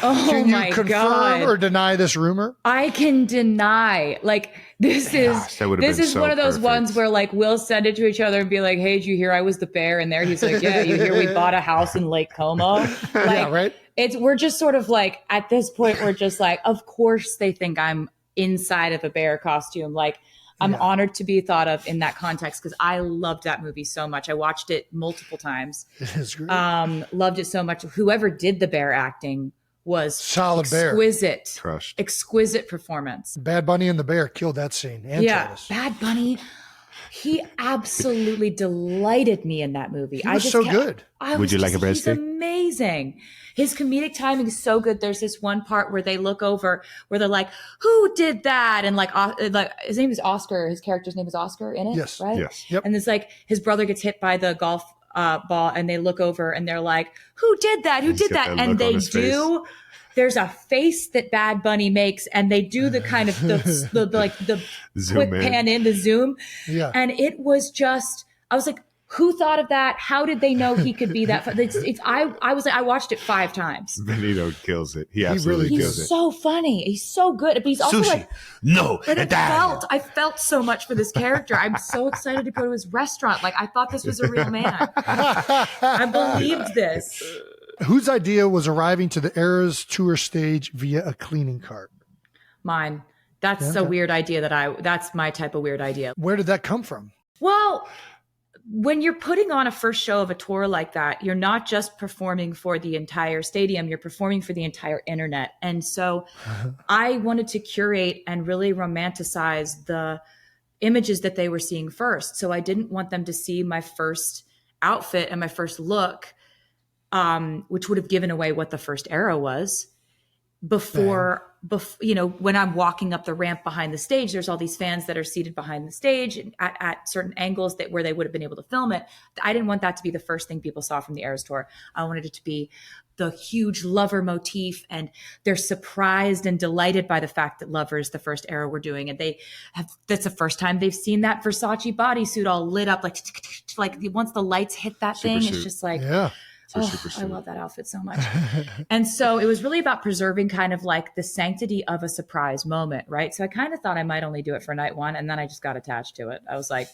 Oh Can you my confirm God. or deny this rumor? I can deny. Like this Gosh, that would've is been so one of those perfect. ones where like we'll send it to each other and be like, "Hey, did you hear I was the bear?" And there he's like, "Yeah, you hear we bought a house in Lake Como." Like, Yeah, right? we're just sort of like at this point we're just like, of course they think I'm inside of a bear costume. Like I'm honored to be thought of in that context because I loved that movie so much. I watched it multiple times. It is great. Loved it so much. Whoever did the bear acting was Solid bear. exquisite. Crushed. Exquisite performance. Bad Bunny and the bear killed that scene. And Travis. Bad Bunny. He absolutely delighted me in that movie. He was so good. Would you like a he's breadstick? amazing. His comedic timing is so good. There's this one part where they look over, where they're like, "Who did that?" And like his name is Oscar. His character's name is Oscar in it, Yes. right? Yes. Yep. And it's like his brother gets hit by the golf ball, and they look over and they're like, "Who did that? Who He's did got that?" that And look on they his do. There's a face that Bad Bunny makes, and they do the kind of the Zoom quick in. pan in, the zoom. Yeah. And it was just, I was like, who thought of that? How did they know he could be that? I was like, I watched it 5 times. Benito kills it. He absolutely really kills He's it. so funny. He's so good. But he's also like, No. but I felt so much for this character. I'm so excited to go to his restaurant. Like I thought this was a real man. I believed this. Whose idea was arriving to the Eras tour stage via a cleaning cart? Mine. That's a weird idea that's my type of weird idea. Where did that come from? Well, when you're putting on a first show of a tour like that, you're not just performing for the entire stadium, you're performing for the entire internet. And so I wanted to curate and really romanticize the images that they were seeing first. So I didn't want them to see my first outfit and my first look, which would have given away what the first era was. Before, when I'm walking up the ramp behind the stage, there's all these fans that are seated behind the stage at certain angles where they would have been able to film it. I didn't want that to be the first thing people saw from the Eras tour. I wanted it to be the huge Lover motif, and they're surprised and delighted by the fact that Lover is the first era we're doing. And that's the first time they've seen that Versace bodysuit all lit up, like once the lights hit that thing, suit. it's just like, Yeah. super I suit. love that outfit so much. And so it was really about preserving kind of like the sanctity of a surprise moment, right? So I kind of thought I might only do it for night one, and then I just got attached to it. I was like,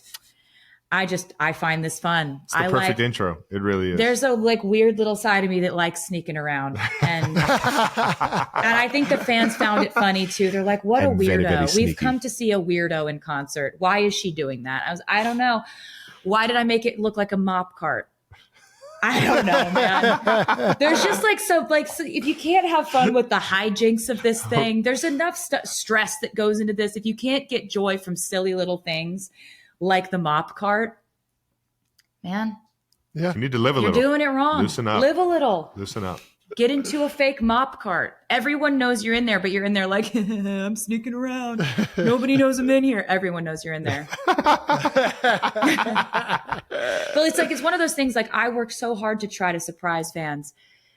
I find this fun. It's the perfect intro. It really is. There's a like weird little side of me that likes sneaking around. And I think the fans found it funny too. They're like, what And a very, very weirdo. sneaky. We've come to see a weirdo in concert. Why is she doing that? I don't know. Why did I make it look like a mop cart? I don't know, man. There's just so if you can't have fun with the hijinks of this thing, there's enough stress that goes into this. If you can't get joy from silly little things like the mop cart, man, Yeah. You need to live a you're little. doing it wrong. Loosen up. Live a little. Listen up. Get into a fake mop cart. Everyone knows you're in there, but you're in there like, I'm sneaking around. Nobody knows I'm in here. Everyone knows you're in there. But it's one of those things, like I work so hard to try to surprise fans.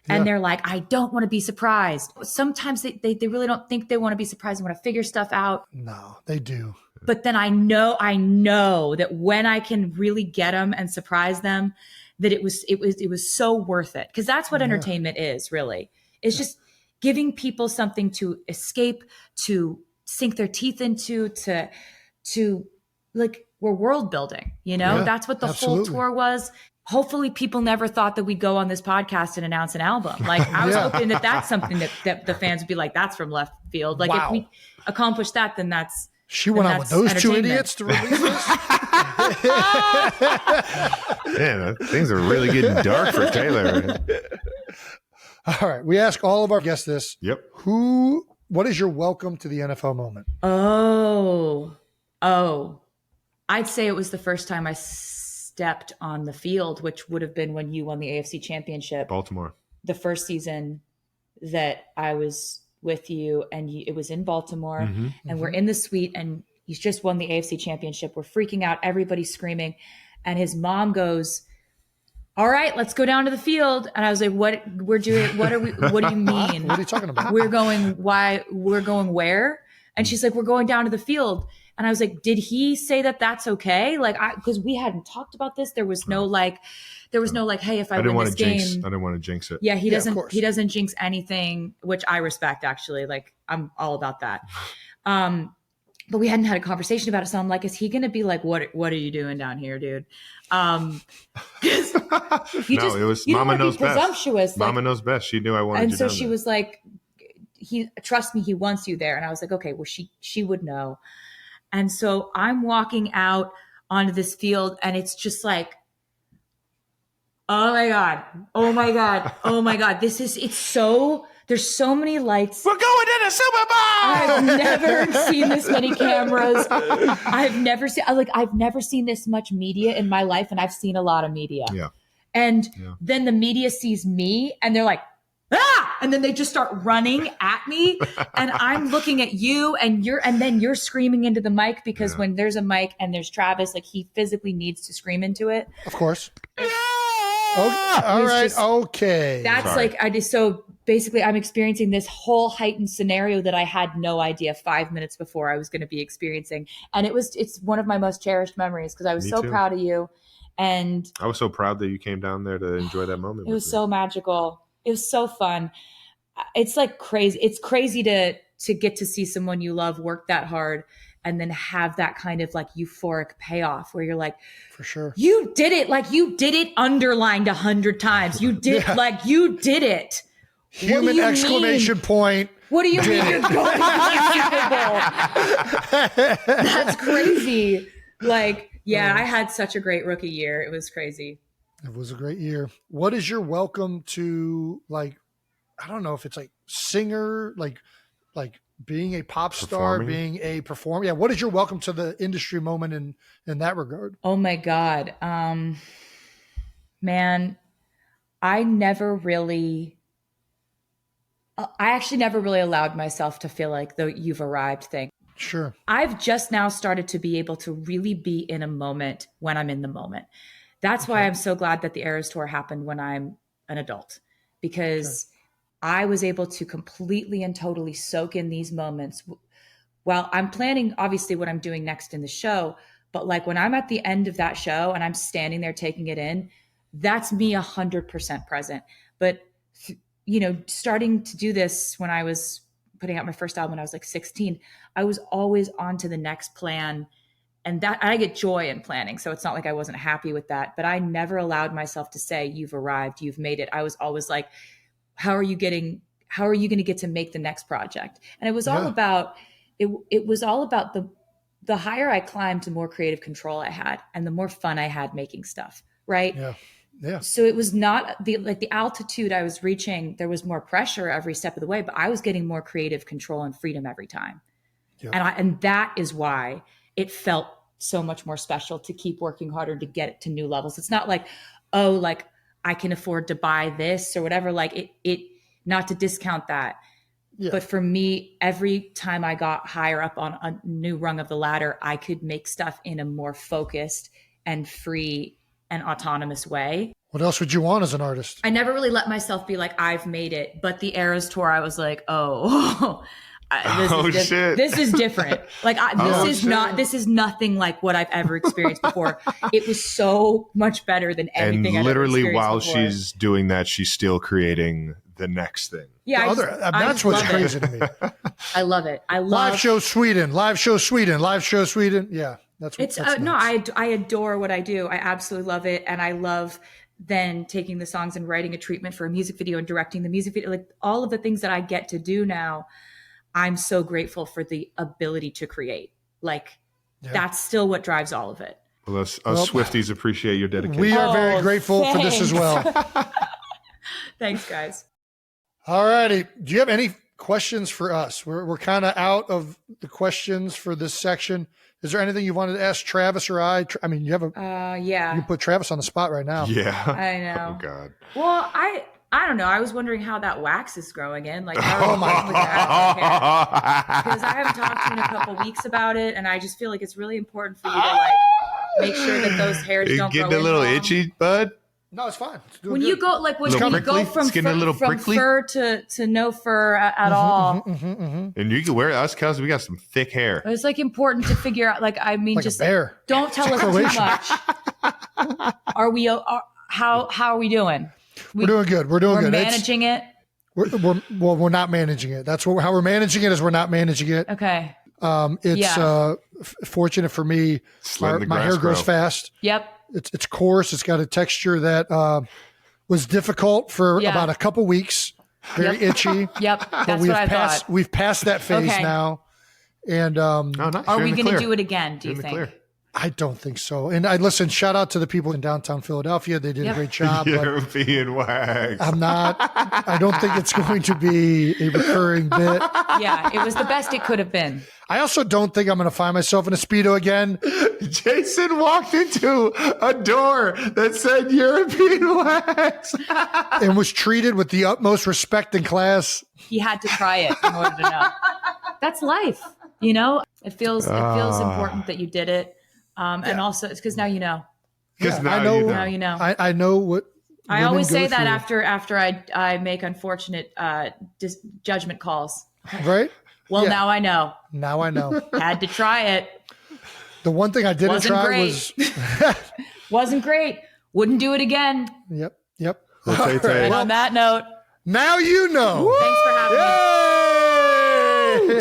And they're like, I don't want to be surprised. Sometimes they really don't think they want to be surprised and want to figure stuff out. No, they do. But then I know that when I can really get them and surprise them, that it was so worth it. Because that's what entertainment is, really. It's just giving people something to escape, to sink their teeth into, to like, we're world building, Yeah, that's what the absolutely. whole tour was. Hopefully people never thought that we'd go on this podcast and announce an album. Like I was hoping that that's something that the fans would be like, that's from left field. Like Wow. if we accomplish that, then that's, She went then out with that's those two entertainment. idiots to release this? Man, things are really getting dark for Taylor. All right. We ask all of our guests this. Yep. What is your welcome to the NFL moment? Oh, I'd say it was the first time I stepped on the field, which would have been when you won the AFC Championship, Baltimore. the first season that I was with you, and it was in Baltimore, and we're in the suite, and he's just won the AFC Championship. We're freaking out, everybody's screaming, and his mom goes, all right, let's go down to the field. And I was like, what do you mean? What are you talking about? We're going where? And she's like, we're going down to the field. And I was like, did he say that that's okay? Like, because we hadn't talked about this. There was no like, hey, if I didn't win want this to jinx. game, I didn't want to jinx it. yeah, he of course. doesn't jinx anything, which I respect, actually. Like, I'm all about that. But we hadn't had a conversation about it. So I'm like, is he going to be like, what are you doing down here, dude? Because It was Mama knows best. Presumptuous. Mama knows best. She knew I wanted and you so down she there. was like, trust me, he wants you there. And I was like, okay, well, she would know. And so I'm walking out onto this field, and it's just like, oh my God. There's so many lights. We're going to the Super Bowl. I've never seen this many cameras. I've never seen this much media in my life, and I've seen a lot of media. Yeah. And then the media sees me, and they're like, ah! And then they just start running at me, and I'm looking at you, and then you're screaming into the mic, because when there's a mic and there's Travis, like, he physically needs to scream into it. Of course. Okay. All right. Okay. That's Sorry. so basically I'm experiencing this whole heightened scenario that I had no idea 5 minutes before I was going to be experiencing. And it's one of my most cherished memories, because I was Me so too. proud of you. And I was so proud that you came down there to enjoy that moment. it was with me. so magical. It was so fun. It's like crazy. It's crazy to get to see someone you love work that hard and then have that kind of like euphoric payoff where you're like, For sure. you did it. Like, you did it underlined 100 times. You did like, you did it. Human exclamation point. What do you mean you're going to the Super Bowl? That's crazy. Like, yeah, I had such a great rookie year. It was crazy. It was a great year. What is your welcome to, like, I don't know if it's like singer, like being a pop star, Performing? being a performer. Yeah. What is your welcome to the industry moment in that regard? Oh my God. Man, I actually never really allowed myself to feel like the you've arrived thing. Sure. I've just now started to be able to really be in a moment when I'm in the moment. That's why I'm so glad that the Eras Tour happened when I'm an adult, because I was able to completely and totally soak in these moments. Well, I'm planning obviously what I'm doing next in the show, but like when I'm at the end of that show and I'm standing there taking it in, that's me 100% present. But, starting to do this when I was putting out my first album when I was like 16, I was always on to the next plan. And that I get joy in planning. So it's not like I wasn't happy with that, but I never allowed myself to say, you've arrived, you've made it. I was always like, how are you going to get to make the next project? And it was all about, it was all about the higher I climbed, the more creative control I had and the more fun I had making stuff. Right. Yeah. Yeah. So it was not the altitude I was reaching. There was more pressure every step of the way, but I was getting more creative control and freedom every time. Yeah. And that is why it felt so much more special to keep working harder to get it to new levels. It's not like, oh, like I can afford to buy this or whatever. Like it not to discount that. Yeah. But for me, every time I got higher up on a new rung of the ladder, I could make stuff in a more focused and free and autonomous way. What else would you want as an artist? I never really let myself be like, I've made it. But the Eras tour, I was like, this is different. Like this is nothing like what I've ever experienced before. It was so much better than anything. And literally while before. She's doing that, she's still creating the next thing. Yeah. That's what's crazy to me. I love it. I love live show Sweden. Yeah. That's I adore what I do. I absolutely love it. And I love then taking the songs and writing a treatment for a music video and directing the music video, like all of the things that I get to do now. I'm so grateful for the ability to create. Like that's still what drives all of it. Well, us Swifties appreciate your dedication. We are very grateful for this as well. Thanks, guys. All righty. Do you have any questions for us? We're kind of out of the questions for this section. Is there anything you wanted to ask Travis or I? I mean, you have you put Travis on the spot right now. Yeah. I know. Oh, God. Well, I don't know. I was wondering how that wax is growing in. Like, how because I haven't talked to you in a couple weeks about it, and I just feel like it's really important for you to like make sure that those hairs don't grow in. Getting a little itchy, bud. No, it's fine. When you go from fur to no fur at all, and you can wear us, Kelsey. We got some thick hair. It's like important to figure out. Like, I mean, like just a bear. Don't tell us too much. How are we doing? We're doing good. We're doing good. We're managing it. We're not managing it. That's how we're managing it. Is we're not managing it. Okay. It's fortunate for me. My hair grows fast. Yep. It's coarse. It's got a texture that was difficult for about a couple weeks. Very itchy. Yep. That's what I thought. We've passed that phase now. And nice. Are we going to do it again? Do you think? I don't think so. And shout out to the people in downtown Philadelphia. They did a great job. European wax. I don't think it's going to be a recurring bit. Yeah, it was the best it could have been. I also don't think I'm going to find myself in a Speedo again. Jason walked into a door that said European wax and was treated with the utmost respect and class. He had to try it in order to know. That's life. It feels important that you did it. And also it's because now you know. Because now you know. I know what I always say that after I make unfortunate judgment calls. Right? Well, now I know. Now I know. Had to try it. The one thing I didn't try was wasn't great. Wouldn't do it again. Yep. And on that note, now you know. Thanks for having me.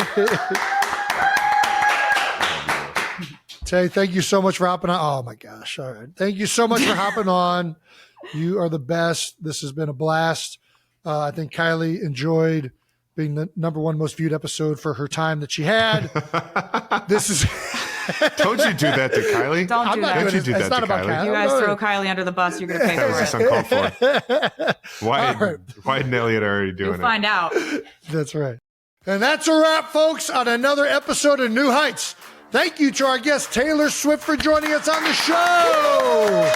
Tay, thank you so much for hopping on. Oh my gosh. All right. Thank you so much for hopping on. You are the best. This has been a blast. I think Kylie enjoyed being the #1 most viewed episode for her time that she had. This is Don't you do that to Kylie. Don't do that. Don't you do that to Kylie. You guys throw Kylie under the bus, you're going to pay for it. This is uncalled for. Why and Elliot are already doing You'll find out. That's right. And that's a wrap, folks, on another episode of New Heights. Thank you to our guest, Taylor Swift, for joining us on the show.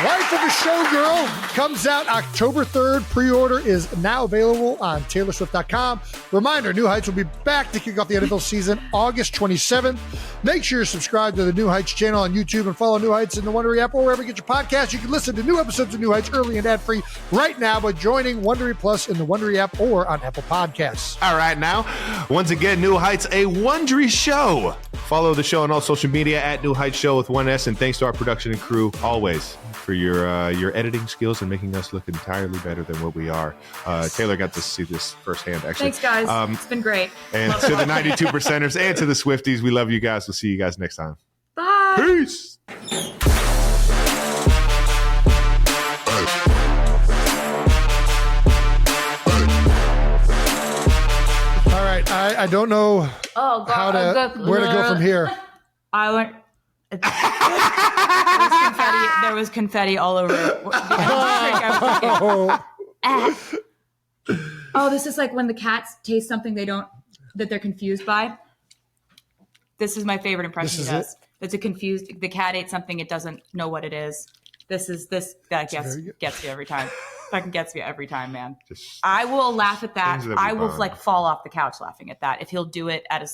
Life of a Showgirl comes out October 3rd. Pre-order is now available on TaylorSwift.com. Reminder, New Heights will be back to kick off the NFL season August 27th. Make sure you're subscribed to the New Heights channel on YouTube and follow New Heights in the Wondery App or wherever you get your podcasts. You can listen to new episodes of New Heights early and ad-free right now by joining Wondery Plus in the Wondery App or on Apple Podcasts. All right, now, once again, New Heights, a Wondery show. Follow the show on all social media at New Heights Show with 1S, and thanks to our production and crew always for your editing skills and making us look entirely better than what we are. Taylor got to see this firsthand, actually. Thanks, guys. It's been great. And to the 92%ers and to the Swifties, we love you guys. We'll see you guys next time. Bye. Peace. All right, I don't know where to go from here. I went. There was confetti all over it. Oh, this is like when the cats taste something that they're confused by. This is my favorite impression he does. It's the cat ate something, it doesn't know what it is. That gets me every time. Fucking gets me every time, man. I will laugh at that. I will fall off the couch laughing at that if he'll do it at